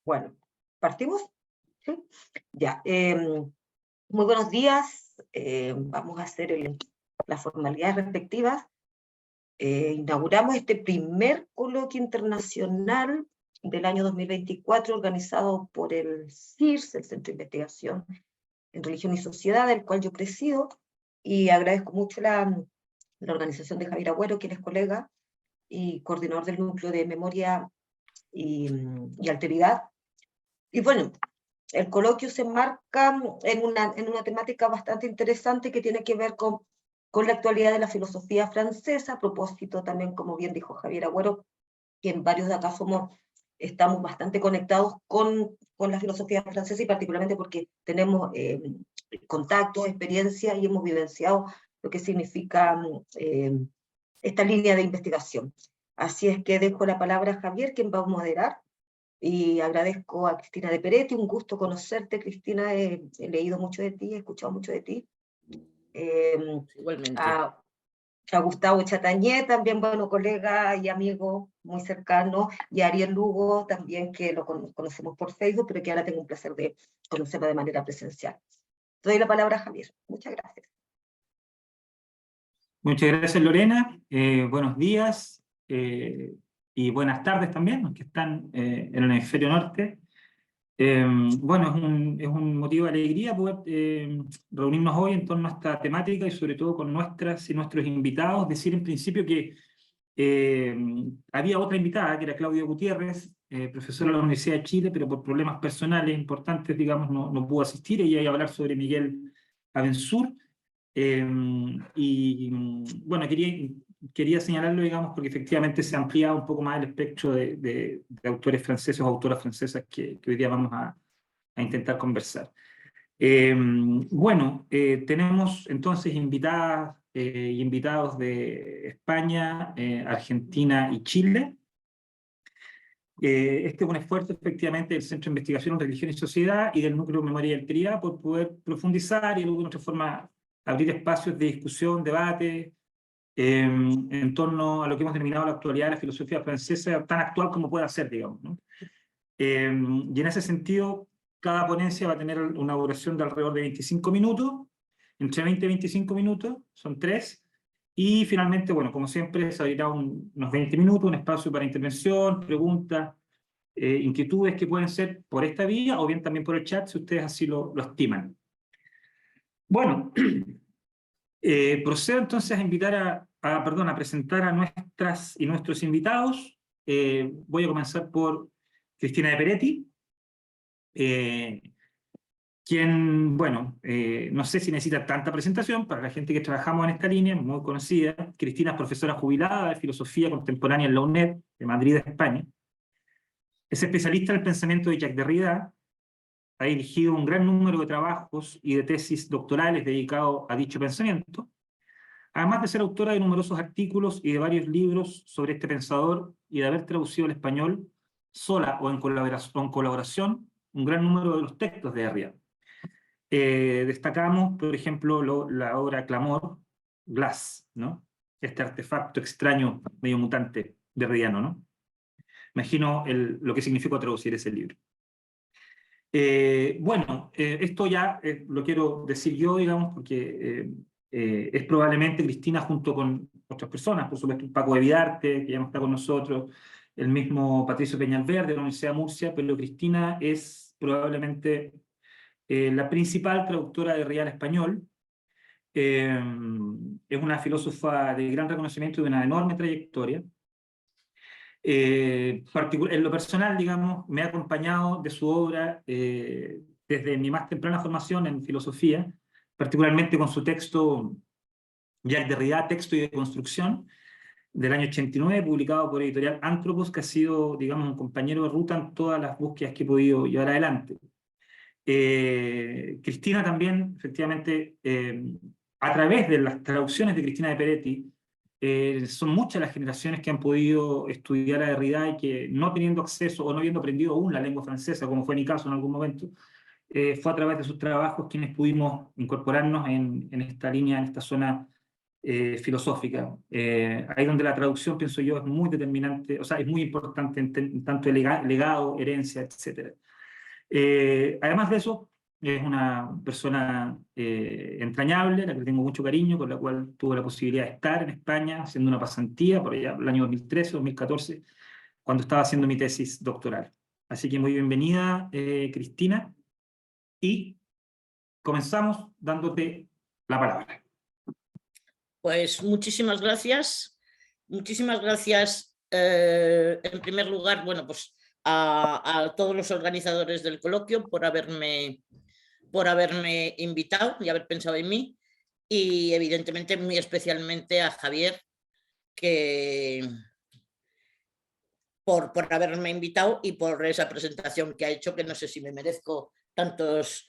Bueno, ¿partimos? ¿Sí? Ya. Muy buenos días. Vamos a hacer las formalidades respectivas. Inauguramos este primer coloquio internacional del año 2024 organizado por el CIRS, el Centro de Investigación en Religión y Sociedad, del cual yo presido, y agradezco mucho la organización de Javier Agüero, quien es colega y coordinador del Núcleo de Memoria y Alteridad. Y bueno, el coloquio se enmarca en una temática bastante interesante que tiene que ver con la actualidad de la filosofía francesa, a propósito también, como bien dijo Javier Agüero, que en varios de acá estamos bastante conectados con la filosofía francesa y particularmente porque tenemos contactos, experiencia y hemos vivenciado lo que significa esta línea de investigación. Así es que dejo la palabra a Javier, quien va a moderar. Y agradezco a Cristina de Peretti, un gusto conocerte, Cristina, he leído mucho de ti, he escuchado mucho de ti. Igualmente. A Gustavo Chatañé, también bueno, colega y amigo muy cercano, y a Ariel Lugo, también que lo conocemos por Facebook, pero que ahora tengo un placer de conocerlo de manera presencial. Te doy la palabra a Javier. Muchas gracias. Muchas gracias, Lorena. Buenos días y buenas tardes también, los que están en el hemisferio norte. Bueno, es un motivo de alegría poder reunirnos hoy en torno a esta temática y sobre todo con nuestras y nuestros invitados. Decir en principio que había otra invitada, que era Claudia Gutiérrez, profesora de la Universidad de Chile, pero por problemas personales importantes, digamos, no pudo asistir. Ella iba a hablar sobre Miguel Abençur. Bueno, quería señalarlo, digamos, porque efectivamente se ha ampliado un poco más el espectro de autores franceses o autoras francesas que hoy día vamos a intentar conversar. Bueno, tenemos entonces invitadas y invitados de España, Argentina y Chile. Este es un esfuerzo efectivamente del Centro de Investigación en Religión y Sociedad y del Núcleo de Memoria y Alteridad por poder profundizar y de alguna otra forma abrir espacios de discusión, debate, en torno a lo que hemos denominado la actualidad de la filosofía francesa, tan actual como pueda ser, digamos, ¿no? Y en ese sentido, cada ponencia va a tener una duración de alrededor de 25 minutos, entre 20 y 25 minutos, son 3, y finalmente, bueno, como siempre, se abrirá unos 20 minutos, un espacio para intervención, preguntas, inquietudes que pueden ser por esta vía o bien también por el chat, si ustedes así lo estiman. Bueno, procedo entonces a invitar a presentar a nuestras y nuestros invitados. Voy a comenzar por Cristina de Peretti, quien, bueno, no sé si necesita tanta presentación, para la gente que trabajamos en esta línea, muy conocida. Cristina es profesora jubilada de Filosofía Contemporánea en la UNED, de Madrid, España. Es especialista en el pensamiento de Jacques Derrida, ha dirigido un gran número de trabajos y de tesis doctorales dedicados a dicho pensamiento, además de ser autora de numerosos artículos y de varios libros sobre este pensador y de haber traducido al español, sola o en colaboración, un gran número de los textos de Derrida. Destacamos, por ejemplo, la obra Clamor, Glass, ¿no? Este artefacto extraño, medio mutante, derridiano, ¿no? Imagino lo que significó traducir ese libro. Bueno, esto ya lo quiero decir yo, digamos, porque es probablemente Cristina junto con otras personas, por supuesto Paco de Vidarte, que ya no está con nosotros, el mismo Patricio Peñalver de la Universidad de Murcia, pero Cristina es probablemente la principal traductora de Derrida al español. Es una filósofa de gran reconocimiento y de una enorme trayectoria. En lo personal, digamos, me ha acompañado de su obra desde mi más temprana formación en filosofía, particularmente con su texto Jacques Derrida, Texto y Deconstrucción, del año 89, publicado por editorial Anthropos, que ha sido, digamos, un compañero de ruta en todas las búsquedas que he podido llevar adelante. Cristina también, efectivamente, a través de las traducciones de Cristina de Peretti, son muchas las generaciones que han podido estudiar a Derrida y que no teniendo acceso o no habiendo aprendido aún la lengua francesa, como fue mi caso en algún momento, fue a través de sus trabajos quienes pudimos incorporarnos en esta línea, en esta zona filosófica. Ahí donde la traducción, pienso yo, es muy determinante, o sea, es muy importante en tanto legado, herencia, etc. Además de eso, es una persona entrañable, a la que tengo mucho cariño, con la cual tuve la posibilidad de estar en España haciendo una pasantía por allá, el año 2013, 2014, cuando estaba haciendo mi tesis doctoral. Así que muy bienvenida, Cristina, y comenzamos dándote la palabra. Pues muchísimas gracias. Muchísimas gracias, en primer lugar, bueno, pues a todos los organizadores del coloquio por haberme invitado y haber pensado en mí, y evidentemente muy especialmente a Javier, por haberme invitado y por esa presentación que ha hecho, que no sé si me merezco tantas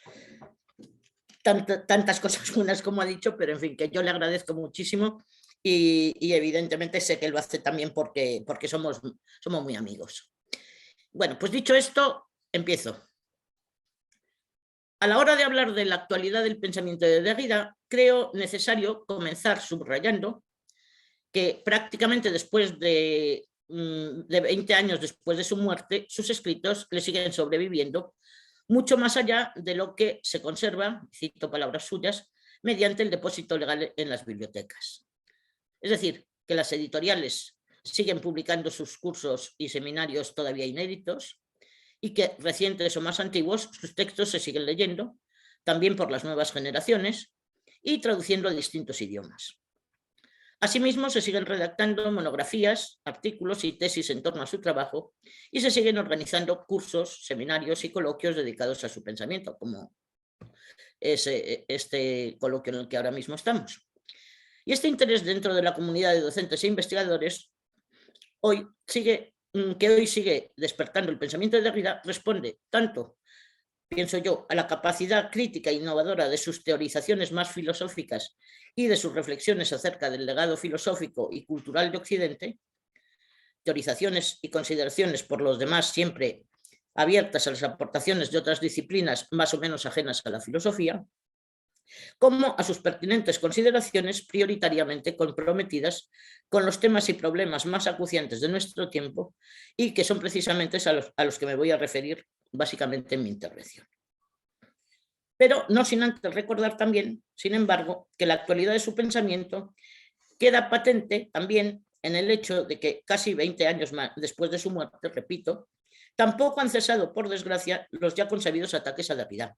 cosas buenas como ha dicho, pero en fin, que yo le agradezco muchísimo, y evidentemente sé que lo hace también porque somos muy amigos. Bueno, pues dicho esto, empiezo. A la hora de hablar de la actualidad del pensamiento de Derrida, creo necesario comenzar subrayando que prácticamente después de 20 años después de su muerte, sus escritos le siguen sobreviviendo, mucho más allá de lo que se conserva, cito palabras suyas, mediante el depósito legal en las bibliotecas. Es decir, que las editoriales siguen publicando sus cursos y seminarios todavía inéditos, y que recientes o más antiguos sus textos se siguen leyendo, también por las nuevas generaciones, y traduciendo a distintos idiomas. Asimismo, se siguen redactando monografías, artículos y tesis en torno a su trabajo, y se siguen organizando cursos, seminarios y coloquios dedicados a su pensamiento, como es este coloquio en el que ahora mismo estamos. Y este interés dentro de la comunidad de docentes e investigadores que hoy sigue despertando el pensamiento de Derrida, responde tanto, pienso yo, a la capacidad crítica e innovadora de sus teorizaciones más filosóficas y de sus reflexiones acerca del legado filosófico y cultural de Occidente, teorizaciones y consideraciones por los demás siempre abiertas a las aportaciones de otras disciplinas más o menos ajenas a la filosofía, como a sus pertinentes consideraciones prioritariamente comprometidas con los temas y problemas más acuciantes de nuestro tiempo, y que son precisamente a los que me voy a referir básicamente en mi intervención. Pero no sin antes recordar también, sin embargo, que la actualidad de su pensamiento queda patente también en el hecho de que casi 20 años más después de su muerte, repito, tampoco han cesado, por desgracia, los ya consabidos ataques a Derrida,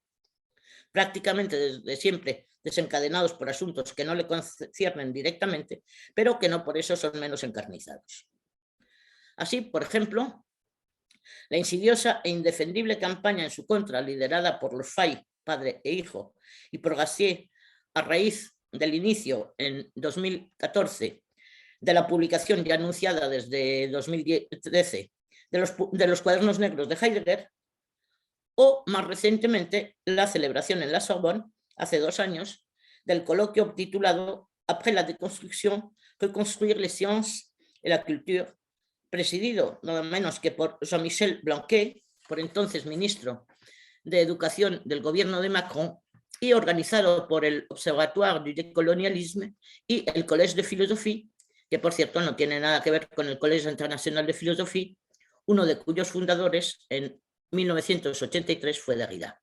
prácticamente desde siempre desencadenados por asuntos que no le conciernen directamente, pero que no por eso son menos encarnizados. Así, por ejemplo, la insidiosa e indefendible campaña en su contra, liderada por los Fay, padre e hijo, y por Gassier, a raíz del inicio en 2014 de la publicación ya anunciada desde 2013 de los cuadernos negros de Heidegger, o más recientemente la celebración en la Sorbonne, hace 2 años, del coloquio titulado Après la déconstruction, reconstruire les sciences et la culture, presidido nada menos que por Jean-Michel Blanquet, por entonces ministro de Educación del gobierno de Macron, y organizado por el Observatoire du Décolonialisme y el Collège de Philosophie, que por cierto no tiene nada que ver con el Collège International de Philosophie, uno de cuyos fundadores en 1983 fue Derrida.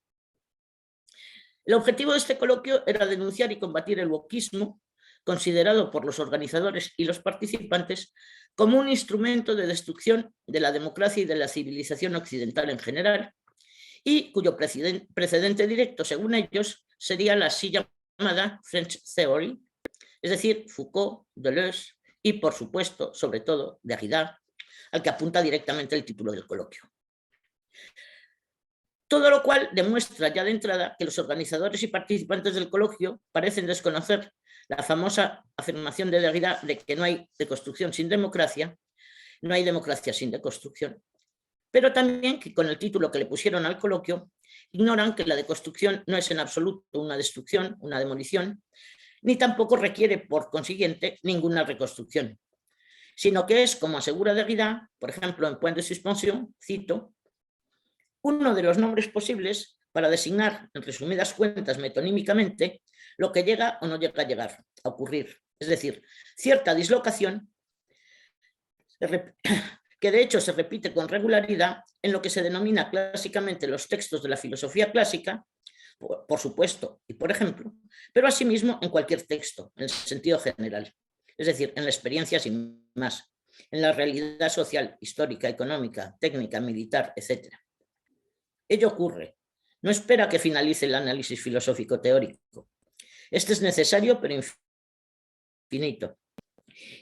El objetivo de este coloquio era denunciar y combatir el wokismo, considerado por los organizadores y los participantes como un instrumento de destrucción de la democracia y de la civilización occidental en general, y cuyo precedente directo, según ellos, sería la así llamada French Theory, es decir, Foucault, Deleuze y, por supuesto, sobre todo, Derrida, al que apunta directamente el título del coloquio. Todo lo cual demuestra ya de entrada que los organizadores y participantes del coloquio parecen desconocer la famosa afirmación de Derrida de que no hay deconstrucción sin democracia, no hay democracia sin deconstrucción, pero también que con el título que le pusieron al coloquio ignoran que la deconstrucción no es en absoluto una destrucción, una demolición, ni tampoco requiere por consiguiente ninguna reconstrucción, sino que es, como asegura Derrida, por ejemplo en Point de Suspension, cito, uno de los nombres posibles para designar, en resumidas cuentas metonímicamente, lo que llega o no llega a llegar, a ocurrir, es decir, cierta dislocación que de hecho se repite con regularidad en lo que se denomina clásicamente los textos de la filosofía clásica, por supuesto y por ejemplo, pero asimismo en cualquier texto, en el sentido general, es decir, en la experiencia sin más, en la realidad social, histórica, económica, técnica, militar, etc. Ello ocurre. No espera que finalice el análisis filosófico teórico. Este es necesario, pero infinito.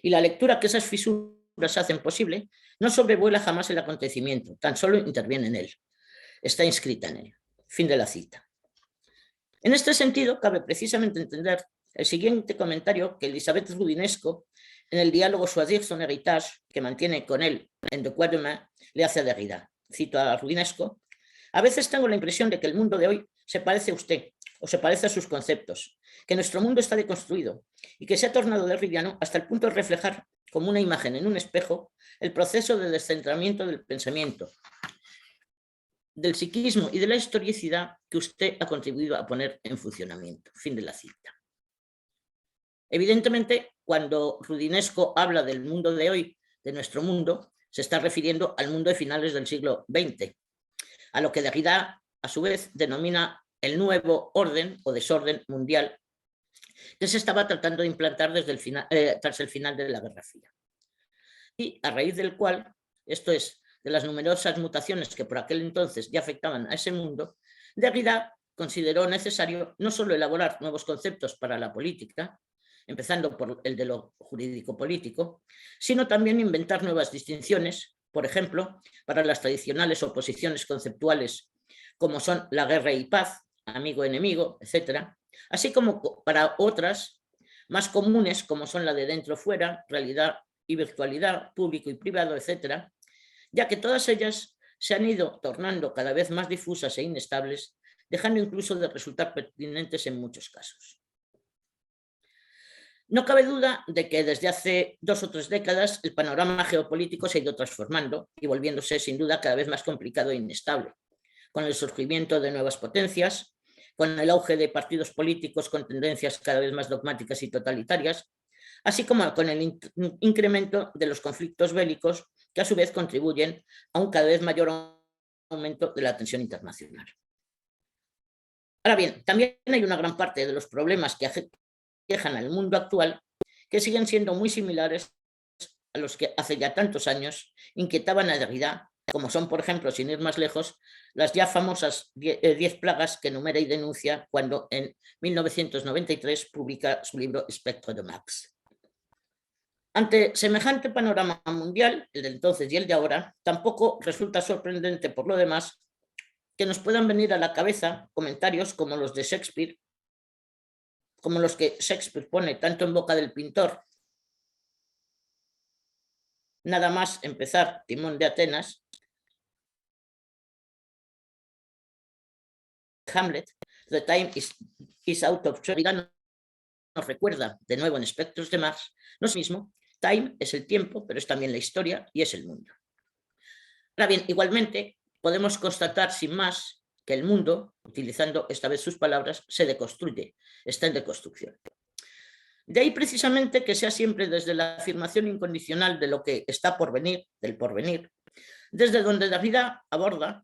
Y la lectura que esas fisuras hacen posible no sobrevuela jamás el acontecimiento, tan solo interviene en él. Está inscrita en él. Fin de la cita. En este sentido, cabe precisamente entender el siguiente comentario que Elisabeth Roudinesco, en el diálogo Choisir son héritage, que mantiene con él en De Quoi Demain, le hace a Derrida. Cito a Roudinesco: a veces tengo la impresión de que el mundo de hoy se parece a usted, o se parece a sus conceptos, que nuestro mundo está deconstruido y que se ha tornado derridiano hasta el punto de reflejar, como una imagen en un espejo, el proceso de descentramiento del pensamiento, del psiquismo y de la historicidad que usted ha contribuido a poner en funcionamiento. Fin de la cita. Evidentemente, cuando Roudinesco habla del mundo de hoy, de nuestro mundo, se está refiriendo al mundo de finales del siglo XX, a lo que Derrida, a su vez, denomina el nuevo orden o desorden mundial que se estaba tratando de implantar desde el final, tras el final de la Guerra Fría. Y a raíz del cual, esto es, de las numerosas mutaciones que por aquel entonces ya afectaban a ese mundo, Derrida consideró necesario no solo elaborar nuevos conceptos para la política, empezando por el de lo jurídico-político, sino también inventar nuevas distinciones, por ejemplo, para las tradicionales oposiciones conceptuales como son la guerra y paz, amigo-enemigo, etc., así como para otras más comunes como son la de dentro-fuera, realidad y virtualidad, público y privado, etc., ya que todas ellas se han ido tornando cada vez más difusas e inestables, dejando incluso de resultar pertinentes en muchos casos. No cabe duda de que desde hace 2 o 3 décadas el panorama geopolítico se ha ido transformando y volviéndose sin duda cada vez más complicado e inestable, con el surgimiento de nuevas potencias, con el auge de partidos políticos con tendencias cada vez más dogmáticas y totalitarias, así como con el incremento de los conflictos bélicos que a su vez contribuyen a un cada vez mayor aumento de la tensión internacional. Ahora bien, también hay una gran parte de los problemas que aquejan al mundo actual que siguen siendo muy similares a los que hace ya tantos años inquietaban a Derrida, como son, por ejemplo, sin ir más lejos, las ya famosas 10 plagas que enumera y denuncia cuando en 1993 publica su libro Spectre de Marx. Ante semejante panorama mundial, el de entonces y el de ahora, tampoco resulta sorprendente por lo demás que nos puedan venir a la cabeza comentarios como los de Shakespeare, como los que Shakespeare pone tanto en boca del pintor, nada más empezar Timón de Atenas, Hamlet, the time is out of choice, nos recuerda de nuevo en Spectres de Marx, no es mismo, time es el tiempo, pero es también la historia y es el mundo. Ahora bien, igualmente podemos constatar sin más que el mundo, utilizando esta vez sus palabras, se deconstruye, está en deconstrucción. De ahí precisamente que sea siempre desde la afirmación incondicional de lo que está por venir, del porvenir, desde donde Derrida aborda,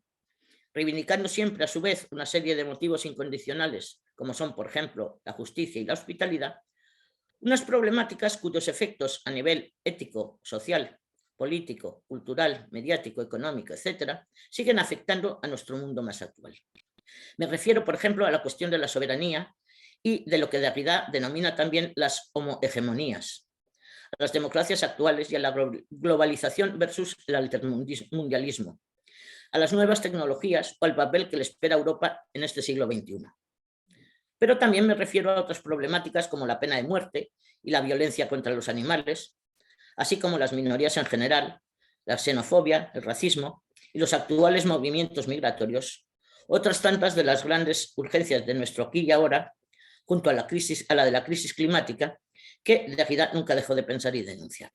reivindicando siempre a su vez una serie de motivos incondicionales, como son, por ejemplo, la justicia y la hospitalidad, unas problemáticas cuyos efectos a nivel ético, social, político, cultural, mediático, económico, etc., siguen afectando a nuestro mundo más actual. Me refiero, por ejemplo, a la cuestión de la soberanía y de lo que Derrida denomina también las homohegemonías, a las democracias actuales y a la globalización versus el altermundialismo, a las nuevas tecnologías o al papel que le espera a Europa en este siglo XXI. Pero también me refiero a otras problemáticas como la pena de muerte y la violencia contra los animales, así como las minorías en general, la xenofobia, el racismo y los actuales movimientos migratorios, otras tantas de las grandes urgencias de nuestro aquí y ahora, junto a la de la crisis climática, que Derrida nunca dejó de pensar y denunciar.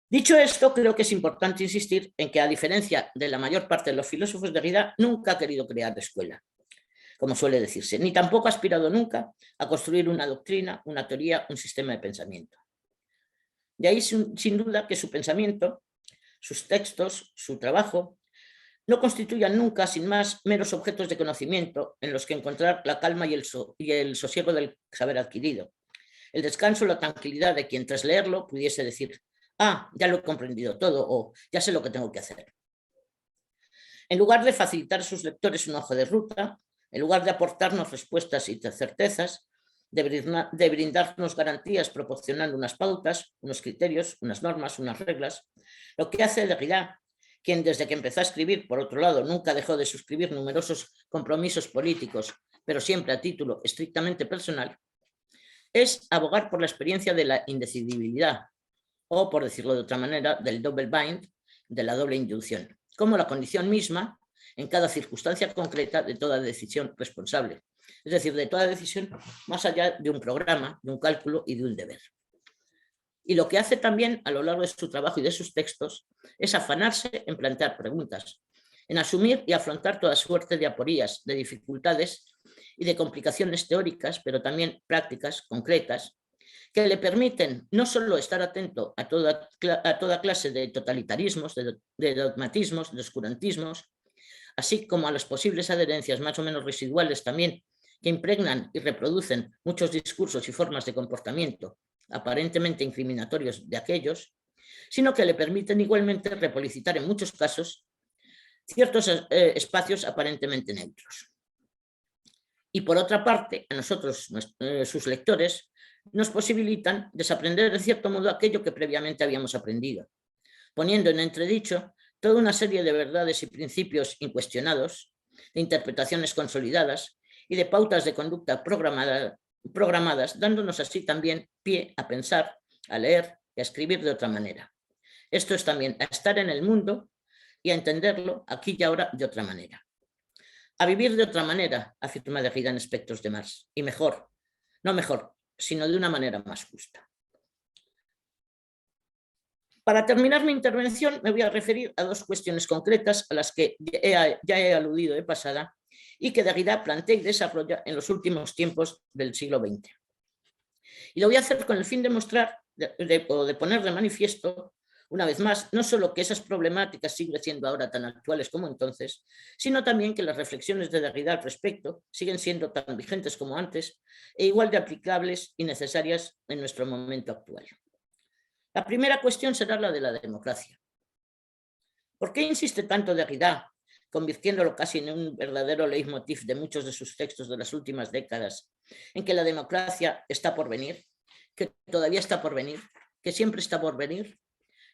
Dicho esto, creo que es importante insistir en que, a diferencia de la mayor parte de los filósofos, Derrida nunca ha querido crear escuela. como suele decirse, ni tampoco ha aspirado nunca a construir una doctrina, una teoría, un sistema de pensamiento. De ahí, sin duda, que su pensamiento, sus textos, su trabajo, no constituyan nunca, sin más, meros objetos de conocimiento en los que encontrar la calma y el sosiego del saber adquirido, el descanso, la tranquilidad de quien tras leerlo pudiese decir: ah, ya lo he comprendido todo, o ya sé lo que tengo que hacer. En lugar de facilitar a sus lectores una hoja de ruta, en lugar de aportarnos respuestas y certezas, de brindarnos garantías proporcionando unas pautas, unos criterios, unas normas, unas reglas, lo que hace Derrida, quien desde que empezó a escribir, por otro lado, nunca dejó de suscribir numerosos compromisos políticos, pero siempre a título estrictamente personal, es abogar por la experiencia de la indecidibilidad, o, por decirlo de otra manera, del double bind, de la doble inducción, como la condición misma en cada circunstancia concreta de toda decisión responsable, es decir, de toda decisión más allá de un programa, de un cálculo y de un deber. Y lo que hace también a lo largo de su trabajo y de sus textos es afanarse en plantear preguntas, en asumir y afrontar toda suerte de aporías, de dificultades y de complicaciones teóricas, pero también prácticas, concretas, que le permiten no solo estar atento a toda clase de totalitarismos, de dogmatismos, de oscurantismos, así como a las posibles adherencias más o menos residuales también que impregnan y reproducen muchos discursos y formas de comportamiento aparentemente incriminatorios de aquellos, sino que le permiten igualmente repolicitar en muchos casos ciertos espacios aparentemente neutros. Y por otra parte, a nosotros, sus lectores, nos posibilitan desaprender en cierto modo aquello que previamente habíamos aprendido, poniendo en entredicho toda una serie de verdades y principios incuestionados, de interpretaciones consolidadas y de pautas de conducta programadas, dándonos así también pie a pensar, a leer y a escribir de otra manera. Esto es también a estar en el mundo y a entenderlo aquí y ahora de otra manera. A vivir de otra manera, afirma Derrida en Espectros de Marx, y mejor, no mejor, sino de una manera más justa. Para terminar mi intervención, me voy a referir a dos cuestiones concretas a las que ya he aludido de pasada y que Derrida plantea y desarrolla en los últimos tiempos del siglo XX. Y lo voy a hacer con el fin de mostrar o de poner de manifiesto, una vez más, no solo que esas problemáticas siguen siendo ahora tan actuales como entonces, sino también que las reflexiones de Derrida al respecto siguen siendo tan vigentes como antes e igual de aplicables y necesarias en nuestro momento actual. La primera cuestión será la de la democracia. ¿Por qué insiste tanto Derrida, convirtiéndolo casi en un verdadero leitmotiv de muchos de sus textos de las últimas décadas, en que la democracia está por venir, que todavía está por venir, que siempre está por venir?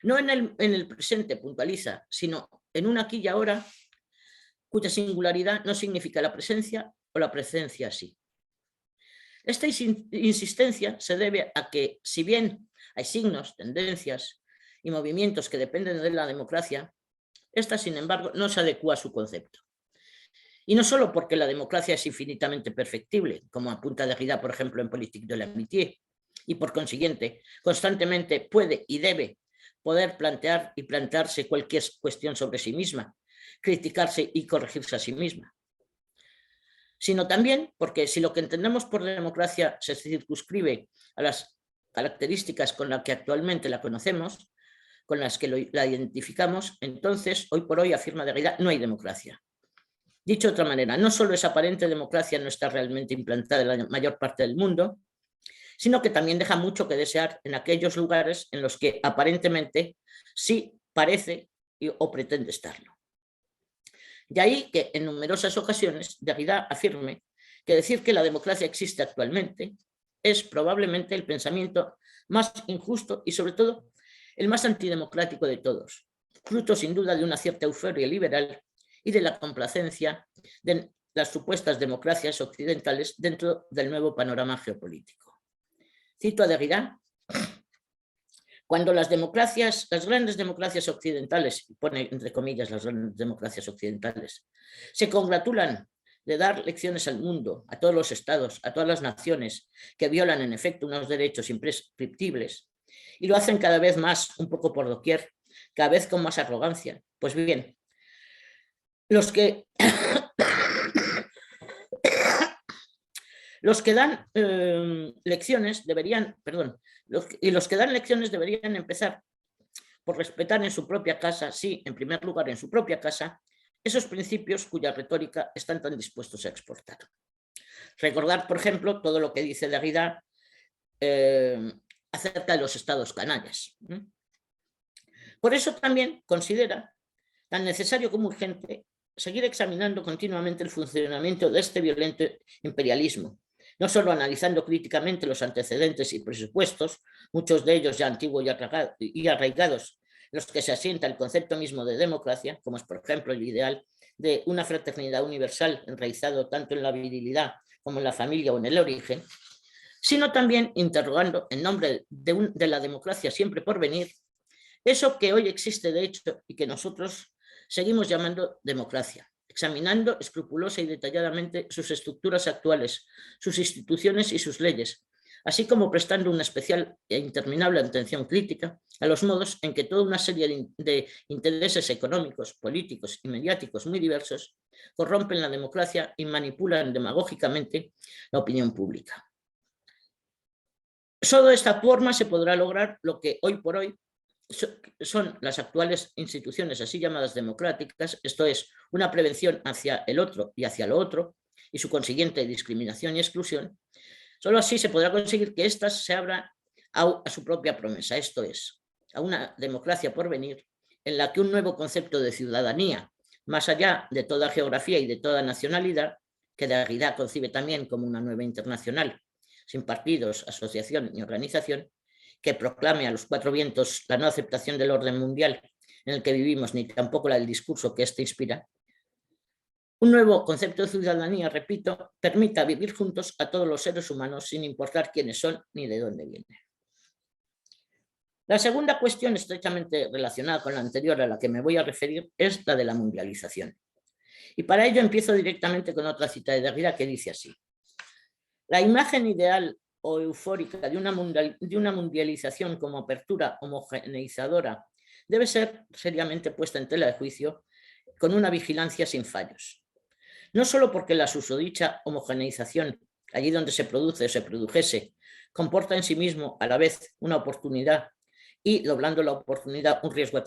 No en el presente, puntualiza, sino en un aquí y ahora cuya singularidad no significa la presencia o la presencia sí. Esta insistencia se debe a que, si bien hay signos, tendencias y movimientos que dependen de la democracia, esta, sin embargo, no se adecua a su concepto. Y no solo porque la democracia es infinitamente perfectible, como apunta Derrida, por ejemplo, en Politique de l'amitié, y por consiguiente, constantemente puede y debe poder plantear y plantearse cualquier cuestión sobre sí misma, criticarse y corregirse a sí misma, sino también porque si lo que entendemos por democracia se circunscribe a las características con las que actualmente la conocemos, con las que la identificamos, entonces, hoy por hoy, afirma Derrida, no hay democracia. Dicho de otra manera, no solo esa aparente democracia no está realmente implantada en la mayor parte del mundo, sino que también deja mucho que desear en aquellos lugares en los que aparentemente sí parece o pretende estarlo. De ahí que en numerosas ocasiones Derrida afirme que decir que la democracia existe actualmente es probablemente el pensamiento más injusto y sobre todo el más antidemocrático de todos, fruto sin duda de una cierta euforia liberal y de la complacencia de las supuestas democracias occidentales dentro del nuevo panorama geopolítico. Cito a Derrida: cuando las grandes democracias occidentales, y pone entre comillas las grandes democracias occidentales, se congratulan de dar lecciones al mundo, a todos los estados, a todas las naciones que violan en efecto unos derechos imprescriptibles, y lo hacen cada vez más, un poco por doquier, cada vez con más arrogancia, pues bien, los que Los que dan lecciones deberían, los que dan lecciones deberían empezar por respetar en su propia casa, sí, en primer lugar en su propia casa, esos principios cuya retórica están tan dispuestos a exportar. Recordar, por ejemplo, todo lo que dice Derrida acerca de los estados canallas. Por eso también considera tan necesario como urgente seguir examinando continuamente el funcionamiento de este violento imperialismo, no solo analizando críticamente los antecedentes y presupuestos, muchos de ellos ya antiguos y arraigados, en los que se asienta el concepto mismo de democracia, como es por ejemplo el ideal de una fraternidad universal enraizado tanto en la virilidad como en la familia o en el origen, sino también interrogando en nombre de la democracia siempre por venir, eso que hoy existe de hecho y que nosotros seguimos llamando democracia, examinando escrupulosa y detalladamente sus estructuras actuales, sus instituciones y sus leyes, así como prestando una especial e interminable atención crítica a los modos en que toda una serie de intereses económicos, políticos y mediáticos muy diversos corrompen la democracia y manipulan demagógicamente la opinión pública. Solo de esta forma se podrá lograr lo que hoy por hoy son las actuales instituciones así llamadas democráticas, esto es, una prevención hacia el otro y hacia lo otro, y su consiguiente discriminación y exclusión. Solo así se podrá conseguir que éstas se abran a su propia promesa, esto es, a una democracia por venir, en la que un nuevo concepto de ciudadanía, más allá de toda geografía y de toda nacionalidad, que Derrida concibe también como una nueva internacional, sin partidos, asociación ni organización, que proclame a los cuatro vientos la no aceptación del orden mundial en el que vivimos, ni tampoco la del discurso que éste inspira. Un nuevo concepto de ciudadanía, repito, permita vivir juntos a todos los seres humanos sin importar quiénes son ni de dónde vienen. La segunda cuestión, estrechamente relacionada con la anterior a la que me voy a referir, es la de la mundialización. Y para ello empiezo directamente con otra cita de Derrida que dice así: la imagen ideal o eufórica de una mundialización como apertura homogeneizadora debe ser seriamente puesta en tela de juicio con una vigilancia sin fallos. No solo porque la susodicha homogeneización, allí donde se produce o se produjese, comporta en sí mismo a la vez una oportunidad y, doblando la oportunidad, un riesgo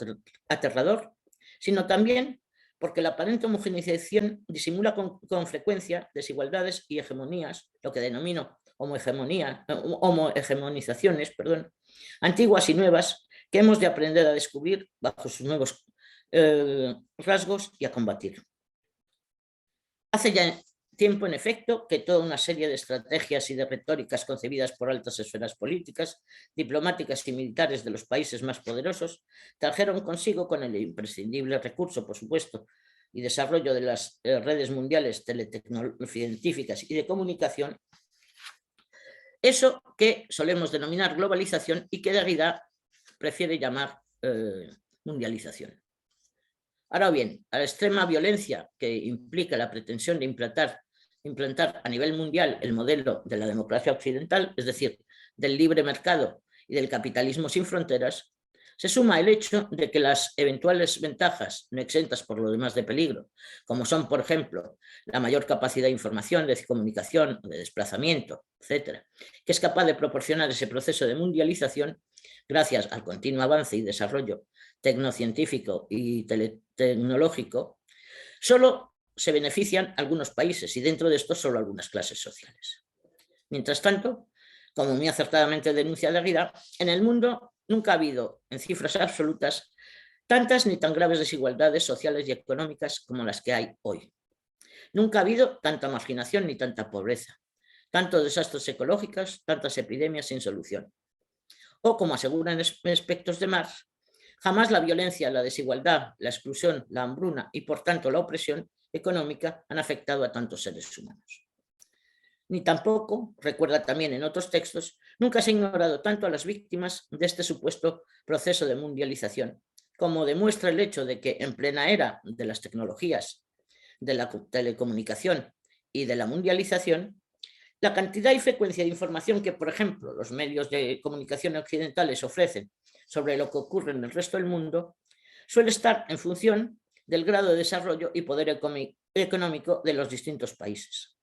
aterrador, sino también porque la aparente homogeneización disimula con frecuencia desigualdades y hegemonías, lo que denomino homohegemonizaciones, antiguas y nuevas, que hemos de aprender a descubrir bajo sus nuevos rasgos y a combatir. Hace ya tiempo, en efecto, que toda una serie de estrategias y de retóricas concebidas por altas esferas políticas, diplomáticas y militares de los países más poderosos trajeron consigo, con el imprescindible recurso, por supuesto, y desarrollo de las redes mundiales científicas y de comunicación, eso que solemos denominar globalización y que Derrida prefiere llamar mundialización. Ahora bien, a la extrema violencia que implica la pretensión de implantar a nivel mundial el modelo de la democracia occidental, es decir, del libre mercado y del capitalismo sin fronteras, se suma el hecho de que las eventuales ventajas, no exentas por lo demás de peligro, como son, por ejemplo, la mayor capacidad de información, de comunicación, de desplazamiento, etcétera, que es capaz de proporcionar ese proceso de mundialización gracias al continuo avance y desarrollo tecnocientífico y tecnológico, solo se benefician algunos países y dentro de estos solo algunas clases sociales. Mientras tanto, como muy acertadamente denuncia Derrida, en el mundo nunca ha habido, en cifras absolutas, tantas ni tan graves desigualdades sociales y económicas como las que hay hoy. Nunca ha habido tanta marginación ni tanta pobreza, tantos desastres ecológicos, tantas epidemias sin solución. O, como aseguran expertos de Marx, jamás la violencia, la desigualdad, la exclusión, la hambruna y, por tanto, la opresión económica han afectado a tantos seres humanos. Ni tampoco, recuerda también en otros textos, nunca se ha ignorado tanto a las víctimas de este supuesto proceso de mundialización, como demuestra el hecho de que en plena era de las tecnologías, de la telecomunicación y de la mundialización, la cantidad y frecuencia de información que, por ejemplo, los medios de comunicación occidentales ofrecen sobre lo que ocurre en el resto del mundo, suele estar en función del grado de desarrollo y poder económico de los distintos países.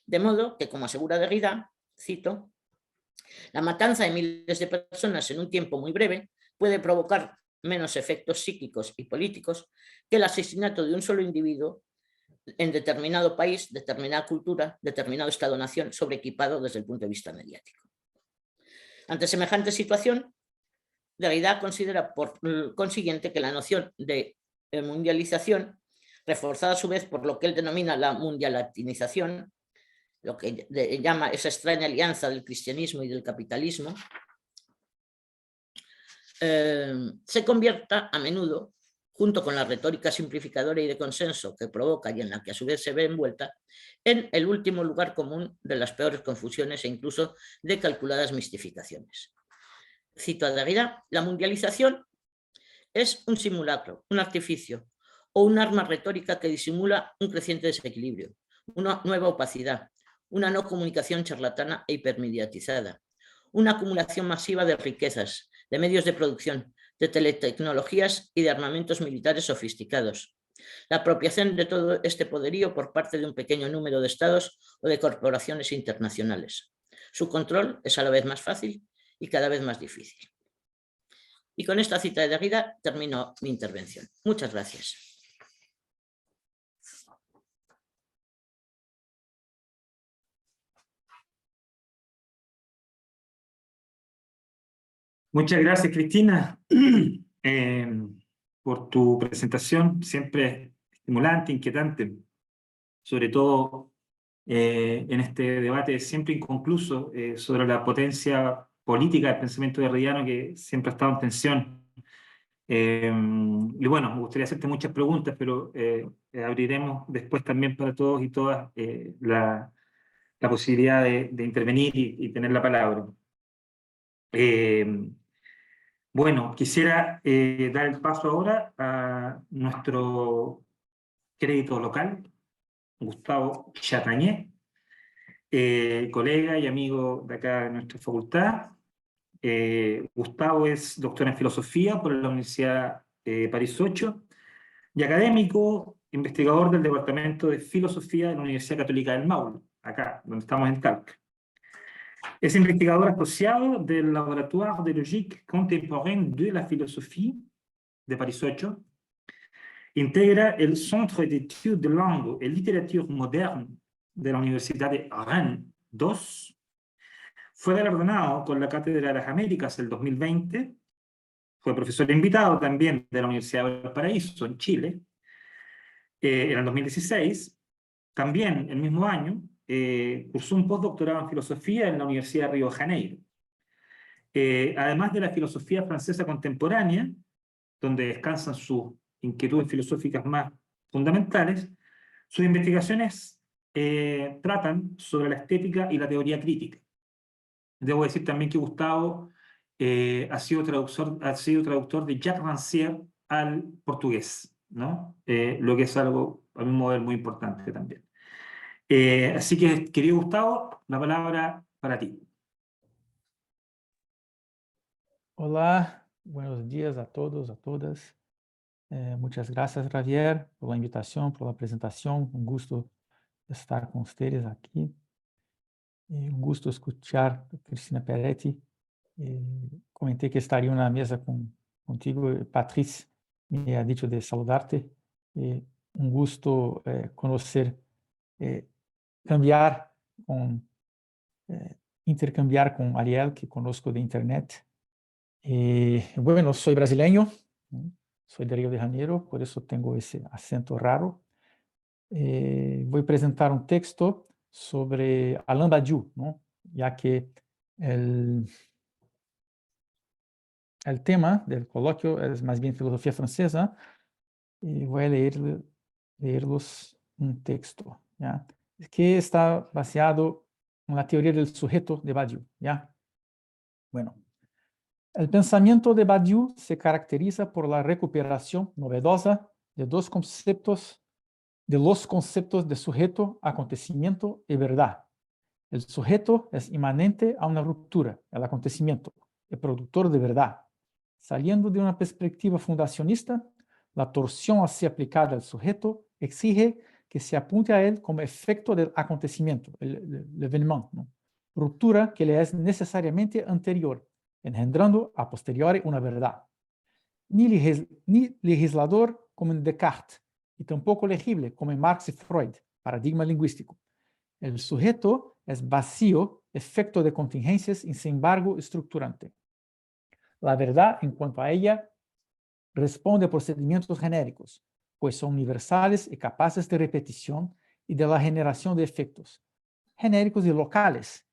De modo que, como asegura Derrida, cito, la matanza de miles de personas en un tiempo muy breve puede provocar menos efectos psíquicos y políticos que el asesinato de un solo individuo en determinado país, determinada cultura, determinado Estado-nación, sobreequipado desde el punto de vista mediático. Ante semejante situación, Derrida considera por consiguiente que la noción de mundialización, reforzada a su vez por lo que él denomina la mundialatinización, lo que llama esa extraña alianza del cristianismo y del capitalismo, se convierta a menudo, junto con la retórica simplificadora y de consenso que provoca y en la que a su vez se ve envuelta, en el último lugar común de las peores confusiones e incluso de calculadas mistificaciones. Cito a Derrida: la mundialización es un simulacro, un artificio o un arma retórica que disimula un creciente desequilibrio, una nueva opacidad, una no comunicación charlatana e hipermediatizada, una acumulación masiva de riquezas, de medios de producción, de teletecnologías y de armamentos militares sofisticados. La apropiación de todo este poderío por parte de un pequeño número de estados o de corporaciones internacionales. Su control es a la vez más fácil y cada vez más difícil. Y con esta cita de Derrida termino mi intervención. Muchas gracias. Muchas gracias, Cristina, por tu presentación, siempre estimulante, inquietante, sobre todo en este debate siempre inconcluso sobre la potencia política del pensamiento derridiano que siempre ha estado en tensión. Y bueno, me gustaría hacerte muchas preguntas, pero abriremos después también para todos y todas la posibilidad de intervenir y tener la palabra. Bueno, quisiera dar el paso ahora a nuestro crédito local, Gustavo Chatañé, colega y amigo de acá de nuestra facultad. Gustavo es doctor en filosofía por la Universidad París 8 y académico, investigador del Departamento de Filosofía de la Universidad Católica del Maule, acá, donde estamos en Talca. Es investigador asociado del Laboratoire de Logique Contemporaine de la Philosophie de París 8. Integra el Centre d'études de langue et littérature moderne de la Universidad de Rennes 2. Fue galardonado con la Cátedra de las Américas el 2020. Fue profesor invitado también de la Universidad de Valparaíso, en Chile, en el 2016. También, el mismo año, cursó un postdoctorado en filosofía en la Universidad de Río de Janeiro. Además de la filosofía francesa contemporánea, donde descansan sus inquietudes filosóficas más fundamentales, sus investigaciones tratan sobre la estética y la teoría crítica. Debo decir también que Gustavo ha sido traductor de Jacques Rancière al portugués, ¿no? Lo que es algo, a mi modo de ver, muy importante también. Así que, querido Gustavo, la palabra para ti. Hola, buenos días a todos, a todas. Muchas gracias, Javier, por la invitación, por la presentación. Un gusto estar con ustedes aquí. Un gusto escuchar a Cristina Peretti. Comenté que estaría en una mesa contigo. Patrice me ha dicho de saludarte. Un gusto conocer, intercambiar con Ariel, que conozco de internet. Bueno, soy brasileño, ¿no? Soy de Río de Janeiro, por eso tengo ese acento raro. Voy a presentar un texto sobre Alain Badiou, ¿no? Ya que el tema del coloquio es más bien filosofía francesa, y voy a leerlos un texto, ¿ya? Que está basado en la teoría del sujeto de Badiou, ¿ya? Bueno. El pensamiento de Badiou se caracteriza por la recuperación novedosa de los conceptos de sujeto, acontecimiento y verdad. El sujeto es inmanente a una ruptura, el acontecimiento, el productor de verdad. Saliendo de una perspectiva fundacionista, la torsión así aplicada al sujeto exige que se apunte a él como efecto del acontecimiento, el evénement, ¿no? Ruptura que le es necesariamente anterior, engendrando a posteriori una verdad. Ni legislador como en Descartes, y tampoco legible como en Marx y Freud, paradigma lingüístico. El sujeto es vacío, efecto de contingencias y sin embargo estructurante. La verdad, en cuanto a ella, responde a procedimientos genéricos, pues son universales y capaces de repetición y de la generación de efectos. Genéricos y locales,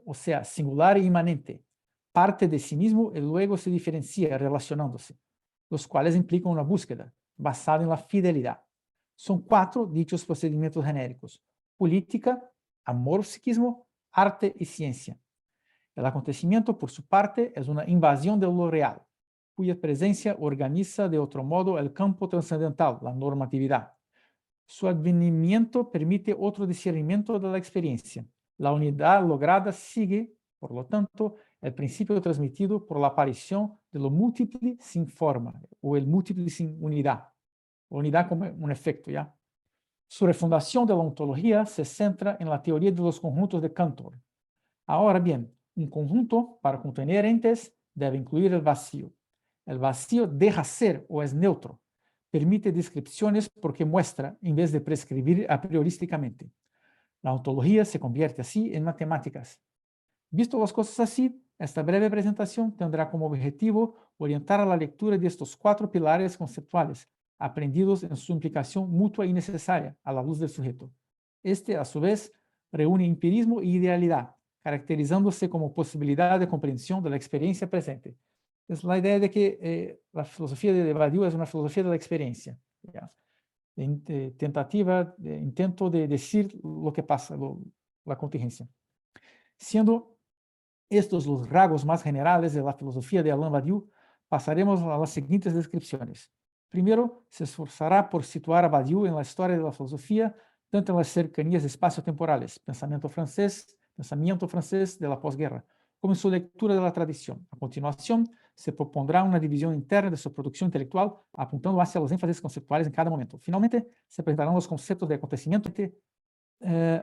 o sea, singular e inmanente, parte de sí mismo y luego se diferencia relacionándose, los cuales implican una búsqueda basada en la fidelidad. Son 4 dichos procedimientos genéricos: política, amor, psiquismo, arte y ciencia. El acontecimiento, por su parte, es una invasión de lo real, cuya presencia organiza de otro modo el campo trascendental, la normatividad. Su advenimiento permite otro discernimiento de la experiencia. La unidad lograda sigue, por lo tanto, el principio transmitido por la aparición de lo múltiple sin forma, o el múltiple sin unidad. Unidad como un efecto, ¿ya? Su refundación de la ontología se centra en la teoría de los conjuntos de Cantor. Ahora bien, un conjunto, para contener entes, debe incluir el vacío. El vacío deja ser o es neutro. Permite descripciones porque muestra en vez de prescribir a priorísticamente. La ontología se convierte así en matemáticas. Visto las cosas así, esta breve presentación tendrá como objetivo orientar a la lectura de estos 4 pilares conceptuales, aprendidos en su implicación mutua y necesaria a la luz del sujeto. Este, a su vez, reúne empirismo y idealidad, caracterizándose como posibilidad de comprensión de la experiencia presente. Es la idea de que la filosofía de Badiou es una filosofía de la experiencia, ¿ya? De intento de decir lo que pasa, la contingencia. Siendo estos los rasgos más generales de la filosofía de Alain Badiou, pasaremos a las siguientes descripciones. Primero, se esforzará por situar a Badiou en la historia de la filosofía, tanto en las cercanías espaciotemporales, pensamiento francés de la posguerra, como en su lectura de la tradición. A continuación, se propondrá una división interna de su producción intelectual, apuntando hacia los énfasis conceptuales en cada momento. Finalmente, se presentarán los conceptos de acontecimiento,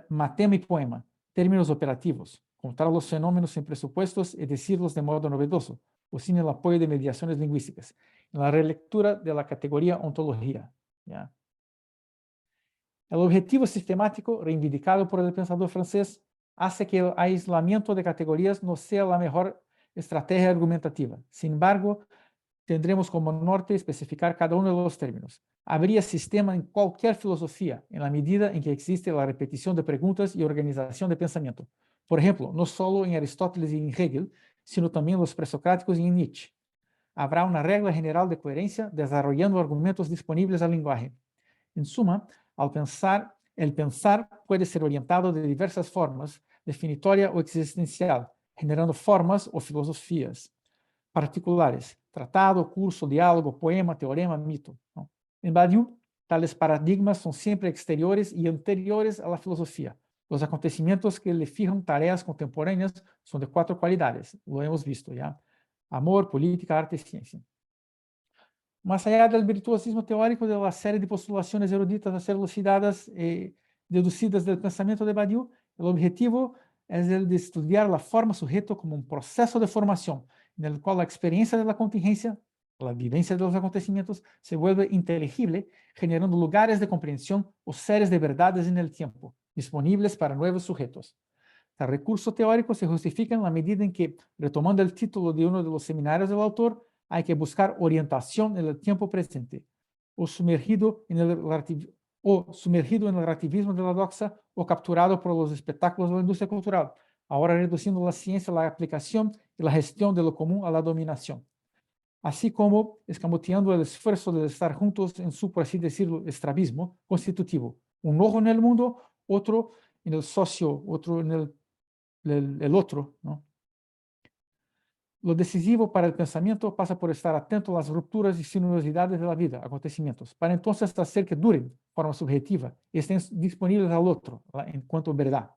matema y poema, términos operativos, contar los fenómenos sin presupuestos y decirlos de modo novedoso, o sin el apoyo de mediaciones lingüísticas, en la relectura de la categoría ontología, ¿ya? El objetivo sistemático reivindicado por el pensador francés hace que el aislamiento de categorías no sea la mejor estrategia argumentativa. Sin embargo, tendremos como norte especificar cada uno de los términos. Habría sistema en cualquier filosofía, en la medida en que existe la repetición de preguntas y organización de pensamiento. Por ejemplo, no solo en Aristóteles y en Hegel, sino también en los presocráticos y en Nietzsche. Habrá una regla general de coherencia desarrollando argumentos disponibles al lenguaje. En suma, el pensar puede ser orientado de diversas formas, definitoria o existencial, generando formas o filosofías particulares: tratado, curso, diálogo, poema, teorema, mito, ¿no? En Badiou, tales paradigmas son siempre exteriores y anteriores a la filosofía. Los acontecimientos que le fijan tareas contemporáneas son de 4 cualidades, lo hemos visto ya: amor, política, arte y ciencia. Más allá del virtuosismo teórico de la serie de postulaciones eruditas a ser elucidadas y deducidas del pensamiento de Badiou, el objetivo es el de estudiar la forma sujeto como un proceso de formación, en el cual la experiencia de la contingencia, la vivencia de los acontecimientos, se vuelve inteligible, generando lugares de comprensión o series de verdades en el tiempo, disponibles para nuevos sujetos. El recurso teórico se justifica en la medida en que, retomando el título de uno de los seminarios del autor, hay que buscar orientación en el tiempo presente, o sumergido en el relativismo de la doxa, o capturado por los espectáculos de la industria cultural, ahora reduciendo la ciencia a la aplicación y la gestión de lo común a la dominación, así como escamoteando el esfuerzo de estar juntos en su, por así decirlo, estrabismo constitutivo: un ojo en el mundo, otro en el socio, otro en el otro, ¿no? Lo decisivo para el pensamiento pasa por estar atento a las rupturas y sinuosidades de la vida, acontecimientos, para entonces hacer que duren de forma subjetiva y estén disponibles al otro en cuanto verdad.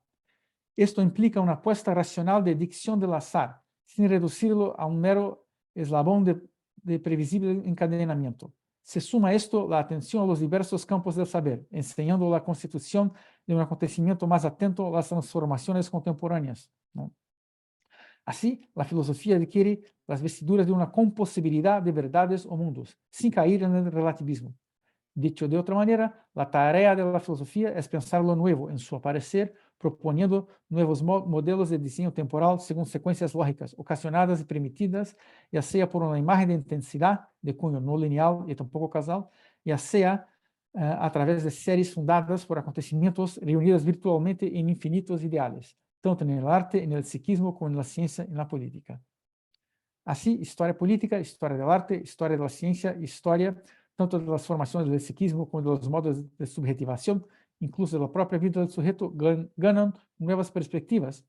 Esto implica una apuesta racional de dicción del azar, sin reducirlo a un mero eslabón de previsible encadenamiento. Se suma a esto la atención a los diversos campos del saber, enseñando la constitución de un acontecimiento más atento a las transformaciones contemporáneas, ¿no? Así, la filosofía adquiere las vestiduras de una composibilidad de verdades o mundos, sin caer en el relativismo. Dicho de otra manera, la tarea de la filosofía es pensar lo nuevo en su aparecer, proponiendo nuevos modelos de diseño temporal según secuencias lógicas, ocasionadas y permitidas, ya sea por una imagen de intensidad de cuño no lineal y tampoco causal, ya sea a través de series fundadas por acontecimientos reunidos virtualmente en infinitos ideales, tanto en el arte, en el psiquismo, como en la ciencia y en la política. Así, historia política, historia del arte, historia de la ciencia, historia tanto de las formaciones del psiquismo como de los modos de subjetivación, incluso de la propia vida del sujeto, ganan nuevas perspectivas.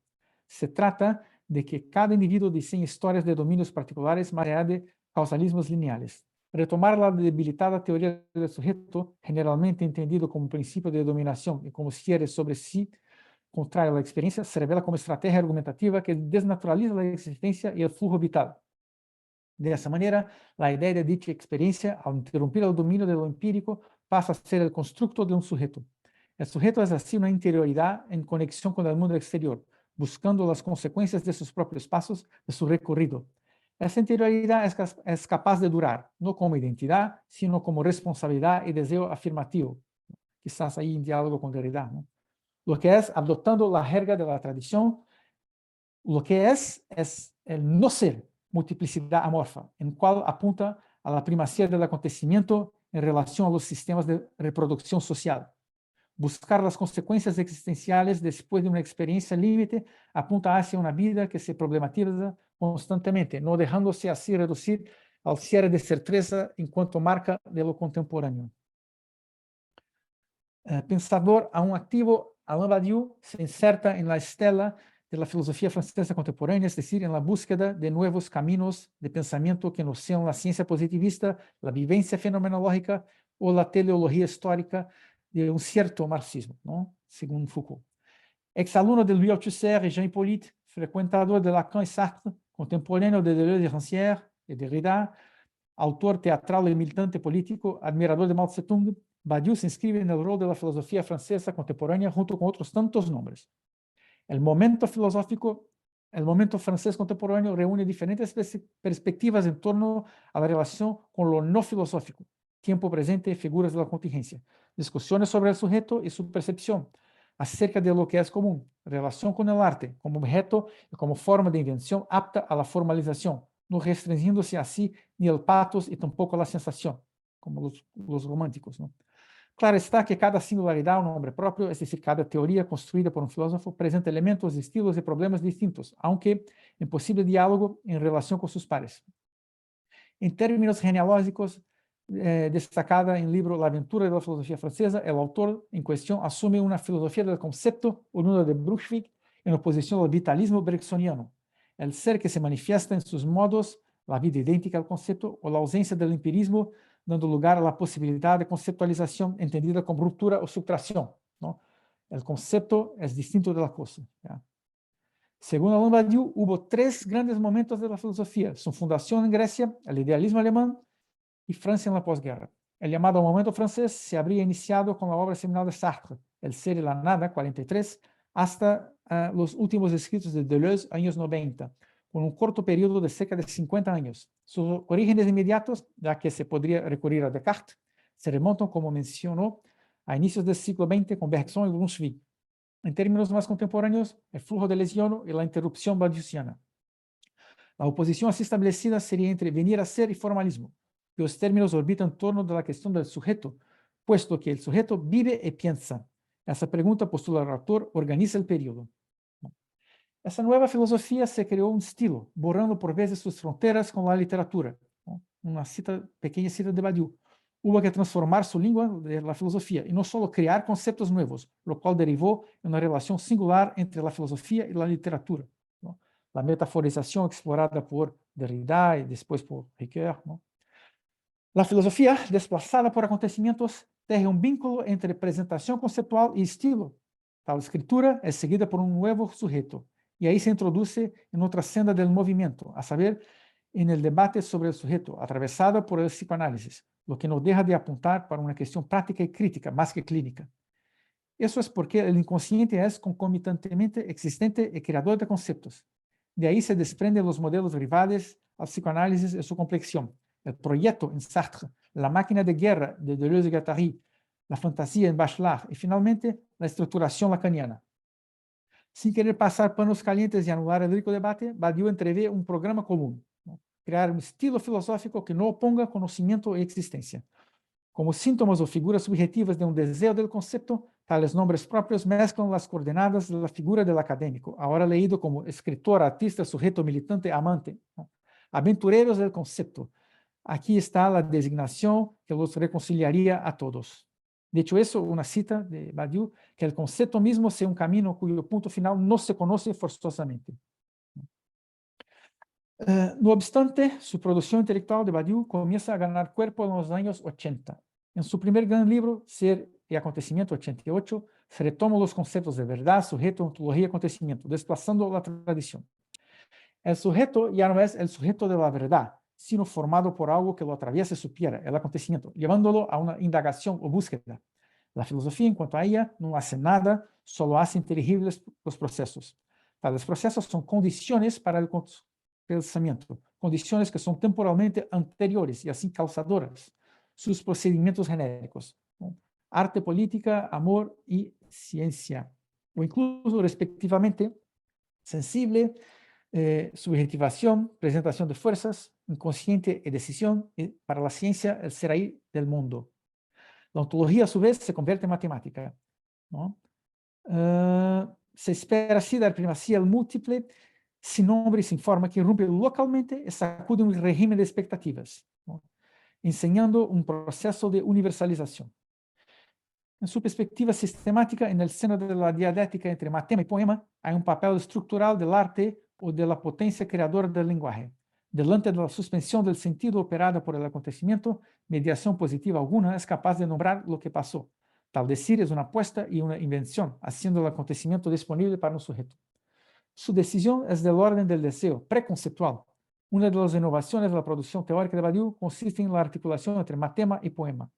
Se trata de que cada individuo diseñe historias de dominios particulares más allá de causalismos lineales. Retomar la debilitada teoría del sujeto, generalmente entendido como principio de dominación y como cierre sobre sí contrario a la experiencia, se revela como estrategia argumentativa que desnaturaliza la existencia y el flujo vital. De esa manera, la idea de dicha experiencia, al interrumpir el dominio de lo empírico, pasa a ser el constructo de un sujeto. El sujeto es así una interioridad en conexión con el mundo exterior, buscando las consecuencias de sus propios pasos, de su recorrido. Esa interioridad es capaz de durar, no como identidad, sino como responsabilidad y deseo afirmativo. Quizás ahí en diálogo con Derrida, ¿no? Lo que es, adoptando la jerga de la tradición, lo que es el no ser, multiplicidad amorfa, en cual apunta a la primacía del acontecimiento en relación a los sistemas de reproducción social. Buscar las consecuencias existenciales después de una experiencia límite apunta hacia una vida que se problematiza constantemente, no dejándose así reducir al cierre de certeza en cuanto marca de lo contemporáneo. Pensador aún activo, Alain Badiou se inserta en la estela de la filosofía francesa contemporánea, es decir, en la búsqueda de nuevos caminos de pensamiento que no sean la ciencia positivista, la vivencia fenomenológica o la teleología histórica de un cierto marxismo, ¿no? Según Foucault. Exalumno de Louis Althusser y Jean Hippolyte, frecuentador de Lacan y Sartre, contemporáneo de Deleuze y Rancière y Derrida, autor teatral y militante político, admirador de Mao Zedong, Badiou se inscribe en el rol de la filosofía francesa contemporánea junto con otros tantos nombres. El momento filosófico, el momento francés contemporáneo reúne diferentes perspectivas en torno a la relación con lo no filosófico, tiempo presente y figuras de la contingencia, discusiones sobre el sujeto y su percepción, acerca de lo que es común, relación con el arte como objeto y como forma de invención apta a la formalización, no restringiéndose así ni el pathos y tampoco la sensación, como los románticos, ¿no? Claro está que cada singularidad, un nombre propio, es decir, cada teoría construida por un filósofo, presenta elementos, estilos y problemas distintos, aunque en posible diálogo en relación con sus pares. En términos genealógicos, destacada en el libro La aventura de la filosofía francesa, el autor en cuestión asume una filosofía del concepto oriunda de Brunswick en oposición al vitalismo bergsoniano, el ser que se manifiesta en sus modos, la vida idéntica al concepto, o la ausencia del empirismo, dando lugar a la posibilidad de conceptualización entendida como ruptura o subtracción, ¿no? El concepto es distinto de la cosa, ¿ya? Según Alain Badiou, hubo tres grandes momentos de la filosofía: su fundación en Grecia, el idealismo alemán y Francia en la posguerra. El llamado momento francés se habría iniciado con la obra seminal de Sartre, El ser y la nada, 43, hasta los últimos escritos de Deleuze, años 90, con un corto periodo de cerca de 50 años. Sus orígenes inmediatos, ya que se podría recurrir a Descartes, se remontan, como mencionó, a inicios del siglo XX con Bergson y Brunswick. En términos más contemporáneos, el flujo de Leciono y la interrupción badiousiana. La oposición así establecida sería entre venir a ser y formalismo. Los términos orbitan en torno de la cuestión del sujeto, puesto que el sujeto vive y piensa. Esa pregunta, postula el autor, organiza el periodo. Esa nueva filosofía se creó un estilo, borrando por veces sus fronteras con la literatura, ¿no? Una pequeña cita de Badiou. Hubo que transformar su lengua de la filosofía y no solo crear conceptos nuevos, lo cual derivó en una relación singular entre la filosofía y la literatura, ¿no? La metaforización explorada por Derrida y después por Ricoeur, ¿no? La filosofía, desplazada por acontecimientos, teje un vínculo entre presentación conceptual y estilo. Tal escritura es seguida por un nuevo sujeto, y ahí se introduce en otra senda del movimiento, a saber, en el debate sobre el sujeto, atravesado por el psicoanálisis, lo que no deja de apuntar para una cuestión práctica y crítica, más que clínica. Eso es porque el inconsciente es concomitantemente existente y creador de conceptos. De ahí se desprenden los modelos rivales al psicoanálisis en su complexión. El proyecto en Sartre, la máquina de guerra de Deleuze y Guattari, la fantasía en Bachelard y finalmente la estructuración lacaniana. Sin querer pasar panos calientes y anular el rico debate, Badiou entrevé un programa común, ¿no? Crear un estilo filosófico que no oponga conocimiento y existencia. Como síntomas o figuras subjetivas de un deseo del concepto, tales nombres propios mezclan las coordenadas de la figura del académico, ahora leído como escritor, artista, sujeto, militante, amante, ¿no? Aventureros del concepto. Aquí está la designación que los reconciliaría a todos. De hecho, eso, una cita de Badiou, que el concepto mismo sea un camino cuyo punto final no se conoce forzosamente. No obstante, su producción intelectual de Badiou comienza a ganar cuerpo en los años 80. En su primer gran libro, Ser y Acontecimiento, 88, se retoman los conceptos de verdad, sujeto, ontología y acontecimiento, desplazando la tradición. El sujeto ya no es el sujeto de la verdad, sino formado por algo que lo atraviesa y supiera, el acontecimiento, llevándolo a una indagación o búsqueda. La filosofía, en cuanto a ella, no hace nada, solo hace inteligibles los procesos. Tales procesos son condiciones para el pensamiento, condiciones que son temporalmente anteriores y así causadoras. Sus procedimientos genéricos, ¿no? Arte, política, amor y ciencia, o incluso respectivamente, sensible, subjetivación, presentación de fuerzas, inconsciente y decisión, y para la ciencia el ser ahí del mundo. La ontología, a su vez, se convierte en matemática, ¿no? Se espera así dar primacía al múltiple, sin nombre y sin forma, que irrumpe localmente y sacude un régimen de expectativas, ¿no? Enseñando un proceso de universalización. En su perspectiva sistemática, en el seno de la dialéctica entre matema y poema, hay un papel estructural del arte o de la potencia creadora del lenguaje. Delante de la suspensión del sentido operada por el acontecimiento, mediación positiva alguna es capaz de nombrar lo que pasó. Tal decir es una apuesta y una invención, haciendo el acontecimiento disponible para un sujeto. Su decisión es del orden del deseo, preconceptual. Una de las innovaciones de la producción teórica de Badiou consiste en la articulación entre matema y poema.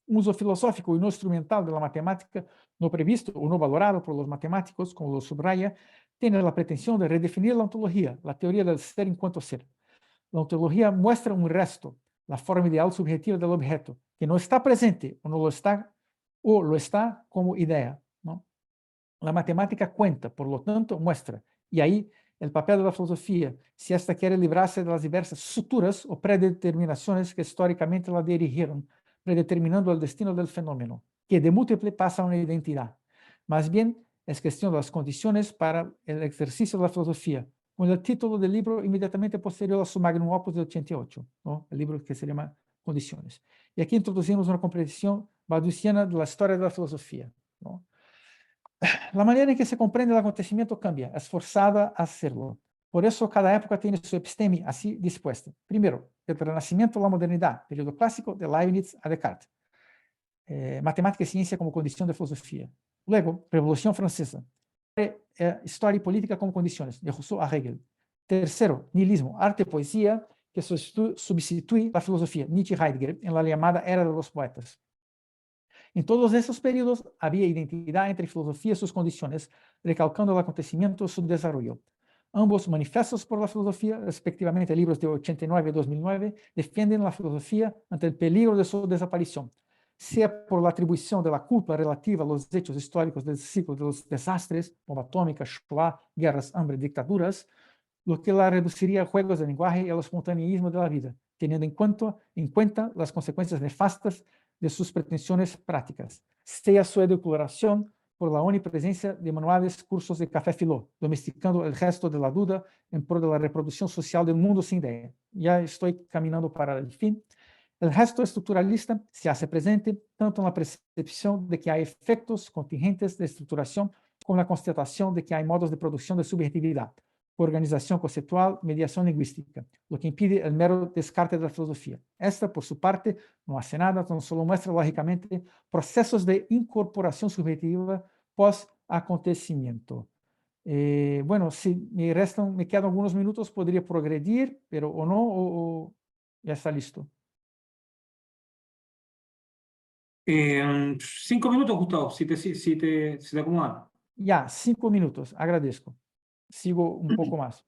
Un uso filosófico y no instrumental de la matemática, no previsto o no valorado por los matemáticos, como lo subraya, tiene la pretensión de redefinir la ontología, la teoría del ser en cuanto ser. La ontología muestra un resto, la forma ideal subjetiva del objeto, que no está presente o no lo está, o lo está como idea, ¿no? La matemática cuenta, por lo tanto, muestra. Y ahí el papel de la filosofía, si ésta quiere librarse de las diversas suturas o predeterminaciones que históricamente la dirigieron, predeterminando el destino del fenómeno, que de múltiple pasa a una identidad. Más bien, es cuestión de las condiciones para el ejercicio de la filosofía, con el título del libro inmediatamente posterior a su magnum opus de 88, ¿no? El libro que se llama Condiciones. Y aquí introducimos una comprensión badiousiana de la historia de la filosofía, ¿no? La manera en que se comprende el acontecimiento cambia, es forzada a hacerlo. Por eso cada época tiene su episteme así dispuesta. Primero, el Renacimiento a la modernidad, periodo clásico de Leibniz a Descartes. Matemática y ciencia como condición de filosofía. Luego, Revolución Francesa. Historia y política como condiciones, de Rousseau a Hegel. Tercero, nihilismo, arte y poesía, que sustituye la filosofía, Nietzsche y Heidegger, en la llamada era de los poetas. En todos esos periodos había identidad entre filosofía y sus condiciones, recalcando el acontecimiento y su desarrollo. Ambos manifestos por la filosofía, respectivamente libros de 89 y 2009, defienden la filosofía ante el peligro de su desaparición, sea por la atribución de la culpa relativa a los hechos históricos del ciclo de los desastres, bomba atómica, Shoah, guerras, hambre, dictaduras, lo que la reduciría a juegos de lenguaje y al espontaneísmo de la vida, teniendo en cuenta las consecuencias nefastas de sus pretensiones prácticas, sea su edulcoración por la omnipresencia de manuales, cursos de café filó, domesticando el gesto de la duda en pro de la reproducción social del mundo sin idea. Ya estoy caminando para el fin. El gesto estructuralista se hace presente tanto en la percepción de que hay efectos contingentes de estructuración como en la constatación de que hay modos de producción de subjetividad, organización conceptual, mediación lingüística, lo que impide el mero descarte de la filosofía. Esta, por su parte, no hace nada, tan solo muestra lógicamente procesos de incorporación subjetiva post-acontecimiento. Bueno, si me quedan algunos minutos, podría progredir, pero o no, o ya está listo. 5 minutos, Gustavo, si te acomoda. Ya, 5 minutos, agradezco. Sigo un poco más.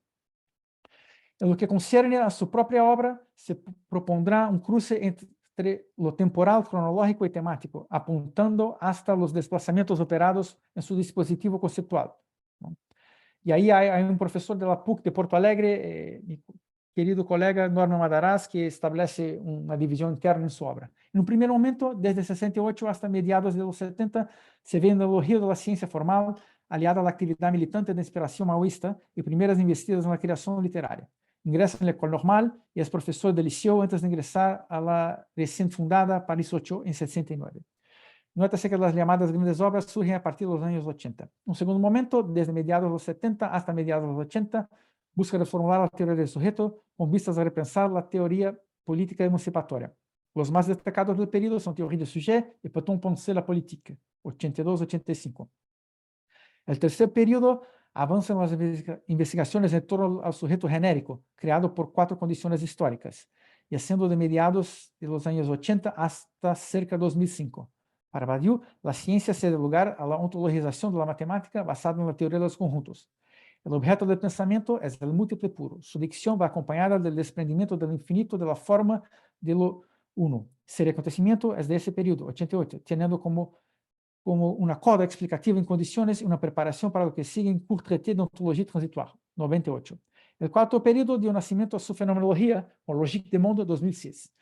En lo que concierne a su propia obra, se propondrá un cruce entre lo temporal, cronológico y temático, apuntando hasta los desplazamientos operados en su dispositivo conceptual, ¿no? Y ahí hay un profesor de la PUC de Porto Alegre, mi querido colega Norman Madaraz, que establece una división interna en su obra. En un primer momento, desde 68 hasta mediados de los 70, se ve en el elogio de la ciencia formal, aliada a la actividad militante de inspiración maoísta y primeras investidas en la creación literaria. Ingresa en la École Normale y es profesor de Liceo antes de ingresar a la recién fundada Paris 8 en 69. Nótese que las llamadas grandes obras surgen a partir de los años 80. Un segundo momento, desde mediados de los 70 hasta mediados de los 80, busca reformular la teoría del sujeto con vistas a repensar la teoría política emancipatoria. Los más destacados del periodo son Théorie du sujet y Peut-on penser la politique, 82-85. El tercer periodo avanza en las investigaciones en torno al sujeto genérico, creado por 4 condiciones históricas, y haciendo de mediados de los años 80 hasta cerca de 2005. Para Badiou, la ciencia cede lugar a la ontologización de la matemática basada en la teoría de los conjuntos. El objeto del pensamiento es el múltiple puro. Su dicción va acompañada del desprendimiento del infinito de la forma de lo uno. Ser acontecimiento es de ese periodo, 88, teniendo como una coda explicativa en condiciones y una preparación para lo que sigue en Court Traité d'Ontologie Transitoire, 98. El cuarto periodo dio nacimiento a su fenomenología, o Logique du Monde, 2006.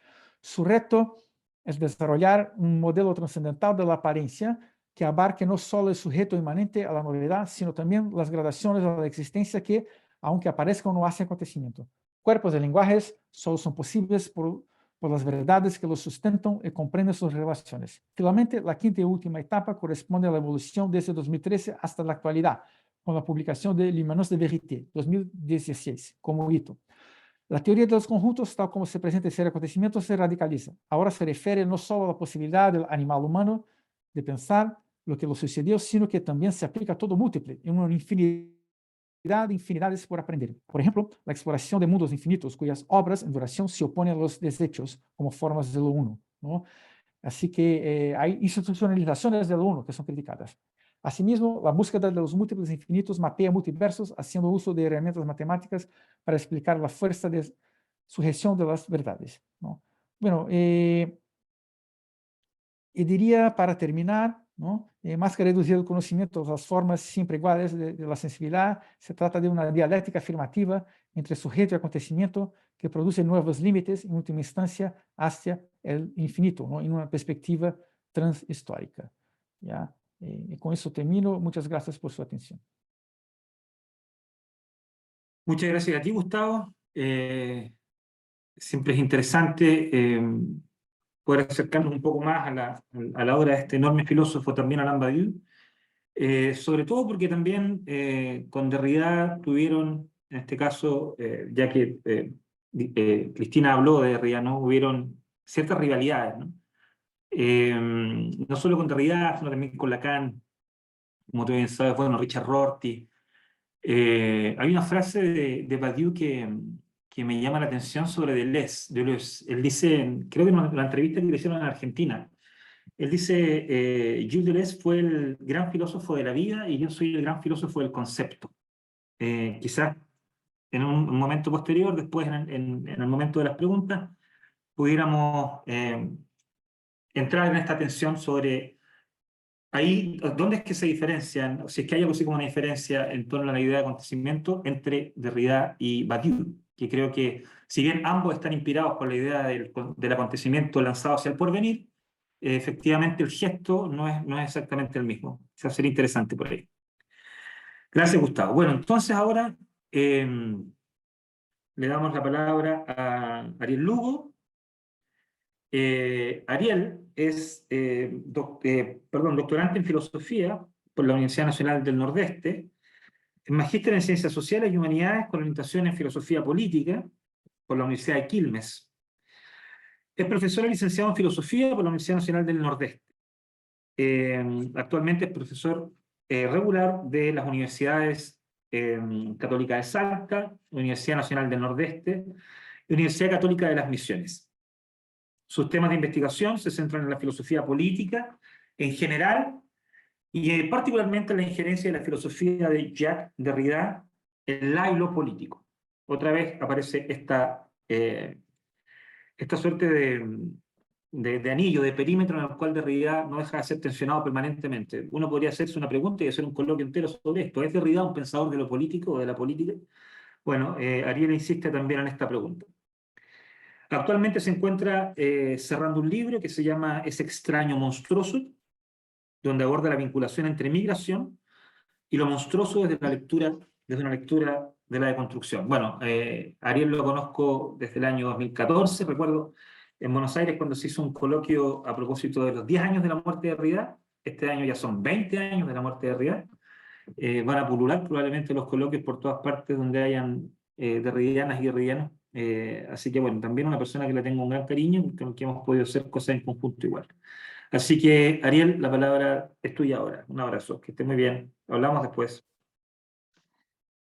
Su reto es desarrollar un modelo trascendental de la apariencia que abarque no solo el sujeto inmanente a la novedad, sino también las gradaciones de la existencia que, aunque aparezcan, no hacen acontecimiento. Cuerpos y lenguajes solo son posibles por las verdades que los sustentan y comprenden sus relaciones. Finalmente, la quinta y última etapa corresponde a la evolución desde 2013 hasta la actualidad, con la publicación de L'Immanence de Vérité, 2016, como hito. La teoría de los conjuntos, tal como se presenta en Ser Acontecimiento, se radicaliza. Ahora se refiere no solo a la posibilidad del animal humano de pensar lo que lo sucedió, sino que también se aplica a todo múltiple, en una infinidad de infinidades por aprender. Por ejemplo, la exploración de mundos infinitos, cuyas obras en duración se oponen a los desechos como formas de lo uno, ¿no? Así que hay institucionalizaciones de lo uno que son criticadas. Asimismo, la búsqueda de los múltiples infinitos mapea multiversos haciendo uso de herramientas matemáticas para explicar la fuerza de sujeción de las verdades, ¿no? Bueno, y diría para terminar, ¿no? Más que reducir el conocimiento a las formas siempre iguales de la sensibilidad, se trata de una dialéctica afirmativa entre sujeto y acontecimiento que produce nuevos límites, en última instancia, hacia el infinito, ¿no? En una perspectiva transhistórica, ¿ya? Y con eso termino. Muchas gracias por su atención. Muchas gracias a ti, Gustavo. Siempre es interesante poder acercarnos un poco más a la obra de este enorme filósofo, también Alain Badiou, sobre todo porque también con Derrida tuvieron, en este caso, ya que Cristina habló de Derrida, ¿no? Hubieron ciertas rivalidades, ¿no? No solo con Derrida, sino también con Lacan, como tú bien sabes, bueno, Richard Rorty. Hay una frase de Badiou que me llama la atención sobre Deleuze. Él dice, creo que en la entrevista que le hicieron en Argentina, él dice, Gilles Deleuze fue el gran filósofo de la vida y yo soy el gran filósofo del concepto. Quizás en un momento posterior, después en el momento de las preguntas, pudiéramos entrar en esta tensión sobre ahí, ¿dónde es que se diferencian? Si es que hay algo así como una diferencia en torno a la idea de acontecimiento entre Derrida y Badiou, que creo que, si bien ambos están inspirados por la idea del acontecimiento lanzado hacia el porvenir, efectivamente el gesto no es exactamente el mismo. Eso sería interesante por ahí. Gracias, Gustavo. Bueno, entonces ahora le damos la palabra a Ariel Lugo. Ariel es doctorante en filosofía por la Universidad Nacional del Nordeste, es magíster en Ciencias Sociales y Humanidades con orientación en Filosofía Política por la Universidad de Quilmes. Es profesor y licenciado en Filosofía por la Universidad Nacional del Nordeste. Actualmente es profesor regular de las universidades Católica de Salta, Universidad Nacional del Nordeste y Universidad Católica de las Misiones. Sus temas de investigación se centran en la filosofía política en general y particularmente en la injerencia de la filosofía de Jacques Derrida en la y lo político. Otra vez aparece esta suerte de anillo, de perímetro en el cual Derrida no deja de ser tensionado permanentemente. Uno podría hacerse una pregunta y hacer un coloquio entero sobre esto. ¿Es Derrida un pensador de lo político o de la política? Bueno, Ariel insiste también en esta pregunta. Actualmente se encuentra cerrando un libro que se llama Es extraño monstruoso, donde aborda la vinculación entre migración y lo monstruoso desde una lectura de la deconstrucción. Bueno, Ariel lo conozco desde el año 2014, recuerdo en Buenos Aires cuando se hizo un coloquio a propósito de los 10 años de la muerte de Derrida. Este año ya son 20 años de la muerte de Derrida. Van a pulular probablemente los coloquios por todas partes donde hayan derridianas y derridianos. Así que bueno, también una persona que le tengo un gran cariño, con que hemos podido hacer cosas en conjunto igual. Así que, Ariel, la palabra es tuya ahora. Un abrazo, que esté muy bien. Hablamos después.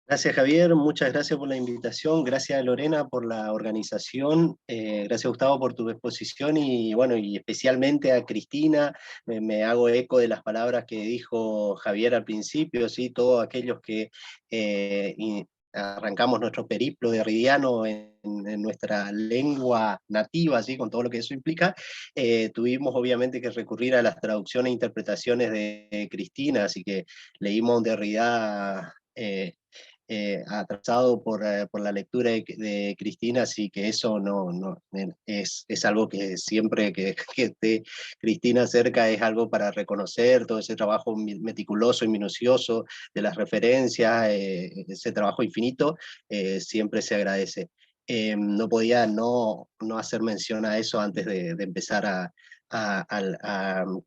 Gracias, Javier, muchas gracias por la invitación, gracias Lorena por la organización, gracias Gustavo por tu exposición y bueno, y especialmente a Cristina, me hago eco de las palabras que dijo Javier al principio, ¿sí? Todos aquellos que arrancamos nuestro periplo derridiano en nuestra lengua nativa, ¿sí? Con todo lo que eso implica, tuvimos obviamente que recurrir a las traducciones e interpretaciones de Cristina, así que leímos un Derrida atrasado por la lectura de Cristina, así que eso es algo que siempre que esté Cristina cerca es algo para reconocer, todo ese trabajo meticuloso y minucioso de las referencias, ese trabajo infinito, siempre se agradece. No podía no hacer mención a eso antes de empezar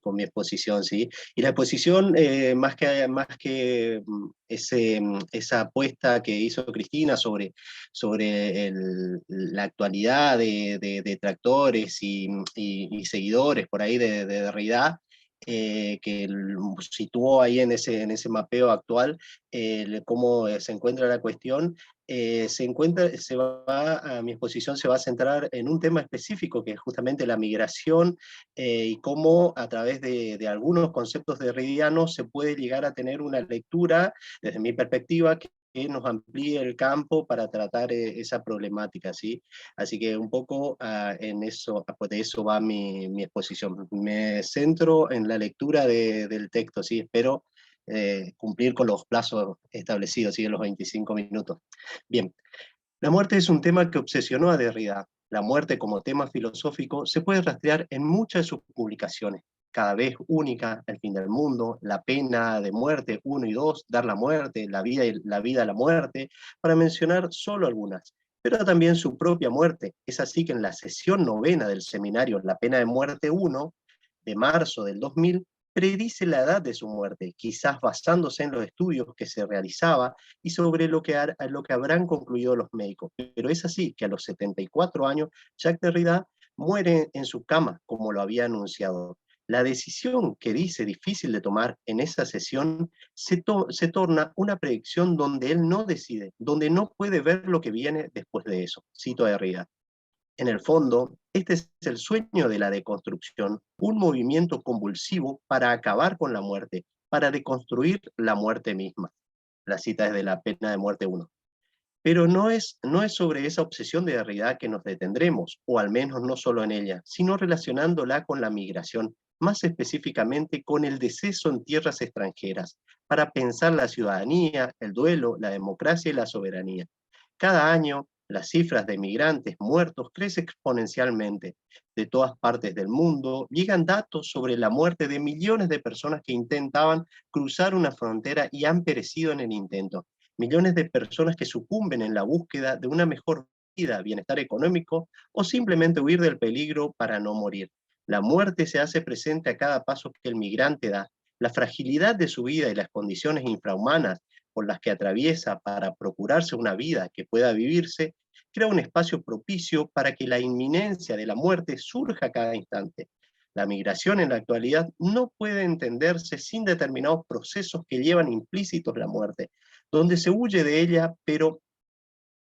con mi exposición, ¿sí? Y la exposición, más que esa apuesta que hizo Cristina sobre la actualidad de detractores y seguidores por ahí de Derrida, que situó ahí en ese mapeo actual, cómo se encuentra la cuestión, mi exposición se va a centrar en un tema específico, que es justamente la migración, y cómo a través de algunos conceptos derridianos se puede llegar a tener una lectura, desde mi perspectiva, que nos amplíe el campo para tratar esa problemática, ¿sí? Así que un poco en eso, de eso va mi exposición. Me centro en la lectura del texto, ¿sí? Espero cumplir con los plazos establecidos, ¿sí? En los 25 minutos. Bien, la muerte es un tema que obsesionó a Derrida. La muerte como tema filosófico se puede rastrear en muchas de sus publicaciones. Cada vez única, El fin del mundo, La pena de muerte 1 y 2, Dar la muerte, La vida, la muerte, para mencionar solo algunas. Pero también su propia muerte. Es así que en la sesión 9ª del seminario La pena de muerte 1, de marzo del 2000, predice la edad de su muerte, quizás basándose en los estudios que se realizaba y sobre lo que habrán concluido los médicos. Pero es así que a los 74 años, Jacques Derrida muere en su cama, como lo había anunciado. La decisión que dice difícil de tomar en esa sesión se torna una predicción donde él no decide, donde no puede ver lo que viene después de eso. Cito a Derrida. En el fondo, este es el sueño de la deconstrucción, un movimiento convulsivo para acabar con la muerte, para deconstruir la muerte misma. La cita es de La pena de muerte 1. Pero no es sobre esa obsesión de Derrida que nos detendremos, o al menos no solo en ella, sino relacionándola con la migración, más específicamente con el deceso en tierras extranjeras, para pensar la ciudadanía, el duelo, la democracia y la soberanía. Cada año, las cifras de migrantes muertos crecen exponencialmente. De todas partes del mundo llegan datos sobre la muerte de millones de personas que intentaban cruzar una frontera y han perecido en el intento. Millones de personas que sucumben en la búsqueda de una mejor vida, bienestar económico o simplemente huir del peligro para no morir. La muerte se hace presente a cada paso que el migrante da. La fragilidad de su vida y las condiciones infrahumanas por las que atraviesa para procurarse una vida que pueda vivirse, crea un espacio propicio para que la inminencia de la muerte surja a cada instante. La migración en la actualidad no puede entenderse sin determinados procesos que llevan implícitos la muerte, donde se huye de ella, pero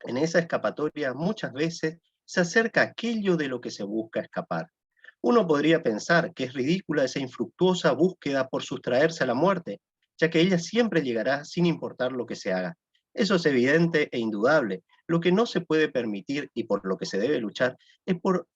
en esa escapatoria muchas veces se acerca aquello de lo que se busca escapar. Uno podría pensar que es ridícula esa infructuosa búsqueda por sustraerse a la muerte, ya que ella siempre llegará sin importar lo que se haga. Eso es evidente e indudable. Lo que no se puede permitir y por lo que se debe luchar es por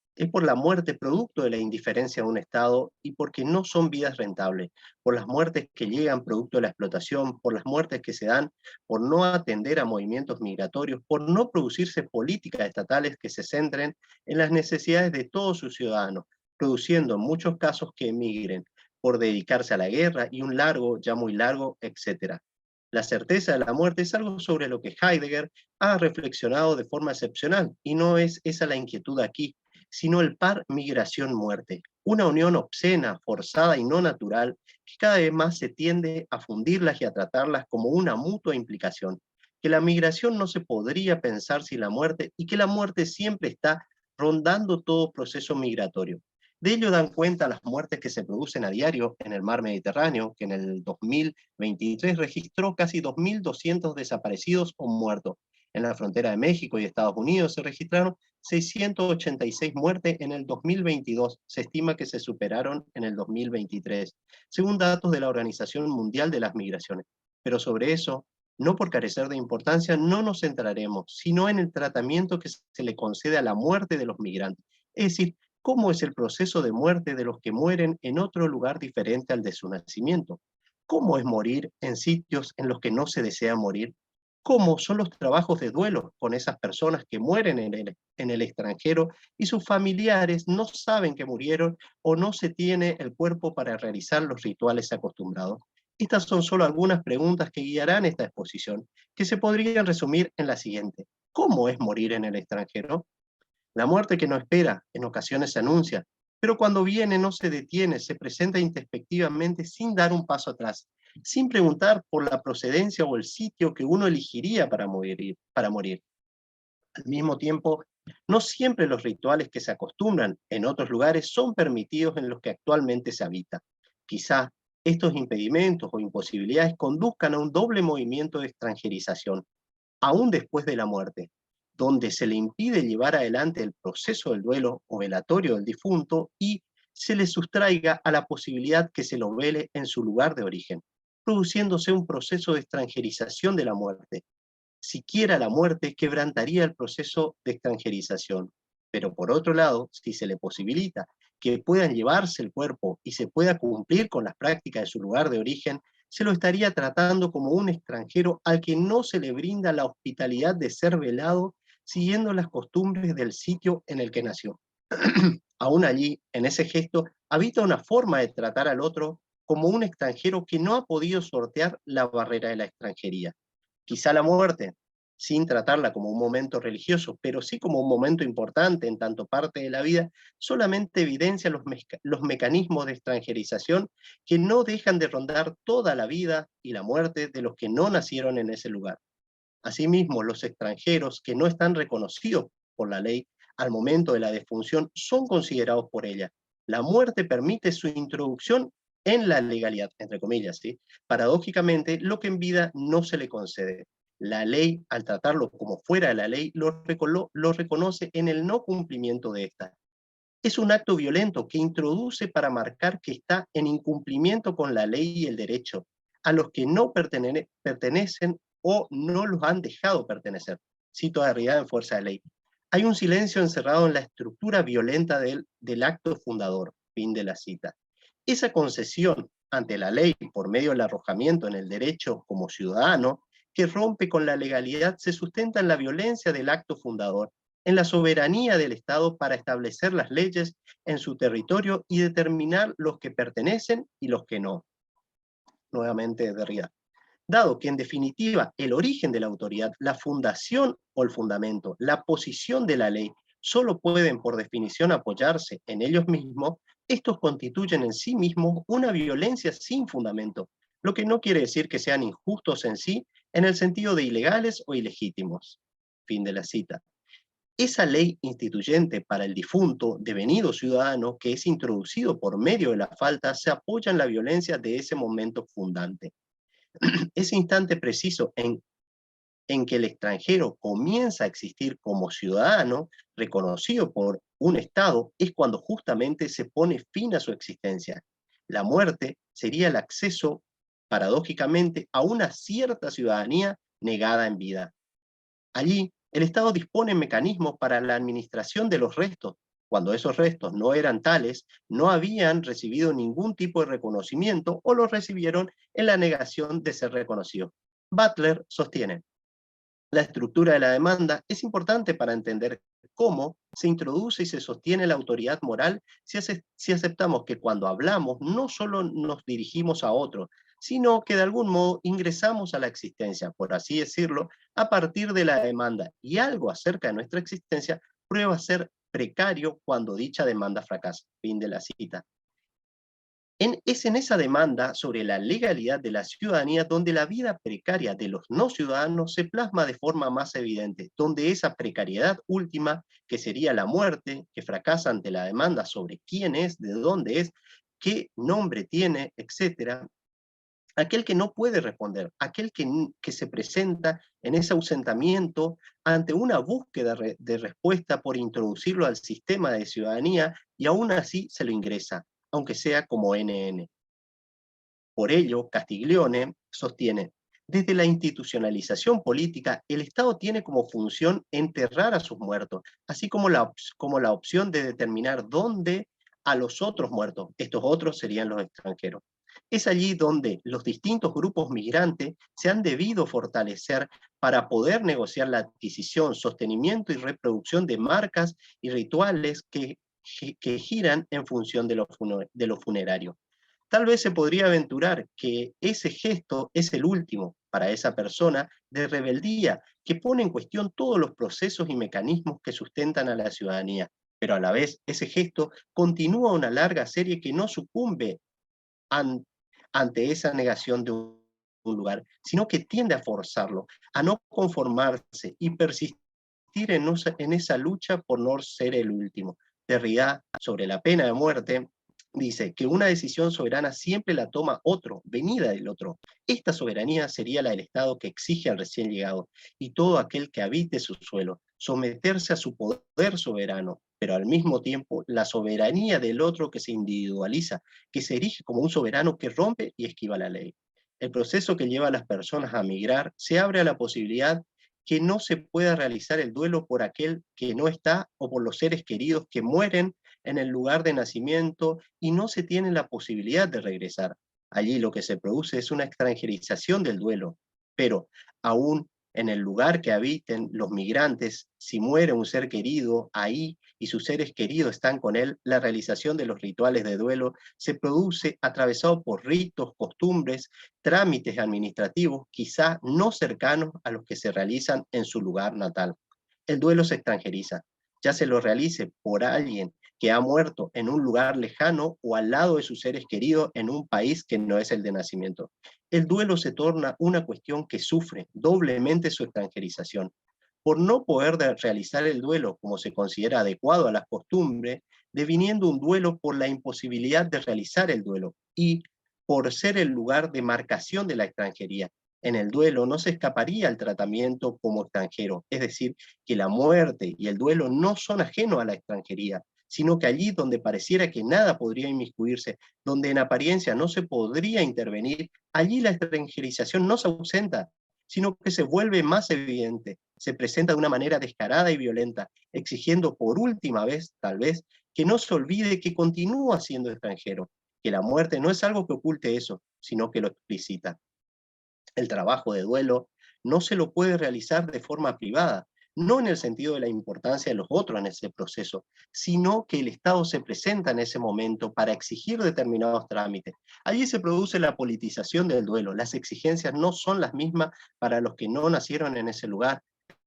la muerte producto de la indiferencia de un Estado y porque no son vidas rentables, por las muertes que llegan producto de la explotación, por las muertes que se dan por no atender a movimientos migratorios, por no producirse políticas estatales que se centren en las necesidades de todos sus ciudadanos, produciendo en muchos casos que emigren, por dedicarse a la guerra y un largo, ya muy largo, etc. La certeza de la muerte es algo sobre lo que Heidegger ha reflexionado de forma excepcional, y no es esa la inquietud aquí, sino el par migración-muerte, una unión obscena, forzada y no natural, que cada vez más se tiende a fundirlas y a tratarlas como una mutua implicación, que la migración no se podría pensar sin la muerte y que la muerte siempre está rondando todo proceso migratorio. De ello dan cuenta las muertes que se producen a diario en el mar Mediterráneo, que en el 2023 registró casi 2.200 desaparecidos o muertos. En la frontera de México y Estados Unidos se registraron 686 muertes en el 2022. Se estima que se superaron en el 2023, según datos de la Organización Mundial de las Migraciones. Pero sobre eso, no por carecer de importancia, no nos centraremos, sino en el tratamiento que se le concede a la muerte de los migrantes. Es decir, cómo es el proceso de muerte de los que mueren en otro lugar diferente al de su nacimiento. Cómo es morir en sitios en los que no se desea morir. Cómo son los trabajos de duelo con esas personas que mueren en el extranjero y sus familiares no saben que murieron o no se tiene el cuerpo para realizar los rituales acostumbrados. Estas son solo algunas preguntas que guiarán esta exposición, que se podrían resumir en la siguiente. ¿Cómo es morir en el extranjero? La muerte que no espera, en ocasiones se anuncia, pero cuando viene no se detiene, se presenta introspectivamente sin dar un paso atrás, sin preguntar por la procedencia o el sitio que uno elegiría para morir. Al mismo tiempo, no siempre los rituales que se acostumbran en otros lugares son permitidos en los que actualmente se habita. Quizá estos impedimentos o imposibilidades conduzcan a un doble movimiento de extranjerización, aún después de la muerte, donde se le impide llevar adelante el proceso del duelo o velatorio del difunto y se le sustraiga a la posibilidad que se lo vele en su lugar de origen, produciéndose un proceso de extranjerización de la muerte. Siquiera la muerte quebrantaría el proceso de extranjerización, pero por otro lado, si se le posibilita que puedan llevarse el cuerpo y se pueda cumplir con las prácticas de su lugar de origen, se lo estaría tratando como un extranjero al que no se le brinda la hospitalidad de ser velado siguiendo las costumbres del sitio en el que nació. Aún allí, en ese gesto, habita una forma de tratar al otro como un extranjero que no ha podido sortear la barrera de la extranjería. Quizá la muerte, sin tratarla como un momento religioso, pero sí como un momento importante en tanto parte de la vida, solamente evidencia los mecanismos de extranjerización que no dejan de rondar toda la vida y la muerte de los que no nacieron en ese lugar. Asimismo, los extranjeros que no están reconocidos por la ley al momento de la defunción son considerados por ella. La muerte permite su introducción en la legalidad, entre comillas, ¿sí? Paradójicamente, lo que en vida no se le concede. La ley, al tratarlo como fuera de la ley, lo reconoce en el no cumplimiento de esta. Es un acto violento que introduce para marcar que está en incumplimiento con la ley y el derecho, a los que no pertenecen o no los han dejado pertenecer. Cito a Derrida en Fuerza de Ley. Hay un silencio encerrado en la estructura violenta del acto fundador. Fin de la cita. Esa concesión ante la ley por medio del arrojamiento en el derecho como ciudadano que rompe con la legalidad se sustenta en la violencia del acto fundador, en la soberanía del Estado para establecer las leyes en su territorio y determinar los que pertenecen y los que no. Nuevamente Derrida. Dado que en definitiva el origen de la autoridad, la fundación o el fundamento, la posición de la ley, solo pueden por definición apoyarse en ellos mismos, estos constituyen en sí mismos una violencia sin fundamento, lo que no quiere decir que sean injustos en sí, en el sentido de ilegales o ilegítimos. Fin de la cita. Esa ley instituyente para el difunto, devenido ciudadano, que es introducido por medio de la falta, se apoya en la violencia de ese momento fundante. Ese instante preciso en en que el extranjero comienza a existir como ciudadano reconocido por un Estado es cuando justamente se pone fin a su existencia. La muerte sería el acceso, paradójicamente, a una cierta ciudadanía negada en vida. Allí, el Estado dispone mecanismos para la administración de los restos. Cuando esos restos no eran tales, no habían recibido ningún tipo de reconocimiento o los recibieron en la negación de ser reconocidos. Butler sostiene: la estructura de la demanda es importante para entender cómo se introduce y se sostiene la autoridad moral si aceptamos que cuando hablamos no solo nos dirigimos a otro, sino que de algún modo ingresamos a la existencia, por así decirlo, a partir de la demanda, y algo acerca de nuestra existencia prueba ser precario cuando dicha demanda fracasa. Fin de la cita. Es en esa demanda sobre la legalidad de la ciudadanía donde la vida precaria de los no ciudadanos se plasma de forma más evidente, donde esa precariedad última, que sería la muerte, que fracasa ante la demanda sobre quién es, de dónde es, qué nombre tiene, etc., aquel que no puede responder, aquel que se presenta en ese ausentamiento ante una búsqueda de respuesta por introducirlo al sistema de ciudadanía y aún así se lo ingresa, aunque sea como NN. Por ello, Castiglione sostiene: desde la institucionalización política, el Estado tiene como función enterrar a sus muertos, así como la opción de determinar dónde a los otros muertos. Estos otros serían los extranjeros. Es allí donde los distintos grupos migrantes se han debido fortalecer para poder negociar la adquisición, sostenimiento y reproducción de marcas y rituales que giran en función de lo funerario. Tal vez se podría aventurar que ese gesto es el último para esa persona de rebeldía que pone en cuestión todos los procesos y mecanismos que sustentan a la ciudadanía, pero a la vez ese gesto continúa una larga serie que no sucumbe ante esa negación de un lugar, sino que tiende a forzarlo, a no conformarse y persistir en esa lucha por no ser el último. Derrida, sobre la pena de muerte, dice que una decisión soberana siempre la toma otro, venida del otro. Esta soberanía sería la del Estado que exige al recién llegado y todo aquel que habite su suelo, someterse a su poder soberano, pero al mismo tiempo la soberanía del otro que se individualiza, que se erige como un soberano que rompe y esquiva la ley. El proceso que lleva a las personas a migrar se abre a la posibilidad que no se pueda realizar el duelo por aquel que no está o por los seres queridos que mueren en el lugar de nacimiento y no se tiene la posibilidad de regresar. Allí lo que se produce es una extranjerización del duelo, pero aún en el lugar que habiten los migrantes, si muere un ser querido ahí y sus seres queridos están con él, la realización de los rituales de duelo se produce atravesado por ritos, costumbres, trámites administrativos, quizá no cercanos a los que se realizan en su lugar natal. El duelo se extranjeriza, ya se lo realice por alguien que ha muerto en un lugar lejano o al lado de sus seres queridos en un país que no es el de nacimiento. El duelo se torna una cuestión que sufre doblemente su extranjerización. Por no poder realizar el duelo como se considera adecuado a las costumbres, deviniendo un duelo por la imposibilidad de realizar el duelo y por ser el lugar de marcación de la extranjería. En el duelo no se escaparía al tratamiento como extranjero, es decir, que la muerte y el duelo no son ajenos a la extranjería, sino que allí donde pareciera que nada podría inmiscuirse, donde en apariencia no se podría intervenir, allí la extranjerización no se ausenta, sino que se vuelve más evidente, se presenta de una manera descarada y violenta, exigiendo por última vez, tal vez, que no se olvide que continúa siendo extranjero, que la muerte no es algo que oculte eso, sino que lo explicita. El trabajo de duelo no se lo puede realizar de forma privada, no en el sentido de la importancia de los otros en ese proceso, sino que el Estado se presenta en ese momento para exigir determinados trámites. Allí se produce la politización del duelo, las exigencias no son las mismas para los que no nacieron en ese lugar.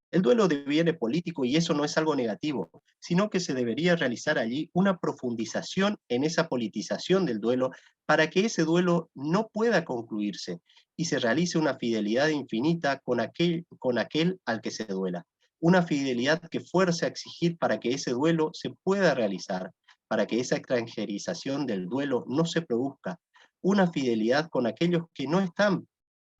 El duelo deviene político y eso no es algo negativo, sino que se debería realizar allí una profundización en esa politización del duelo para que ese duelo no pueda concluirse y se realice una fidelidad infinita con aquel al que se duela. Una fidelidad que fuerce a exigir para que ese duelo se pueda realizar, para que esa extranjerización del duelo no se produzca. Una fidelidad con aquellos que no están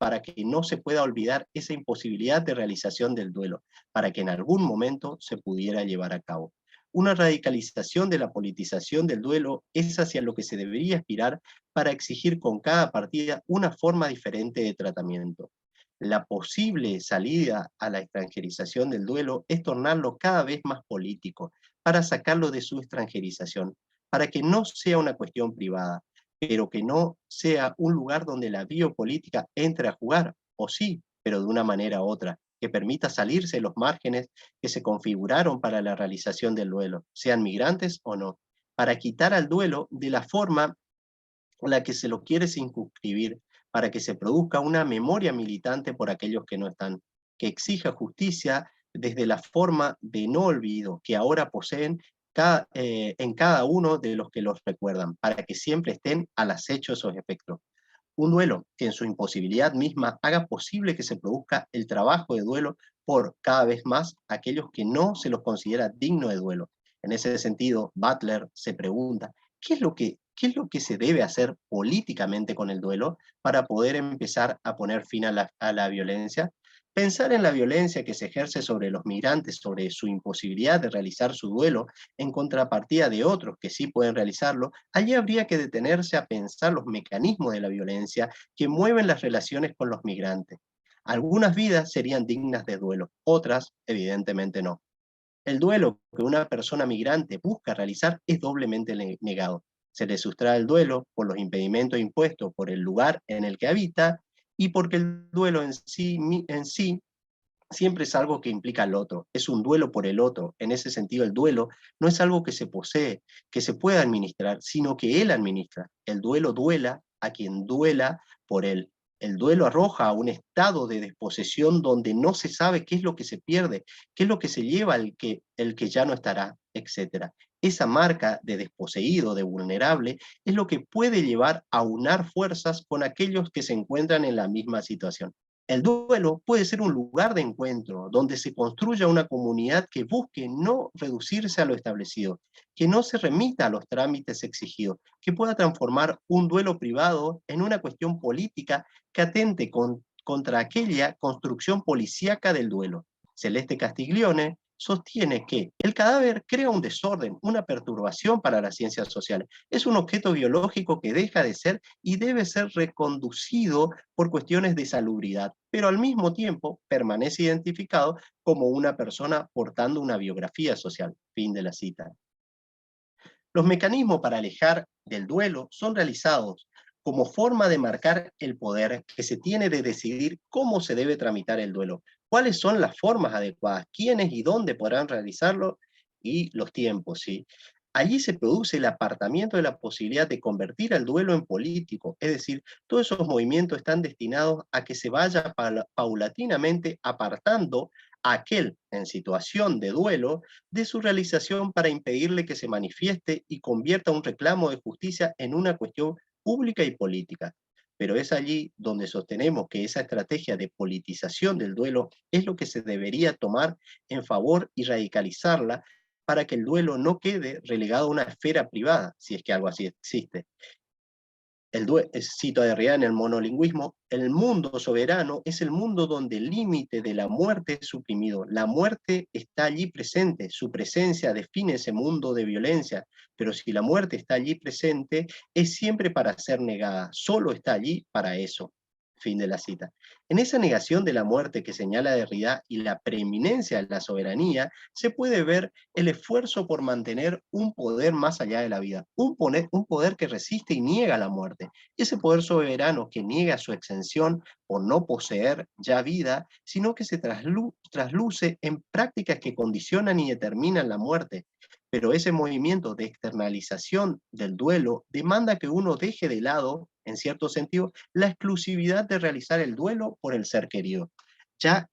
para que no se pueda olvidar esa imposibilidad de realización del duelo, para que en algún momento se pudiera llevar a cabo. Una radicalización de la politización del duelo es hacia lo que se debería aspirar para exigir con cada partida una forma diferente de tratamiento. La posible salida a la extranjerización del duelo es tornarlo cada vez más político, para sacarlo de su extranjerización, para que no sea una cuestión privada, pero que no sea un lugar donde la biopolítica entre a jugar, o sí, pero de una manera u otra, que permita salirse de los márgenes que se configuraron para la realización del duelo, sean migrantes o no, para quitar al duelo de la forma en la que se lo quiere circunscribir, para que se produzca una memoria militante por aquellos que no están, que exija justicia desde la forma de no olvido que ahora poseen en cada uno de los que los recuerdan, para que siempre estén al acecho de esos efectos. Un duelo que en su imposibilidad misma haga posible que se produzca el trabajo de duelo por cada vez más aquellos que no se los considera digno de duelo. En ese sentido, Butler se pregunta, ¿qué es lo que se debe hacer políticamente con el duelo para poder empezar a poner fin a la violencia? Pensar en la violencia que se ejerce sobre los migrantes, sobre su imposibilidad de realizar su duelo, en contrapartida de otros que sí pueden realizarlo, allí habría que detenerse a pensar los mecanismos de la violencia que mueven las relaciones con los migrantes. Algunas vidas serían dignas de duelo, otras evidentemente no. El duelo que una persona migrante busca realizar es doblemente negado. Se le sustrae el duelo por los impedimentos impuestos por el lugar en el que habita y porque el duelo en sí siempre es algo que implica al otro, es un duelo por el otro. En ese sentido, el duelo no es algo que se posee, que se pueda administrar, sino que él administra. El duelo duela a quien duela por él. El duelo arroja a un estado de desposesión donde no se sabe qué es lo que se pierde, qué es lo que se lleva el que ya no estará, etc. Esa marca de desposeído, de vulnerable, es lo que puede llevar a unar fuerzas con aquellos que se encuentran en la misma situación. El duelo puede ser un lugar de encuentro donde se construya una comunidad que busque no reducirse a lo establecido, que no se remita a los trámites exigidos, que pueda transformar un duelo privado en una cuestión política que atente contra aquella construcción policíaca del duelo. Celeste Castiglione sostiene que el cadáver crea un desorden, una perturbación para las ciencias sociales. Es un objeto biológico que deja de ser y debe ser reconducido por cuestiones de salubridad, pero al mismo tiempo permanece identificado como una persona portando una biografía social. Fin de la cita. Los mecanismos para alejar del duelo son realizados como forma de marcar el poder que se tiene de decidir cómo se debe tramitar el duelo, cuáles son las formas adecuadas, quiénes y dónde podrán realizarlo y los tiempos, ¿sí? Allí se produce el apartamiento de la posibilidad de convertir el duelo en político, es decir, todos esos movimientos están destinados a que se vaya paulatinamente apartando a aquel en situación de duelo de su realización para impedirle que se manifieste y convierta un reclamo de justicia en una cuestión pública y política. Pero es allí donde sostenemos que esa estrategia de politización del duelo es lo que se debería tomar en favor y radicalizarla para que el duelo no quede relegado a una esfera privada, si es que algo así existe. Cito a Derrida en el monolingüismo, el mundo soberano es el mundo donde el límite de la muerte es suprimido. La muerte está allí presente, su presencia define ese mundo de violencia, pero si la muerte está allí presente, es siempre para ser negada, solo está allí para eso. Fin de la cita. En esa negación de la muerte que señala Derrida y la preeminencia de la soberanía, se puede ver el esfuerzo por mantener un poder más allá de la vida, un poder que resiste y niega la muerte. Ese poder soberano que niega su exención por no poseer ya vida, sino que se trasluce en prácticas que condicionan y determinan la muerte. Pero ese movimiento de externalización del duelo demanda que uno deje de lado, en cierto sentido, la exclusividad de realizar el duelo por el ser querido, ya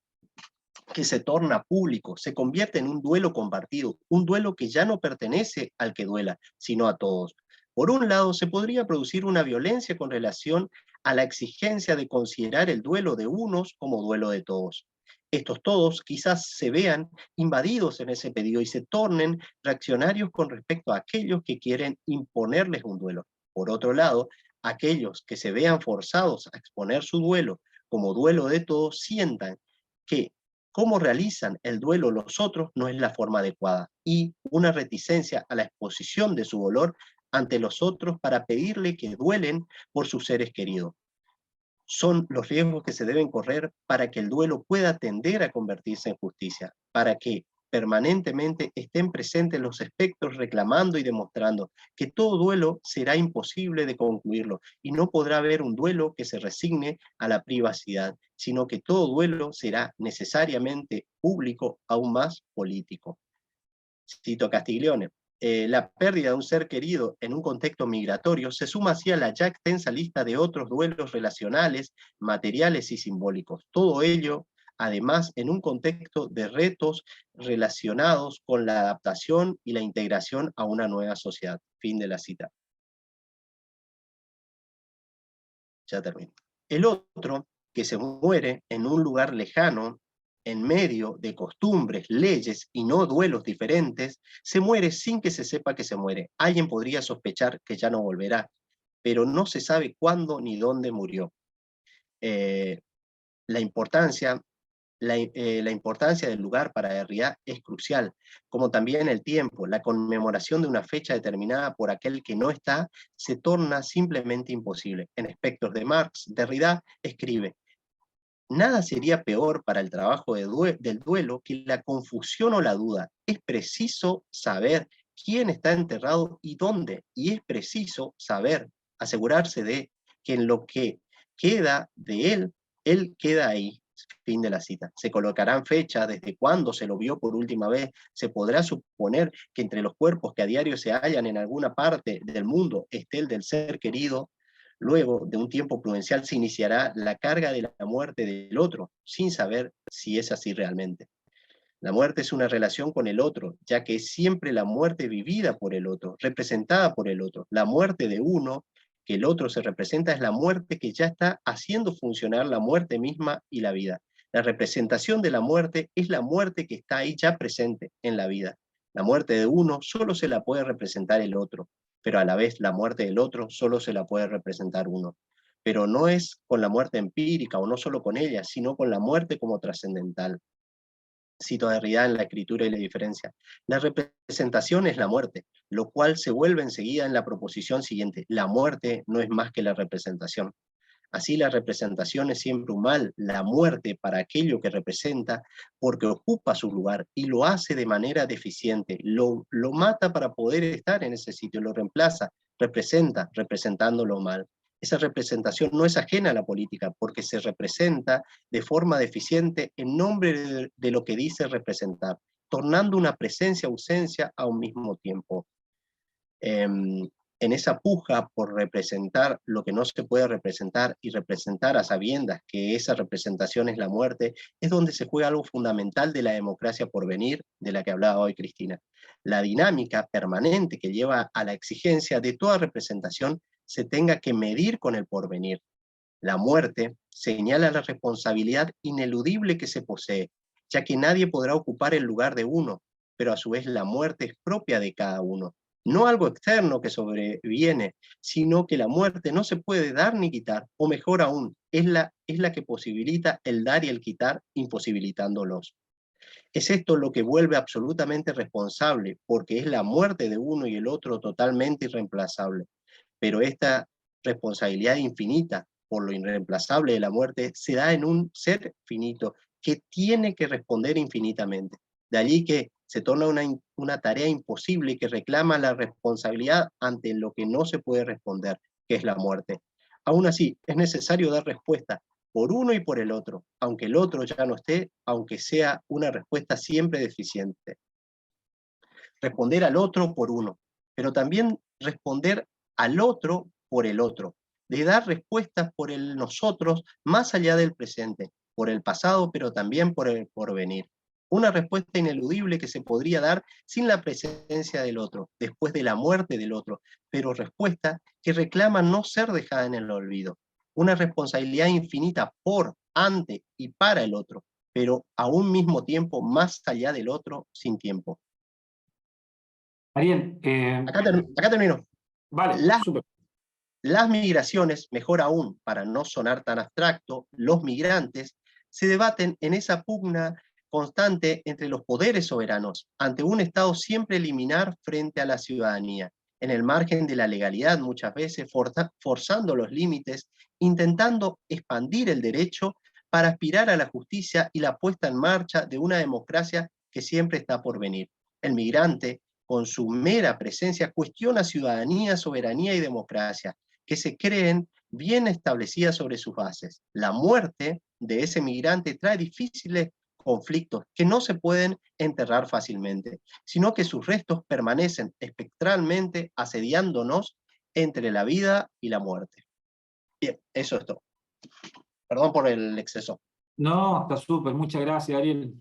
que se torna público, se convierte en un duelo compartido, un duelo que ya no pertenece al que duela, sino a todos. Por un lado, se podría producir una violencia con relación a la exigencia de considerar el duelo de unos como duelo de todos. Estos todos quizás se vean invadidos en ese pedido y se tornen reaccionarios con respecto a aquellos que quieren imponerles un duelo. Por otro lado, aquellos que se vean forzados a exponer su duelo como duelo de todos, sientan que cómo realizan el duelo los otros no es la forma adecuada, y una reticencia a la exposición de su dolor ante los otros para pedirle que duelen por sus seres queridos. Son los riesgos que se deben correr para que el duelo pueda tender a convertirse en justicia, para que permanentemente estén presentes los espectros reclamando y demostrando que todo duelo será imposible de concluirlo, y no podrá haber un duelo que se resigne a la privacidad, sino que todo duelo será necesariamente público, aún más político. Cito a Castiglione. La pérdida de un ser querido en un contexto migratorio se suma así a la ya extensa lista de otros duelos relacionales, materiales y simbólicos. Todo ello, además, en un contexto de retos relacionados con la adaptación y la integración a una nueva sociedad. Fin de la cita. Ya termino. El otro, que se muere en un lugar lejano, en medio de costumbres, leyes y no duelos diferentes, se muere sin que se sepa que se muere. Alguien podría sospechar que ya no volverá, pero no se sabe cuándo ni dónde murió. La importancia del lugar para Derrida es crucial, como también el tiempo. La conmemoración de una fecha determinada por aquel que no está se torna simplemente imposible. En Espectros de Marx, Derrida escribe: nada sería peor para el trabajo del duelo que la confusión o la duda. Es preciso saber quién está enterrado y dónde, y es preciso asegurarse de que en lo que queda de él queda ahí. Fin de la cita. Se colocarán fechas desde cuándo se lo vio por última vez. Se podrá suponer que entre los cuerpos que a diario se hallan en alguna parte del mundo esté el del ser querido. Luego de un tiempo prudencial se iniciará la carga de la muerte del otro, sin saber si es así realmente. La muerte es una relación con el otro, ya que es siempre la muerte vivida por el otro, representada por el otro. La muerte de uno, que el otro se representa, es la muerte que ya está haciendo funcionar la muerte misma y la vida. La representación de la muerte es la muerte que está ahí ya presente en la vida. La muerte de uno solo se la puede representar el otro, pero a la vez la muerte del otro solo se la puede representar uno. Pero no es con la muerte empírica, o no solo con ella, sino con la muerte como trascendental. Cito a Derrida en La escritura y la diferencia. La representación es la muerte, lo cual se vuelve enseguida en la proposición siguiente. La muerte no es más que la representación. Así la representación es siempre un mal, la muerte para aquello que representa, porque ocupa su lugar y lo hace de manera deficiente, lo mata para poder estar en ese sitio, lo reemplaza, representándolo mal. Esa representación no es ajena a la política, porque se representa de forma deficiente en nombre de lo que dice representar, tornando una presencia-ausencia a un mismo tiempo. En esa puja por representar lo que no se puede representar y representar a sabiendas que esa representación es la muerte, es donde se juega algo fundamental de la democracia por venir, de la que hablaba hoy Cristina. La dinámica permanente que lleva a la exigencia de toda representación se tenga que medir con el porvenir. La muerte señala la responsabilidad ineludible que se posee, ya que nadie podrá ocupar el lugar de uno, pero a su vez la muerte es propia de cada uno. No algo externo que sobreviene, sino que la muerte no se puede dar ni quitar, o mejor aún, es la que posibilita el dar y el quitar, imposibilitándolos. Es esto lo que vuelve absolutamente responsable, porque es la muerte de uno y el otro totalmente irreemplazable. Pero esta responsabilidad infinita por lo irreemplazable de la muerte se da en un ser finito que tiene que responder infinitamente. De allí que se torna una tarea imposible y que reclama la responsabilidad ante lo que no se puede responder, que es la muerte. Aún así, es necesario dar respuesta por uno y por el otro, aunque el otro ya no esté, aunque sea una respuesta siempre deficiente. Responder al otro por uno, pero también responder al otro por el otro, de dar respuestas por el nosotros más allá del presente, por el pasado, pero también por el porvenir. Una respuesta ineludible que se podría dar sin la presencia del otro, después de la muerte del otro, pero respuesta que reclama no ser dejada en el olvido. Una responsabilidad infinita por, ante y para el otro, pero a un mismo tiempo más allá del otro, sin tiempo. Ariel, Acá termino. vale, súper. Las migraciones, mejor aún, para no sonar tan abstracto, los migrantes, se debaten en esa pugna constante entre los poderes soberanos, ante un Estado siempre liminar frente a la ciudadanía, en el margen de la legalidad muchas veces, forzando los límites, intentando expandir el derecho para aspirar a la justicia y la puesta en marcha de una democracia que siempre está por venir. El migrante, con su mera presencia, cuestiona ciudadanía, soberanía y democracia, que se creen bien establecidas sobre sus bases. La muerte de ese migrante trae difíciles conflictos que no se pueden enterrar fácilmente, sino que sus restos permanecen espectralmente asediándonos entre la vida y la muerte. Bien, eso es todo. Perdón por el exceso. No, está súper, muchas gracias, Ariel.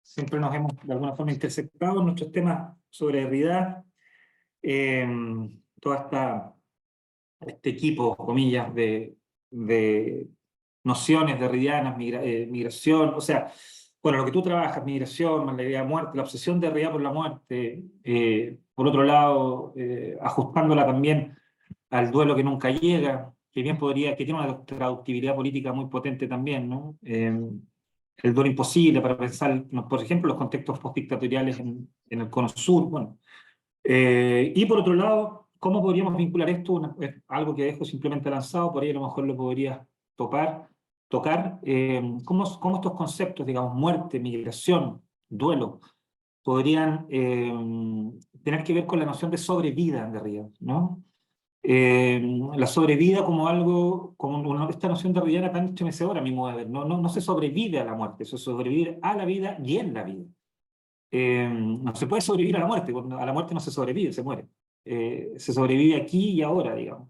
Siempre nos hemos de alguna forma intersectado en nuestros temas sobre Derrida. Este equipo, comillas, de nociones derridianas, migración, o sea, bueno, lo que tú trabajas, migración, más la idea de muerte, la obsesión de Derrida por la muerte, por otro lado, ajustándola también al duelo que nunca llega, que bien podría, que tiene una traductibilidad política muy potente también, ¿no? El duelo imposible para pensar, por ejemplo, los contextos postdictatoriales en el Cono Sur, bueno. Y por otro lado, ¿cómo podríamos vincular esto? Algo que dejo simplemente lanzado, por ahí a lo mejor lo podrías tocar, cómo estos conceptos, digamos, muerte, migración, duelo, podrían tener que ver con la noción de sobrevida en Derrida, ¿no? La sobrevida como algo, como esta noción derridiana tan estremecedora a mi modo de ver, no se sobrevive a la muerte, se sobrevive a la vida y en la vida. No se puede sobrevivir a la muerte, a la muerte no se sobrevive, se muere. Se sobrevive aquí y ahora, digamos.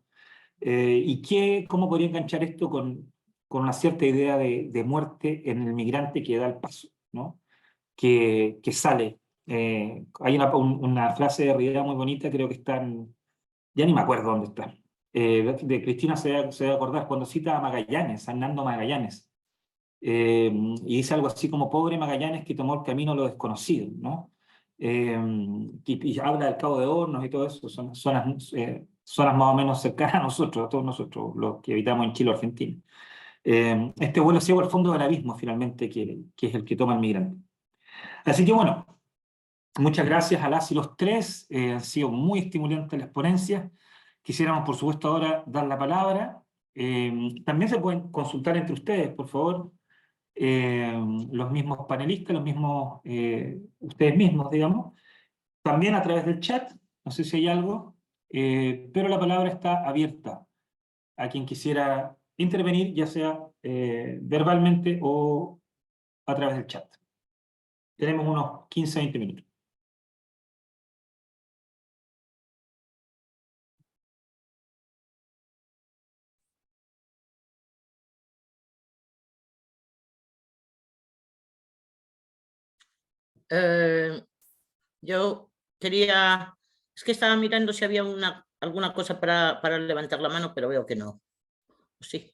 ¿Cómo podría enganchar esto con una cierta idea de muerte en el migrante que da el paso, ¿no? Que sale. Hay una frase de Derrida muy bonita, creo que está ya ni me acuerdo dónde está. De Cristina se debe acordar cuando cita a Magallanes, a Hernando Magallanes. Y dice algo así como pobre Magallanes que tomó el camino a lo desconocido, ¿no? Y habla del Cabo de Hornos y todo eso, son zonas más o menos cercanas a nosotros, a todos nosotros, los que habitamos en Chile o Argentina. Este vuelo ciego al fondo del abismo, finalmente, que es el que toma el migrante. Así que bueno, muchas gracias a las y los tres, han sido muy estimulantes las ponencias. Quisiéramos, por supuesto, ahora dar la palabra. También se pueden consultar entre ustedes, por favor. Los mismos panelistas, ustedes mismos, digamos, también a través del chat, no sé si hay algo, pero la palabra está abierta a quien quisiera intervenir, ya sea verbalmente o a través del chat. Tenemos unos 15-20 minutos. Yo quería, es que estaba mirando si había alguna cosa para levantar la mano, pero veo que no. Sí.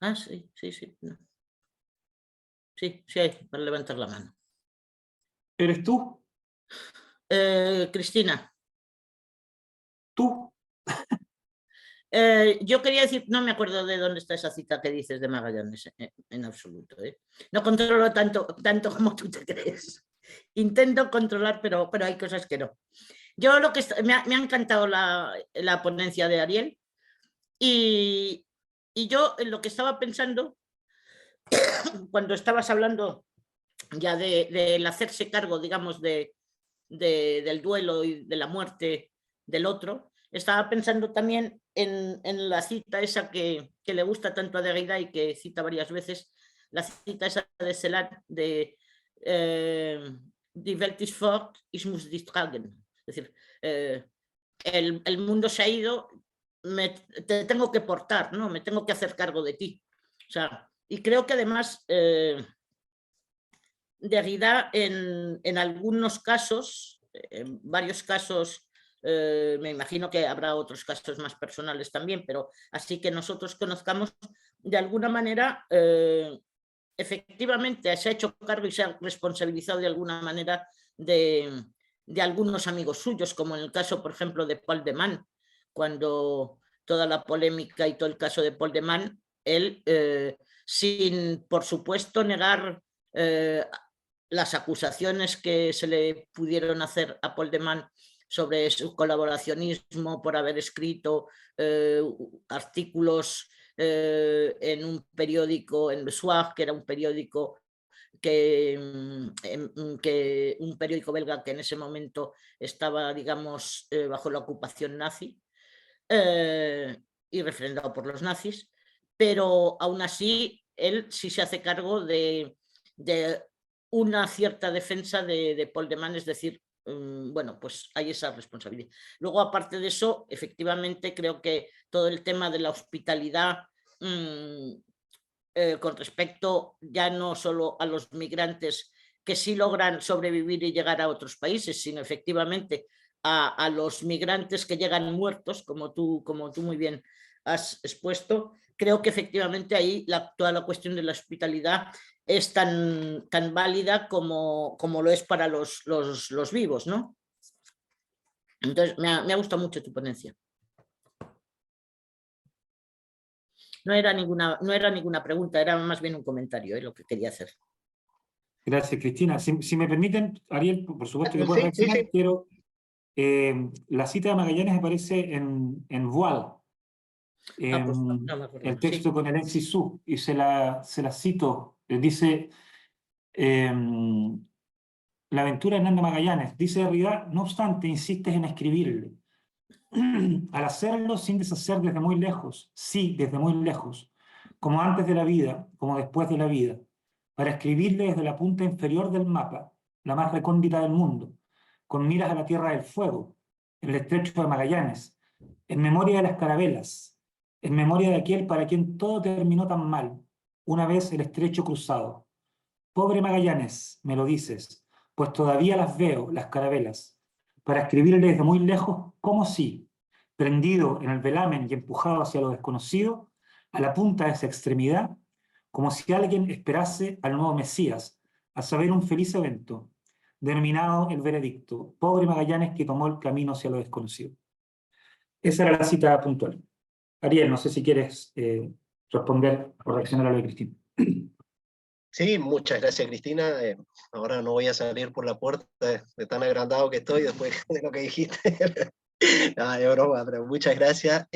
Ah, sí, sí. No. Sí hay para levantar la mano. ¿Eres tú? Cristina. ¿Tú? Yo quería decir, no me acuerdo de dónde está esa cita que dices de Magallanes, en absoluto. No controlo tanto como tú te crees. Intento controlar, pero hay cosas que no. Yo me ha encantado la ponencia de Ariel y yo en lo que estaba pensando cuando estabas hablando ya del hacerse cargo, digamos, del duelo y de la muerte del otro, estaba pensando también en la cita esa que le gusta tanto a Derrida y que cita varias veces, la cita esa de Celan de Die Welt ist fort, ich muss dich tragen. Es decir, el mundo se ha ido, te tengo que portar, ¿no? Me tengo que hacer cargo de ti. O sea, y creo que además Derrida en algunos casos, en varios casos, me imagino que habrá otros casos más personales también, pero así que nosotros conozcamos, de alguna manera, efectivamente se ha hecho cargo y se ha responsabilizado de alguna manera de de algunos amigos suyos, como en el caso, por ejemplo, de Paul de Man, cuando toda la polémica y todo el caso de Paul de Man, él, sin, por supuesto, negar las acusaciones que se le pudieron hacer a Paul de Man sobre su colaboracionismo por haber escrito artículos en un periódico, en Le Soir, que era un periódico que un periódico belga que en ese momento estaba, digamos, bajo la ocupación nazi y refrendado por los nazis, pero aún así él sí se hace cargo de una cierta defensa de Paul de Man, es decir, bueno, pues hay esa responsabilidad. Luego, aparte de eso, efectivamente creo que todo el tema de la hospitalidad con respecto ya no solo a los migrantes que sí logran sobrevivir y llegar a otros países, sino efectivamente a los migrantes que llegan muertos, como tú muy bien has expuesto. Creo que efectivamente ahí toda la cuestión de la hospitalidad es tan válida como lo es para los vivos, ¿no? Entonces, me ha gustado mucho tu ponencia. No era ninguna pregunta, era más bien un comentario, lo que quería hacer. Gracias, Cristina. Si me permiten, Ariel, por supuesto que puedes Sí, reaccionar, sí. pero la cita de Magallanes aparece en Voile, Pues no me acuerdo. el texto con Hélène Cixous, y se la cito. Dice, la aventura de Hernando Magallanes, dice Derrida, no obstante, insistes en escribirle. Al hacerlo sin deshacer desde muy lejos, sí, desde muy lejos, como antes de la vida, como después de la vida, para escribirle desde la punta inferior del mapa, la más recóndita del mundo, con miras a la Tierra del Fuego, en el estrecho de Magallanes, en memoria de las carabelas, en memoria de aquel para quien todo terminó tan mal, una vez el estrecho cruzado. Pobre Magallanes, me lo dices, pues todavía las veo, las carabelas, para escribirle desde muy lejos, como si, prendido en el velamen y empujado hacia lo desconocido, a la punta de esa extremidad, como si alguien esperase al nuevo Mesías, a saber un feliz evento, denominado el veredicto, pobre Magallanes que tomó el camino hacia lo desconocido. Esa era la cita puntual. Ariel, no sé si quieres responder o reaccionar a lo de Cristina. Sí, muchas gracias, Cristina. Ahora no voy a salir por la puerta de tan agrandado que estoy después de lo que dijiste. No, de broma, pero muchas gracias.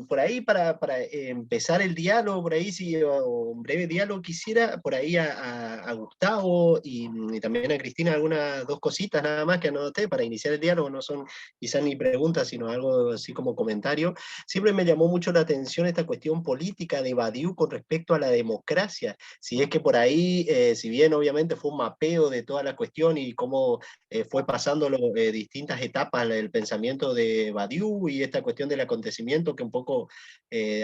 Por ahí, para empezar el diálogo, por ahí, sí, o un breve diálogo, quisiera por ahí a Gustavo y también a Cristina algunas dos cositas nada más que anoté para iniciar el diálogo. No son quizás ni preguntas, sino algo así como comentario. Siempre me llamó mucho la atención esta cuestión política de Badiou con respecto a la democracia. Si es que por ahí, si bien obviamente fue un mapeo de toda la cuestión y cómo fue pasando distintas etapas del pensamiento de Badiou y esta cuestión del acontecimiento que un poco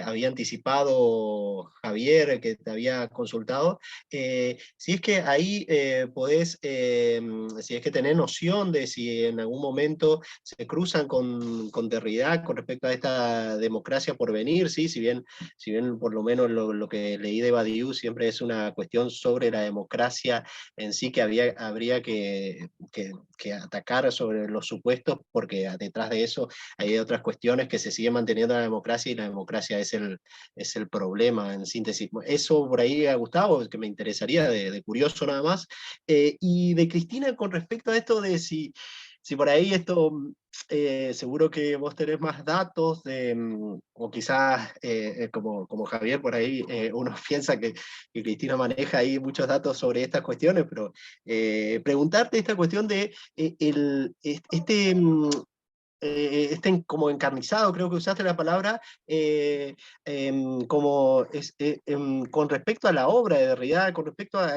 había anticipado Javier, que te había consultado. Si es que ahí podés, si es que tenés noción de si en algún momento se cruzan con Derrida con respecto a esta democracia por venir, ¿sí? Si bien por lo menos lo que leí de Badiou siempre es una cuestión sobre la democracia en sí que habría que atacar sobre los supuestos, porque detrás de eso hay otras cuestiones que se sigue manteniendo la democracia y la democracia es el problema, en síntesis. Eso por ahí a Gustavo, que me interesaría de curioso nada más. Y de Cristina con respecto a esto de si por ahí esto, seguro que vos tenés más datos, o quizás como Javier por ahí, uno piensa que Cristina maneja ahí muchos datos sobre estas cuestiones, pero preguntarte esta cuestión de como encarnizado, creo que usaste la palabra, con respecto a la obra de Derrida, con respecto a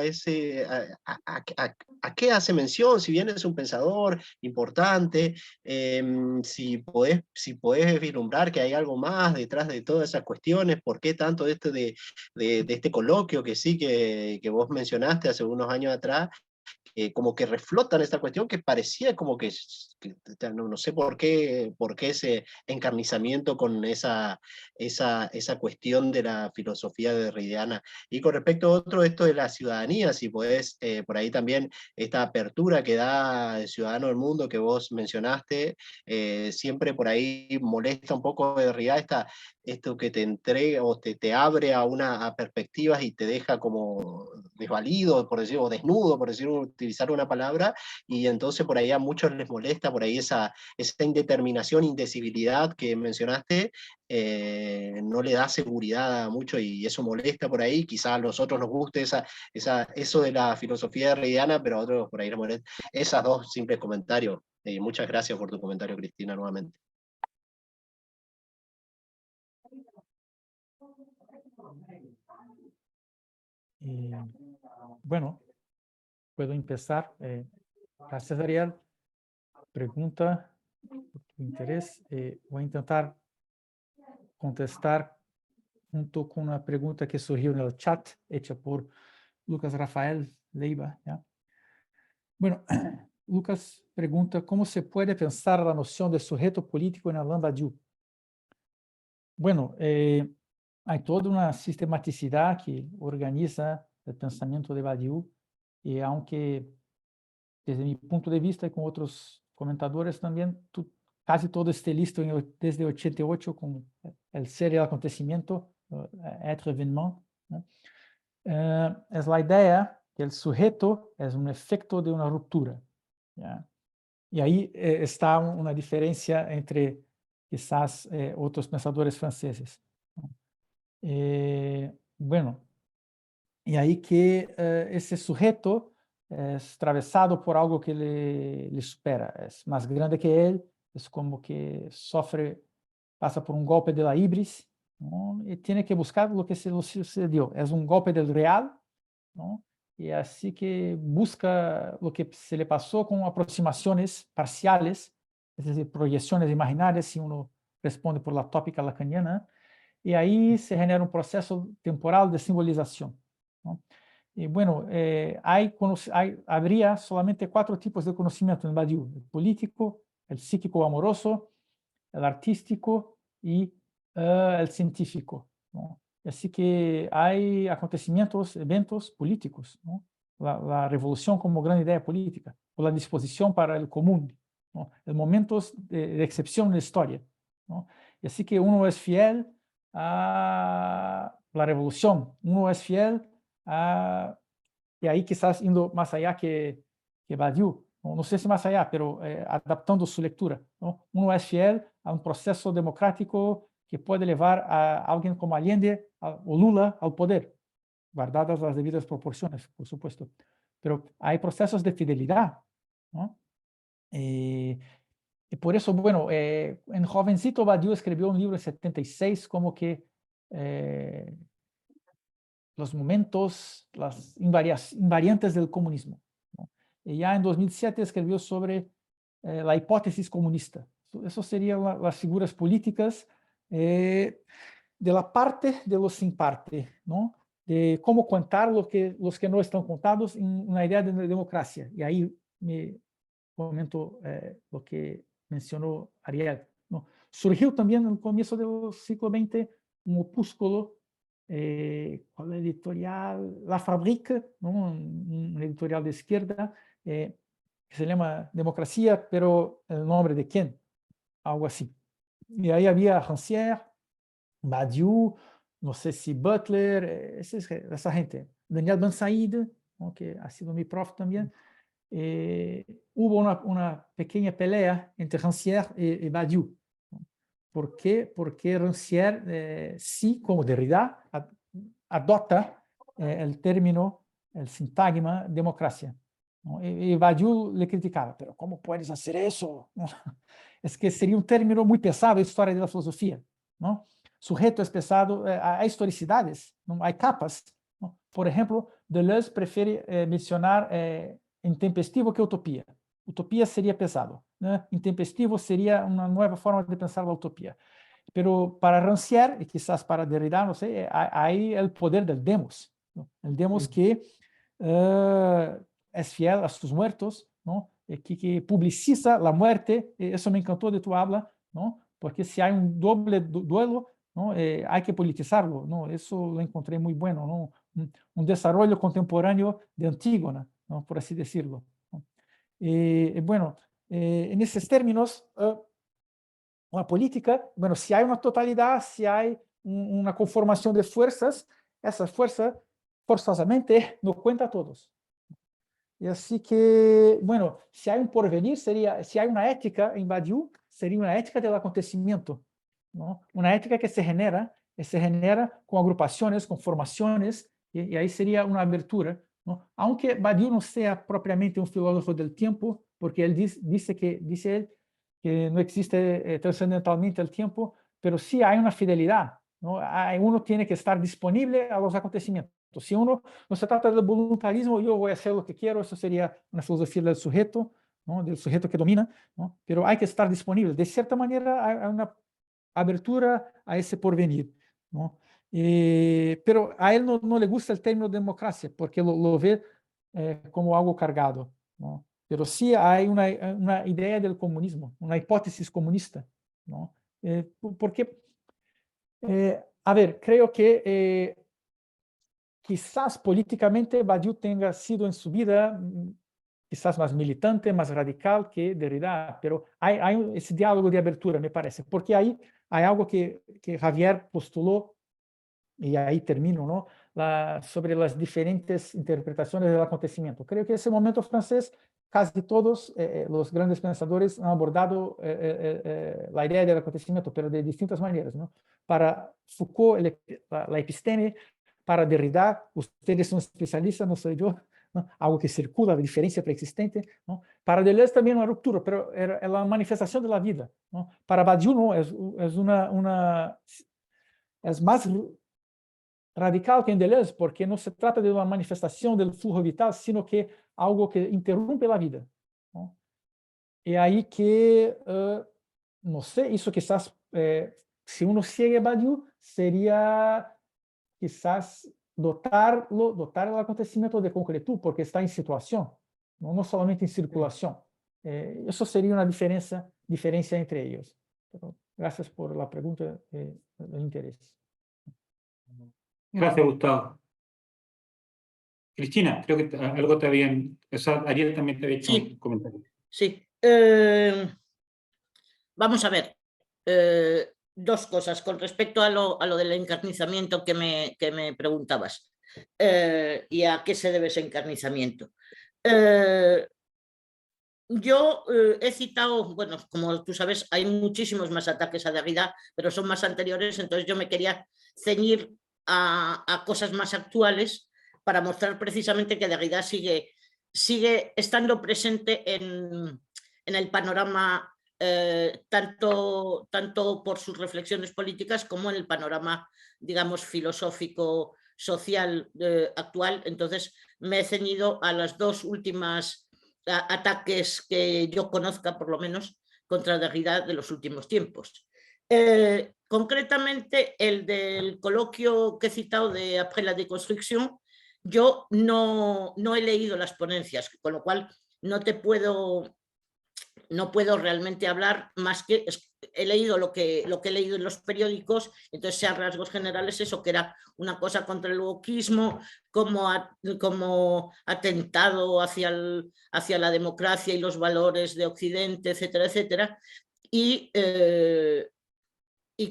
qué hace mención, si bien es un pensador importante, si podés vislumbrar que hay algo más detrás de todas esas cuestiones, por qué tanto de este coloquio que sí que vos mencionaste hace unos años atrás, como que reflotan esta cuestión que parecía como que no sé por qué ese encarnizamiento con esa cuestión de la filosofía derridiana. Y con respecto a otro, esto de la ciudadanía, si podés, por ahí también esta apertura que da el Ciudadano del Mundo que vos mencionaste, siempre por ahí molesta un poco de Derrida esto que te entrega o te abre a perspectivas y te deja como desvalido, por decirlo, o desnudo, por decirlo, utilizar una palabra, y entonces por ahí a muchos les molesta por ahí esa indeterminación, indecibilidad que mencionaste, no le da seguridad a mucho y eso molesta por ahí. Quizás a nosotros nos guste eso de la filosofía derridiana, pero a otros por ahí les molesta. Esas dos simples comentarios. Muchas gracias por tu comentario, Cristina, nuevamente. Bueno, puedo empezar. Gracias, Ariel. Pregunta, por tu interés. Voy a intentar contestar junto con una pregunta que surgió en el chat, hecha por Lucas Rafael Leiva. ¿Ya? Bueno, Lucas pregunta, ¿cómo se puede pensar la noción de sujeto político en Alain Badiou? Bueno, hay toda una sistematicidad que organiza el pensamiento de Badiou, y aunque desde mi punto de vista y con otros comentadores también, casi todo esté listo desde 88 con el ser y el acontecimiento, être événement, ¿no? Es la idea que el sujeto es un efecto de una ruptura, ¿ya? Y ahí está una diferencia entre quizás otros pensadores franceses, ¿no? Bueno, y ahí que ese sujeto es atravesado por algo que le supera, es más grande que él, es como que pasa por un golpe de la ibris, ¿no? Y tiene que buscar lo que se le sucedió, es un golpe del real, ¿no? Y así que busca lo que se le pasó con aproximaciones parciales, es decir, proyecciones imaginarias, si uno responde por la tópica lacaniana, y ahí se genera un proceso temporal de simbolización, ¿no? Y bueno, habría solamente 4 tipos de conocimiento en Badiou: el político, el psíquico amoroso, el artístico y el científico, ¿no? Así que hay acontecimientos, eventos políticos, ¿no? La revolución como gran idea política, o la disposición para el común, ¿no? Los momentos de excepción en la historia, ¿no? Y así que uno es fiel a la revolución, uno es fiel a... Y ahí quizás yendo más allá que Badiou, no sé si más allá, pero adaptando su lectura, ¿no? Uno es fiel a un proceso democrático que puede llevar a alguien como Allende o Lula al poder, guardadas las debidas proporciones, por supuesto. Pero hay procesos de fidelidad, ¿no? Y por eso, bueno, en jovencito Badiou escribió un libro en 76 como que los momentos, las invariantes del comunismo, ¿no? Y ya en 2007 escribió sobre la hipótesis comunista. Eso serían las figuras políticas de la parte de los sin parte, ¿no? De cómo contar los que no están contados en una idea de democracia. Y ahí me comento lo que mencionó Ariel, ¿no? Surgió también en el comienzo del siglo XX un opúsculo, ¿cuál editorial? La Fabrique, ¿no? Un editorial de izquierda, que se llama Democracia, pero el nombre de quién, algo así. Y ahí había Rancière, Badiou, no sé si Butler, esa gente, Daniel Ben-Said, ¿no? Que ha sido mi prof también. Hubo una pequeña pelea entre Rancière y Badiou. ¿Por qué? Porque Rancière, sí, como Derrida, adopta el término, el sintagma democracia, ¿no? Y Badiou le criticaba, pero ¿cómo puedes hacer eso? Es que sería un término muy pesado en la historia de la filosofía, ¿no? Sujeto es pesado, hay historicidades, ¿no? Hay capas, ¿no? Por ejemplo, Deleuze prefiere mencionar intempestivo que utopía. Utopía sería pesado, ¿no? Intempestivo sería una nueva forma de pensar la utopía. Pero para Rancière, y quizás para Derrida, no sé, hay el poder del demos, ¿no? El demos que es fiel a sus muertos, ¿no? Que publiciza la muerte, eso me encantó de tu habla, ¿no? Porque si hay un doble duelo, ¿no? Hay que politizarlo, ¿no? Eso lo encontré muy bueno, ¿no? Un desarrollo contemporáneo de Antígona, ¿no? Por así decirlo, ¿no? Bueno, en esos términos, la política, bueno, si hay una totalidad, si hay una conformación de fuerzas, esa fuerza forzosamente no cuenta a todos. Y así que, bueno, si hay un porvenir, si hay una ética en Badiou, sería una ética del acontecimiento, ¿no? Una ética que se genera con agrupaciones, con formaciones, y ahí sería una abertura, ¿no? Aunque Badiou no sea propiamente un filósofo del tiempo, porque él dice que no existe trascendentalmente el tiempo, pero sí hay una fidelidad, ¿no? Uno tiene que estar disponible a los acontecimientos. Si uno no se trata del voluntarismo, yo voy a hacer lo que quiero, eso sería una filosofía del sujeto, ¿no? Del sujeto que domina, ¿no? Pero hay que estar disponible. De cierta manera hay una abertura a ese porvenir, ¿no? Pero a él no le gusta el término democracia, porque lo ve como algo cargado, ¿no? Pero sí hay una idea del comunismo, una hipótesis comunista, ¿no? Porque, a ver, creo que quizás políticamente Badiou tenga sido en su vida quizás más militante, más radical que Derrida, pero hay ese diálogo de abertura, me parece, porque ahí hay algo que Javier postuló, y ahí termino, ¿no? Sobre las diferentes interpretaciones del acontecimiento. Creo que en ese momento francés casi todos los grandes pensadores han abordado la idea del acontecimiento, pero de distintas maneras, ¿no? Para Foucault, la episteme; para Derrida, ustedes son especialistas, no soy yo, ¿no? Algo que circula, la diferencia preexistente, ¿no? Para Deleuze también una ruptura, pero es la manifestación de la vida, ¿no? Para Badiou no, es más radical que en Deleuze, porque no se trata de una manifestación del flujo vital, sino que algo que interrumpe la vida, ¿no? Y ahí que, no sé, eso quizás, si uno sigue Badiou, sería quizás dotar el acontecimiento de concretud, porque está en situación, no solamente en circulación. Eso sería una diferencia entre ellos. Pero gracias por la pregunta, el interés. Gracias, Gustavo. Cristina, creo que algo te habían... O sea, Ariel también te había hecho un comentario. Sí. Vamos a ver. Dos cosas con respecto a lo del encarnizamiento que me preguntabas. ¿Y a qué se debe ese encarnizamiento? Yo he citado, bueno, como tú sabes, hay muchísimos más ataques a Derrida, pero son más anteriores, entonces yo me quería ceñir a cosas más actuales para mostrar precisamente que Derrida sigue estando presente en el panorama, tanto por sus reflexiones políticas como en el panorama, digamos, filosófico, social actual. Entonces me he ceñido a las dos últimas ataques que yo conozca, por lo menos, contra Derrida de los últimos tiempos. Concretamente, el del coloquio que he citado de Après la déconstruction, yo no he leído las ponencias, con lo cual no puedo realmente hablar más que he leído lo que he leído en los periódicos, entonces sé a rasgos generales eso, que era una cosa contra el wokismo, como atentado hacia la democracia y los valores de Occidente, etcétera, etcétera, y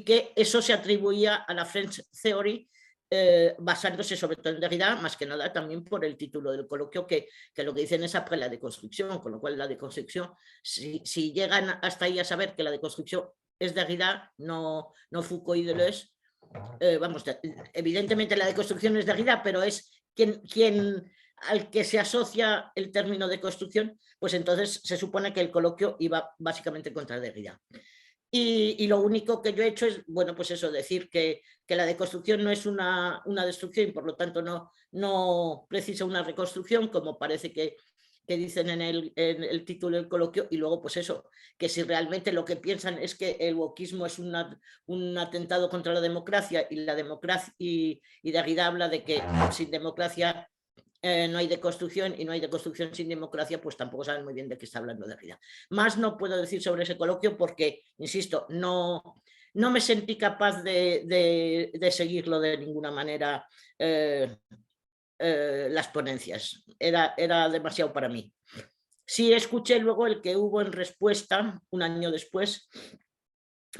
que eso se atribuía a la French Theory, basándose sobre todo en Derrida, más que nada también por el título del coloquio, que lo que dicen es après la deconstrucción, con lo cual la deconstrucción, si llegan hasta ahí a saber que la deconstrucción es Derrida, no Foucault y Deleuze, vamos, evidentemente la deconstrucción es Derrida, pero es quien al que se asocia el término deconstrucción, pues entonces se supone que el coloquio iba básicamente contra Derrida. Y lo único que yo he hecho es, bueno, pues eso, decir que la deconstrucción no es una destrucción y por lo tanto no precisa una reconstrucción, como parece que dicen en el título del coloquio, y luego pues eso, que si realmente lo que piensan es que el wokismo es un atentado contra la democracia y Derrida habla de que sin democracia no hay deconstrucción, y no hay deconstrucción sin democracia, pues tampoco saben muy bien de qué está hablando Derrida. Más no puedo decir sobre ese coloquio porque, insisto, no me sentí capaz de seguirlo de ninguna manera, las ponencias. Era demasiado para mí. Sí escuché luego el que hubo en respuesta un año después,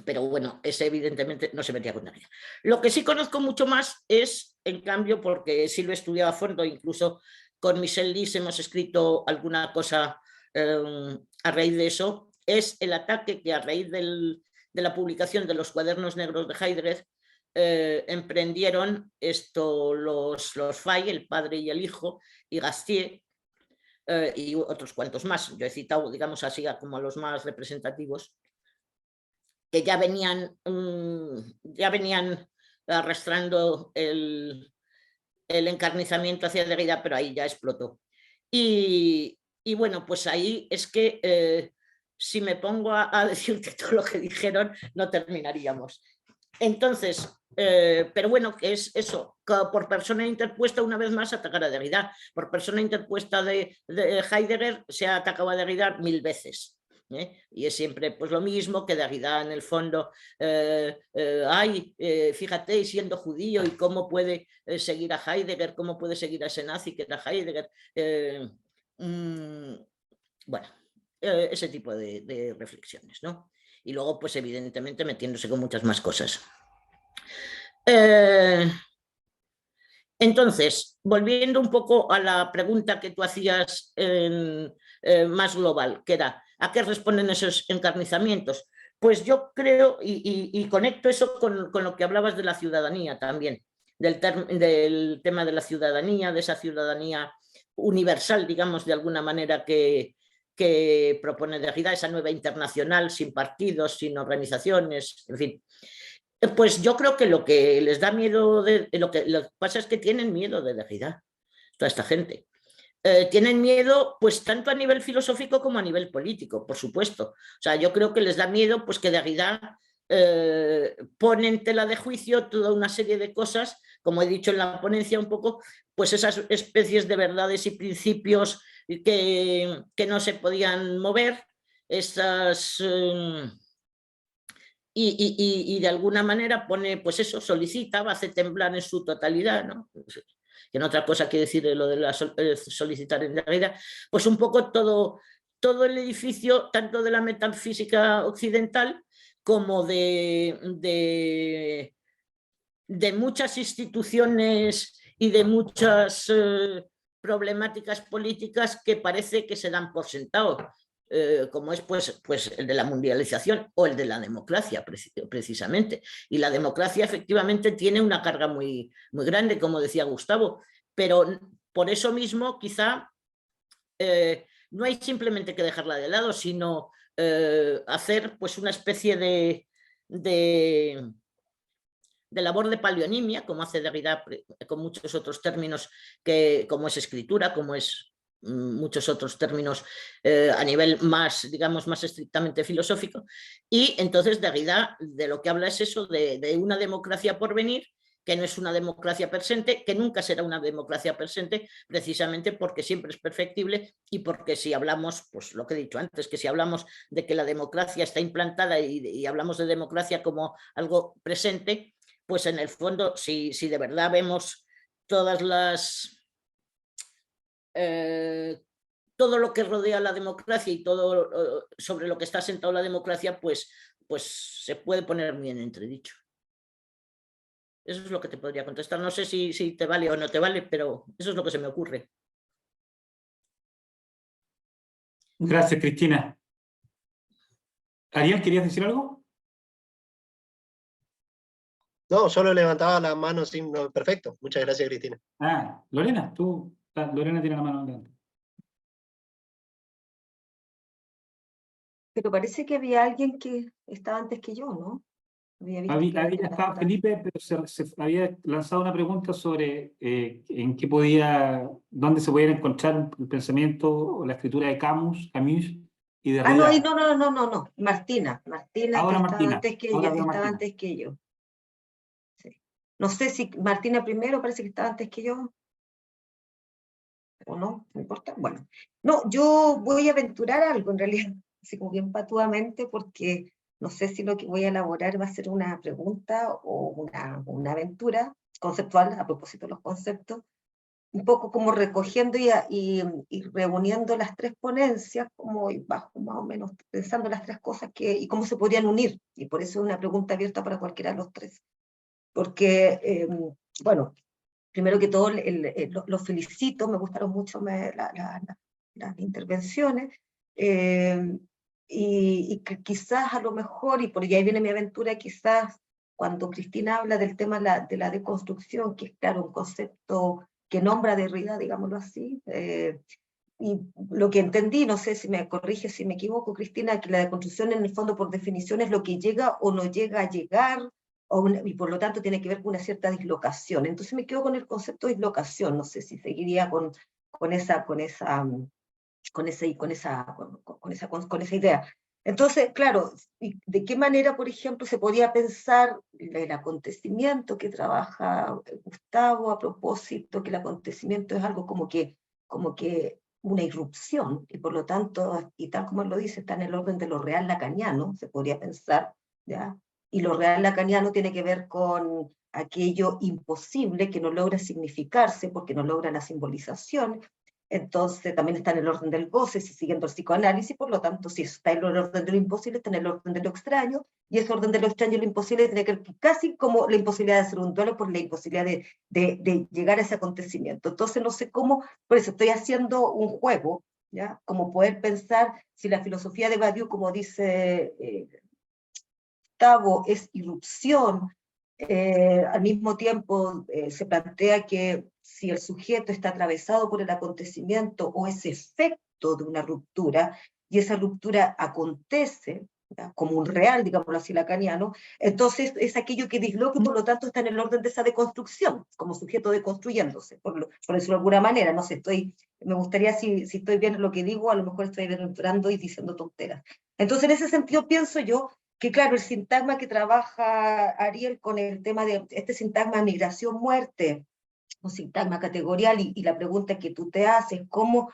pero bueno, ese evidentemente no se metía con nadie. Lo que sí conozco mucho más es, en cambio, porque sí lo he estudiado a fondo, incluso con Michel Lys hemos escrito alguna cosa a raíz de eso, es el ataque que a raíz de la publicación de los cuadernos negros de Heidegger emprendieron los Fay, el padre y el hijo, y Gastier, y otros cuantos más. Yo he citado, digamos así, como a los más representativos, que ya venían arrastrando el encarnizamiento hacia Derrida, pero ahí ya explotó. Y bueno, pues ahí es que si me pongo a decirte todo lo que dijeron, no terminaríamos. Entonces, pero bueno, que es eso, por persona interpuesta, una vez más, atacar a Derrida. Por persona interpuesta de Heidegger se ha atacado a Derrida 1000 veces. Y es siempre pues lo mismo, que Derrida en el fondo, fíjate, siendo judío, y cómo puede seguir a Heidegger, cómo puede seguir a ese nazi que era Heidegger. Bueno, ese tipo de reflexiones, ¿no? Y luego, pues evidentemente metiéndose con muchas más cosas. Entonces, volviendo un poco a la pregunta que tú hacías más global, que era, ¿a qué responden esos encarnizamientos? Pues yo creo, y conecto eso con lo que hablabas de la ciudadanía también, del tema de la ciudadanía, de esa ciudadanía universal, digamos, de alguna manera que propone Derrida, esa nueva internacional, sin partidos, sin organizaciones, en fin. Pues yo creo que lo que les da miedo, lo que pasa es que tienen miedo de Derrida, toda esta gente. Tienen miedo, pues tanto a nivel filosófico como a nivel político, por supuesto. O sea, yo creo que les da miedo pues que Derrida pone en tela de juicio toda una serie de cosas, como he dicho en la ponencia un poco, pues esas especies de verdades y principios que no se podían mover, esas... Y de alguna manera pone, pues eso, solicita, hace temblar en su totalidad, ¿no? Que no otra cosa que decir lo de solicitar en Derrida, pues un poco todo el edificio, tanto de la metafísica occidental como de muchas instituciones y de muchas problemáticas políticas que parece que se dan por sentado. Como es pues el de la mundialización o el de la democracia, precisamente. Y la democracia efectivamente tiene una carga muy, muy grande, como decía Gustavo, pero por eso mismo quizá no hay simplemente que dejarla de lado, sino hacer pues una especie de labor de paleonimia, como hace Derrida con muchos otros términos, como es escritura, como es muchos otros términos a nivel más, digamos, más estrictamente filosófico. Y entonces Derrida de lo que habla es eso, de una democracia por venir, que no es una democracia presente, que nunca será una democracia presente, precisamente porque siempre es perfectible, y porque si hablamos, pues lo que he dicho antes, que si hablamos de que la democracia está implantada y hablamos de democracia como algo presente, pues en el fondo, si de verdad vemos todas las... todo lo que rodea la democracia y todo sobre lo que está sentado la democracia, pues se puede poner muy en entredicho. Eso es lo que te podría contestar. No sé si te vale o no te vale, pero eso es lo que se me ocurre. Gracias, Cristina. Ariel, ¿querías decir algo? No, solo levantaba la mano sin... No, perfecto. Muchas gracias, Cristina. Lorena, Lorena tiene la mano adelante. Pero parece que había alguien que estaba antes que yo, ¿no? Había estado Felipe, pero se había lanzado una pregunta sobre en qué dónde se podía encontrar el pensamiento o la escritura de Camus y de Derrida. No. Martina, Ahora que estaba Martina. antes que Ahora ella, veo estaba Martina. antes que yo. Sí. No sé si Martina primero, parece que estaba antes que yo. ¿o no? ¿No importa? Bueno, no, yo voy a aventurar algo en realidad, así como bien patuamente, porque no sé si lo que voy a elaborar va a ser una pregunta o una aventura conceptual, a propósito de los conceptos, un poco como recogiendo y reuniendo las tres ponencias, como bajo más o menos pensando las tres cosas y cómo se podrían unir, y por eso es una pregunta abierta para cualquiera de los tres. Porque, bueno, primero que todo, los felicito, me gustaron mucho las intervenciones, y que quizás a lo mejor, y por ahí viene mi aventura, quizás cuando Cristina habla del tema de la deconstrucción, que es claro, un concepto que nombra Derrida, digámoslo así, y lo que entendí, no sé si me corrige si me equivoco, Cristina, que la deconstrucción en el fondo por definición es lo que llega o no llega a llegar, y por lo tanto tiene que ver con una cierta dislocación. Entonces me quedo con el concepto de dislocación, no sé si seguiría con esa idea. Entonces, claro, ¿de qué manera, por ejemplo, se podría pensar el acontecimiento que trabaja Gustavo a propósito, que el acontecimiento es algo como que una irrupción, y por lo tanto, y tal como él lo dice, está en el orden de lo real lacaniano, se podría pensar, ¿ya? Y lo real lacaniano tiene que ver con aquello imposible que no logra significarse porque no logra la simbolización. Entonces también está en el orden del goce, si siguiendo el psicoanálisis, por lo tanto, si está en el orden de lo imposible, está en el orden de lo extraño, y ese orden de lo extraño y lo imposible tiene que ver casi como la imposibilidad de hacer un duelo por la imposibilidad de llegar a ese acontecimiento. Entonces no sé cómo, por eso estoy haciendo un juego, ¿ya? Como poder pensar si la filosofía de Badiou, como dice Gustavo, es irrupción. Al mismo tiempo se plantea que si el sujeto está atravesado por el acontecimiento o es efecto de una ruptura, y esa ruptura acontece, ¿ya? Como un real, digámoslo así, lacaniano, entonces es aquello que disloca y por lo tanto está en el orden de esa deconstrucción, como sujeto deconstruyéndose, por decirlo de alguna manera. No sé, me gustaría, si estoy bien en lo que digo, a lo mejor estoy aventurando y diciendo tonteras. Entonces, en ese sentido, pienso yo que claro, el sintagma que trabaja Ariel con el tema de este sintagma de migración-muerte, un sintagma categorial, y la pregunta que tú te haces, ¿cómo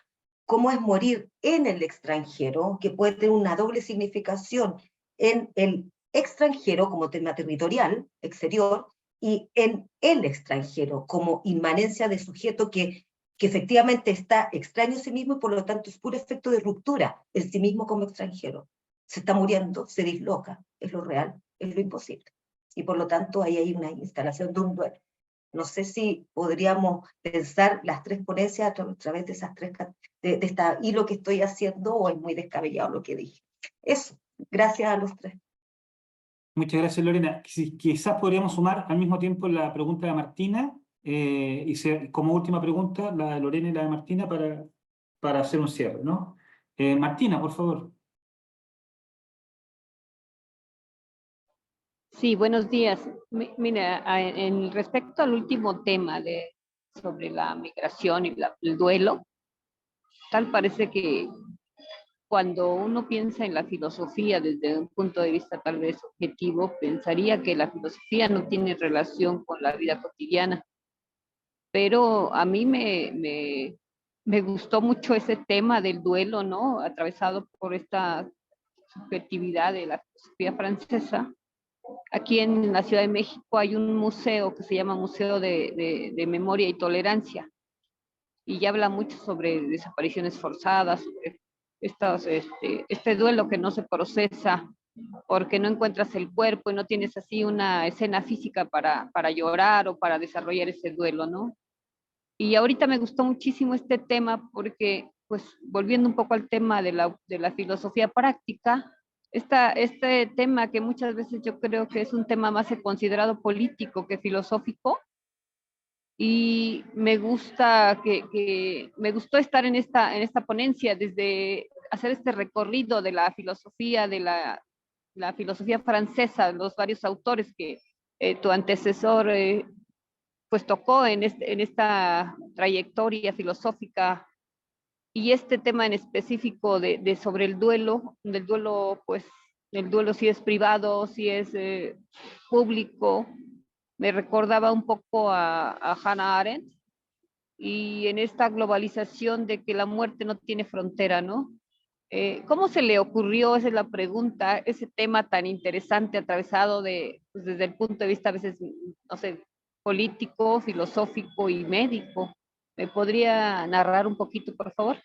es morir en el extranjero? Que puede tener una doble significación en el extranjero como tema territorial, exterior, y en el extranjero como inmanencia de sujeto que efectivamente está extraño a sí mismo y por lo tanto es puro efecto de ruptura en sí mismo como extranjero. Se está muriendo, se disloca, es lo real, es lo imposible. Y por lo tanto ahí hay una instalación de un duelo. No sé si podríamos pensar las tres ponencias a través de esas tres, de esta hilo que estoy haciendo, o es muy descabellado lo que dije. Eso, gracias a los tres. Muchas gracias, Lorena. Quizás podríamos sumar al mismo tiempo la pregunta de Martina, como última pregunta, la de Lorena y la de Martina, para hacer un cierre, ¿no? Martina, por favor. Sí, buenos días. Mira, en respecto al último tema sobre la migración y el duelo, tal parece que cuando uno piensa en la filosofía desde un punto de vista tal vez objetivo, pensaría que la filosofía no tiene relación con la vida cotidiana. Pero a mí me gustó mucho ese tema del duelo, ¿no? Atravesado por esta subjetividad de la filosofía francesa. Aquí en la Ciudad de México hay un museo que se llama Museo de Memoria y Tolerancia, y ya habla mucho sobre desapariciones forzadas, sobre este duelo que no se procesa porque no encuentras el cuerpo y no tienes así una escena física para llorar o para desarrollar ese duelo, ¿no? Y ahorita me gustó muchísimo este tema porque, pues, volviendo un poco al tema de la filosofía práctica, este tema que muchas veces yo creo que es un tema más considerado político que filosófico, y me gustó estar en esta ponencia, desde hacer este recorrido de la filosofía, la filosofía francesa, los varios autores que tu antecesor pues tocó en esta trayectoria filosófica, y este tema en específico sobre el duelo, del duelo, pues el duelo si es privado, si es público, me recordaba un poco a Hannah Arendt, y en esta globalización de que la muerte no tiene frontera, ¿no? ¿Cómo se le ocurrió, esa es la pregunta, ese tema tan interesante atravesado pues, desde el punto de vista a veces, no sé, político, filosófico y médico? ¿Me podría narrar un poquito, por favor?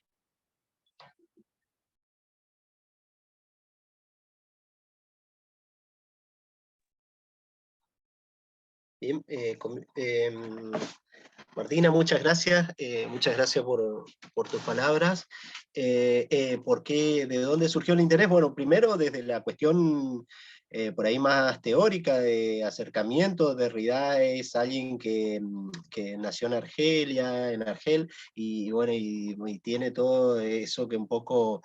Bien, Martina, muchas gracias por tus palabras. ¿De dónde surgió el interés? Bueno, primero desde la cuestión por ahí más teórica de acercamiento. Derrida es alguien que nació en Argelia, en Argel, y bueno, y tiene todo eso que un poco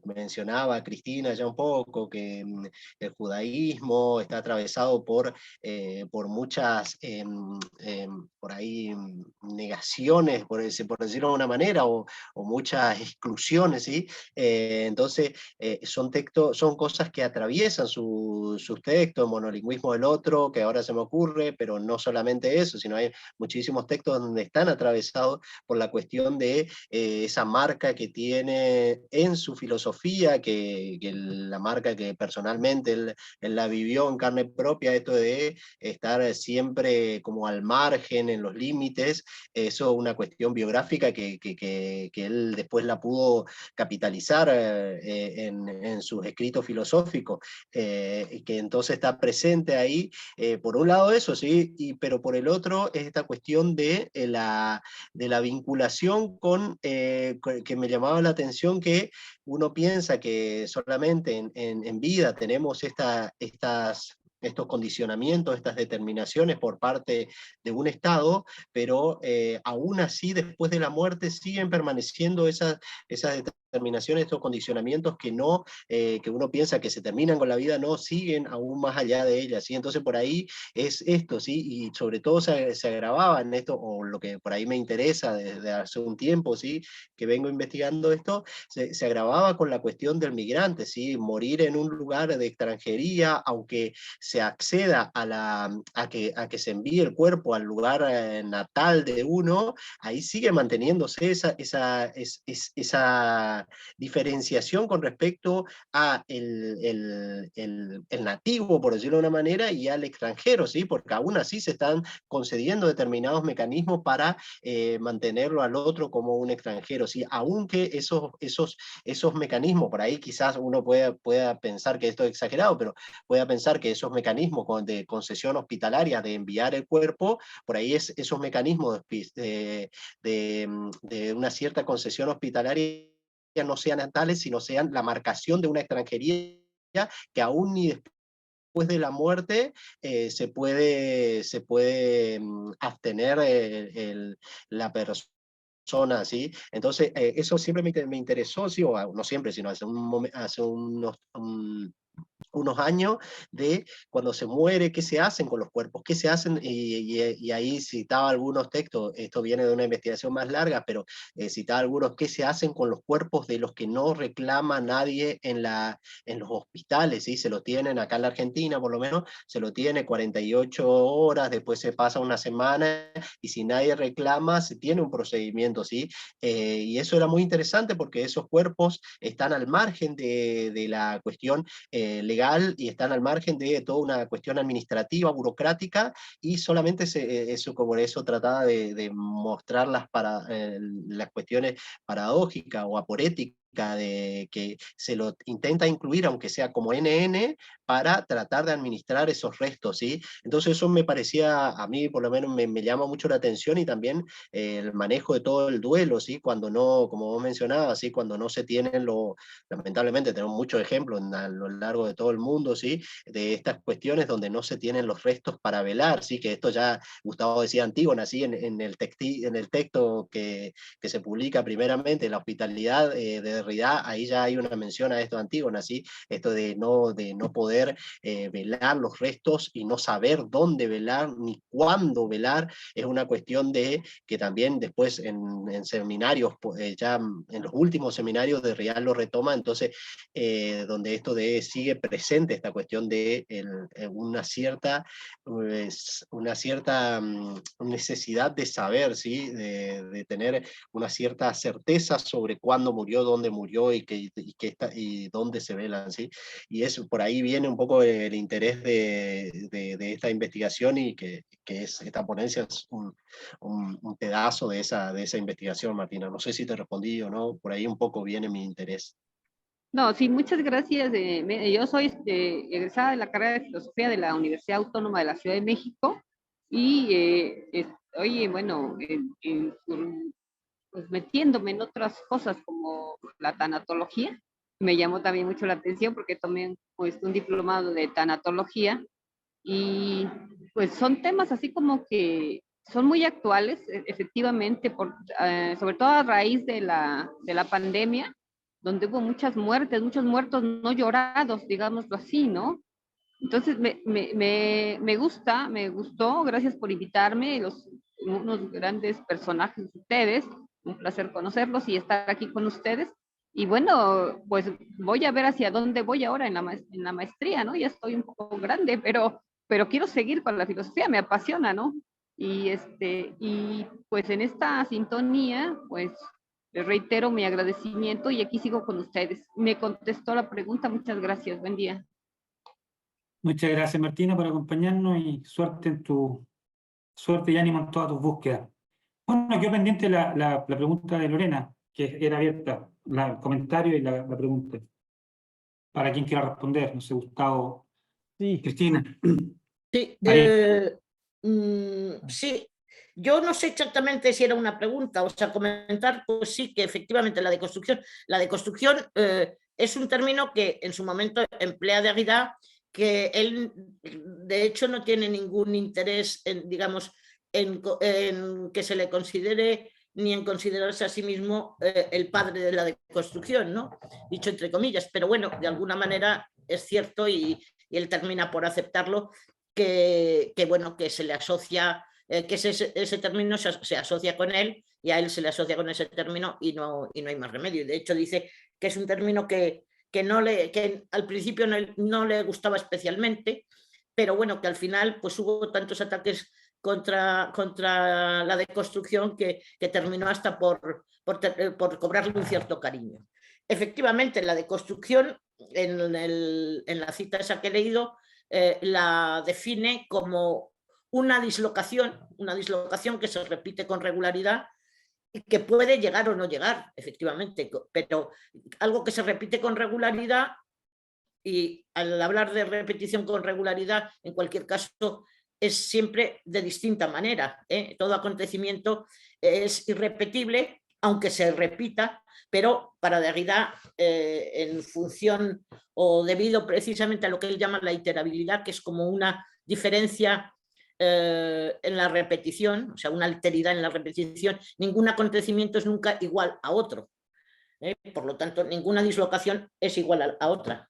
mencionaba Cristina ya un poco, que el judaísmo está atravesado por muchas por ahí negaciones, por decirlo de una manera, o muchas exclusiones, ¿sí? Entonces, son cosas que atraviesan sus textos, monolingüismo del otro, que ahora se me ocurre, pero no solamente eso, sino hay muchísimos textos donde están atravesados por la cuestión de esa marca que tiene en su filosofía, que la marca que personalmente él la vivió en carne propia, esto de estar siempre como al margen, en los límites. Eso es una cuestión biográfica que él después la pudo capitalizar en sus escritos filosóficos, que entonces está presente ahí, por un lado eso, ¿sí? Pero por el otro es esta cuestión de la vinculación que me llamaba la atención, que uno piensa que solamente en vida tenemos estos condicionamientos, estas determinaciones por parte de un Estado, pero aún así después de la muerte siguen permaneciendo esas determinaciones, estos condicionamientos que uno piensa que se terminan con la vida, no, siguen aún más allá de ella, ¿sí? Entonces por ahí es esto, ¿sí? Y sobre todo se agravaba en esto, o lo que por ahí me interesa desde hace un tiempo, ¿sí? Que vengo investigando esto, se agravaba con la cuestión del migrante, ¿sí? Morir en un lugar de extranjería, aunque se acceda a que se envíe el cuerpo al lugar natal de uno, ahí sigue manteniéndose esa diferenciación con respecto a el nativo, por decirlo de una manera, y al extranjero, ¿sí? Porque aún así se están concediendo determinados mecanismos para mantenerlo al otro como un extranjero, ¿sí? Aunque esos mecanismos, por ahí quizás uno pueda pensar que esto es exagerado, pero pueda pensar que esos mecanismos de concesión hospitalaria, de enviar el cuerpo, por ahí esos mecanismos de una cierta concesión hospitalaria no sean tales, sino sean la marcación de una extranjería que aún ni después de la muerte se puede abstener la persona, ¿sí? Entonces, eso siempre me interesó, sí, o no siempre, sino hace unos años, de cuando se muere, qué se hacen con los cuerpos, qué se hacen, y ahí citaba algunos textos, esto viene de una investigación más larga, pero citaba algunos, qué se hacen con los cuerpos de los que no reclama nadie en los hospitales, ¿sí? Se lo tienen acá en la Argentina, por lo menos, se lo tiene 48 horas, después se pasa una semana, y si nadie reclama, se tiene un procedimiento, ¿sí? Y eso era muy interesante porque esos cuerpos están al margen de la cuestión legal, y están al margen de toda una cuestión administrativa, burocrática, y solamente como eso trataba de mostrar las cuestiones paradójicas o aporéticas de que se lo intenta incluir, aunque sea como NN, para tratar de administrar esos restos, ¿sí? Entonces eso me parecía, a mí por lo menos me llama mucho la atención, y también el manejo de todo el duelo, ¿sí? Cuando no, como vos mencionabas, ¿sí? Cuando no se tienen lamentablemente tenemos muchos ejemplos a lo largo de todo el mundo, ¿sí? De estas cuestiones donde no se tienen los restos para velar, ¿sí? Que esto ya Gustavo decía Antígona, ¿sí? En el texto que se publica primeramente, la hospitalidad de Derrida, ahí ya hay una mención a esto de Antígona, ¿sí? Esto de no poder velar los restos y no saber dónde velar ni cuándo velar, es una cuestión de que también después en seminarios, ya en los últimos seminarios Derrida lo retoma, entonces donde esto sigue presente esta cuestión de una cierta necesidad de saber, ¿sí? De tener una cierta certeza sobre cuándo murió, dónde murió y dónde se velan, ¿sí? Y eso, por ahí viene un poco el interés de esta investigación y que esta ponencia es un pedazo de esa investigación, Martina. No sé si te respondí o no, por ahí un poco viene mi interés. No, sí, muchas gracias. Yo soy egresada de la carrera de Filosofía de la Universidad Autónoma de la Ciudad de México y estoy, bueno, pues metiéndome en otras cosas como la tanatología. Me llamó también mucho la atención porque tomé pues, un diplomado de tanatología y pues son temas así como que son muy actuales, efectivamente, sobre todo a raíz de la pandemia, donde hubo muchas muertes, muchos muertos no llorados, digámoslo así, ¿no? Entonces me gustó, gracias por invitarme, unos grandes personajes de ustedes, un placer conocerlos y estar aquí con ustedes. Y bueno, pues voy a ver hacia dónde voy ahora en la maestría, ¿no? Ya estoy un poco grande, pero quiero seguir con la filosofía, me apasiona, ¿no? Y pues en esta sintonía, pues les reitero mi agradecimiento y aquí sigo con ustedes. Me contestó la pregunta, muchas gracias, buen día. Muchas gracias, Martina, por acompañarnos y suerte y ánimo en todas tus búsquedas. Bueno, quedó pendiente la pregunta de Lorena, que era abierta, el comentario y la pregunta. Para quien quiera responder, no sé, Gustavo, Sí. Cristina. Sí, María. sí, yo no sé exactamente si era una pregunta, o sea, comentar, pues sí, que efectivamente la deconstrucción es un término que en su momento emplea Derrida, que él de hecho no tiene ningún interés en, digamos, en que se le considere ni en considerarse a sí mismo el padre de la deconstrucción, ¿no? Dicho entre comillas, pero bueno, de alguna manera es cierto y él termina por aceptarlo, bueno, que se le asocia, que ese término se asocia con él y a él se le asocia con ese término y no hay más remedio. De hecho dice que es un término que al principio no le gustaba especialmente, pero bueno, que al final pues hubo tantos ataques contra la deconstrucción que terminó hasta por cobrarle un cierto cariño. Efectivamente, la deconstrucción, en la cita esa que he leído, la define como una dislocación que se repite con regularidad y que puede llegar o no llegar, efectivamente, pero algo que se repite con regularidad, y al hablar de repetición con regularidad, en cualquier caso, es siempre de distinta manera, ¿eh? Todo acontecimiento es irrepetible, aunque se repita, pero para Derrida, en función o debido precisamente a lo que él llama la iterabilidad, que es como una diferencia en la repetición, o sea, una alteridad en la repetición, ningún acontecimiento es nunca igual a otro. Por lo tanto, ninguna dislocación es igual a otra.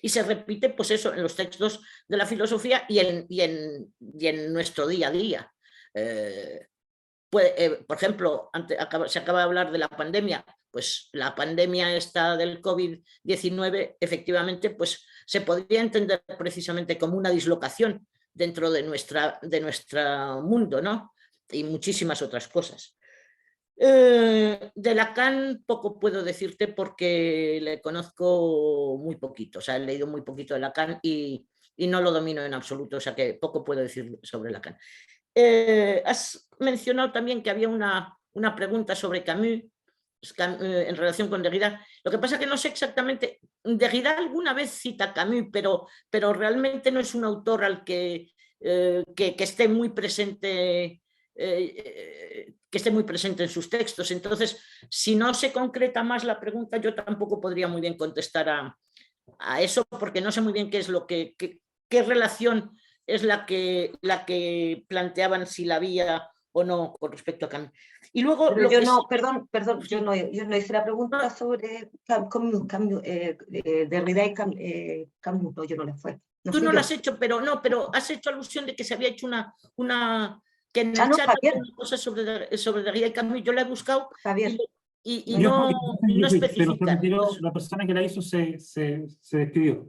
Y se repite, pues eso, en los textos de la filosofía y en nuestro día a día. Por ejemplo, se acaba de hablar de la pandemia, pues la pandemia esta del COVID-19, efectivamente, pues se podría entender precisamente como una dislocación dentro de nuestro mundo, ¿no? Y muchísimas otras cosas. De Lacan poco puedo decirte porque le conozco muy poquito, o sea, he leído muy poquito de Lacan y no lo domino en absoluto, o sea que poco puedo decir sobre Lacan. Has mencionado también que había una pregunta sobre Camus en relación con Derrida. Lo que pasa es que no sé exactamente, Derrida alguna vez cita a Camus, pero realmente no es un autor al que esté muy presente, en sus textos. Entonces, si no se concreta más la pregunta, yo tampoco podría muy bien contestar a eso, porque no sé muy bien qué es qué relación es la que planteaban, si la había o no con respecto a Camus. Y luego... Pero lo yo que no, sí- perdón, Sí. yo no hice la pregunta sobre Derrida y Camus, no, yo no la fue. No Tú fui no yo. lo has hecho, pero no, pero has hecho alusión de que se había hecho que en Ah, el no, chat Javier, había una cosa sobre Derrida y Camus. Yo la he buscado Javier. y Yo no, fui, no pero se especifican. retiró, Entonces, la persona que la hizo se despidió.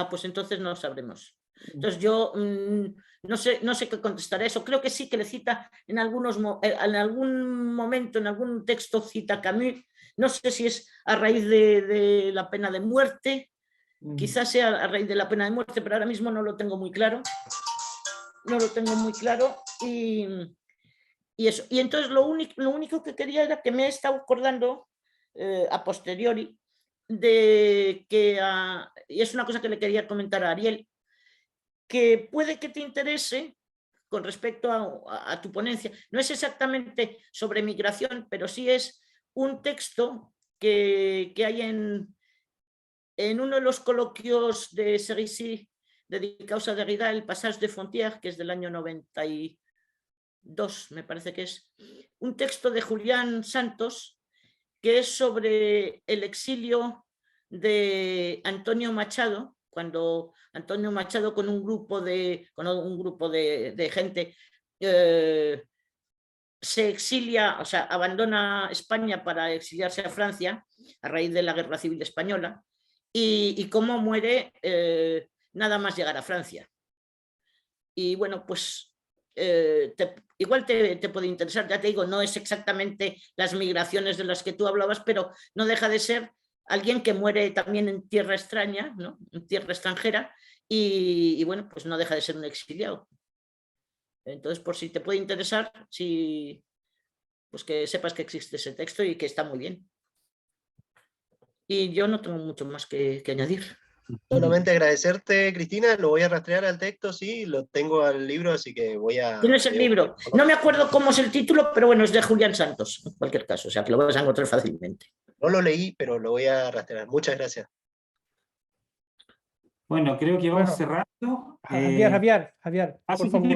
pues entonces no sabremos. Entonces yo no sé qué contestar a eso. Creo que sí que le cita en algún momento, en algún texto cita a Camus. No sé si es a raíz de la pena de muerte, quizás sea a raíz de la pena de muerte, pero ahora mismo no lo tengo muy claro. No lo tengo muy claro y eso. Y entonces lo único que quería era que me he estado acordando a posteriori de que, y es una cosa que le quería comentar a Ariel, que puede que te interese con respecto a tu ponencia. No es exactamente sobre migración, pero sí es un texto que hay en uno de los coloquios de Cerisy dedicados a Derrida, el Passage de Frontières, que es del año 92, me parece que es, un texto de Julián Santos, que es sobre el exilio de Antonio Machado, cuando Antonio Machado con un grupo de gente se exilia, o sea, abandona España para exiliarse a Francia a raíz de la Guerra Civil Española, y cómo muere nada más llegar a Francia. Y bueno, pues igual te puede interesar, ya te digo, no es exactamente las migraciones de las que tú hablabas, pero no deja de ser alguien que muere también en tierra extraña, ¿no? En tierra extranjera, y bueno, pues no deja de ser un exiliado. Entonces, por si te puede interesar, pues que sepas que existe ese texto y que está muy bien. Y yo no tengo mucho más que añadir. Solamente agradecerte, Cristina, lo voy a rastrear al texto, sí, lo tengo al libro, así que voy a... Tienes el libro. No me acuerdo cómo es el título, pero bueno, es de Julián Santos, en cualquier caso, o sea que lo vas a encontrar fácilmente. No lo leí, pero lo voy a rastrear. Muchas gracias. Bueno, creo que vamos Bueno, cerrando. Javier, por sí, favor.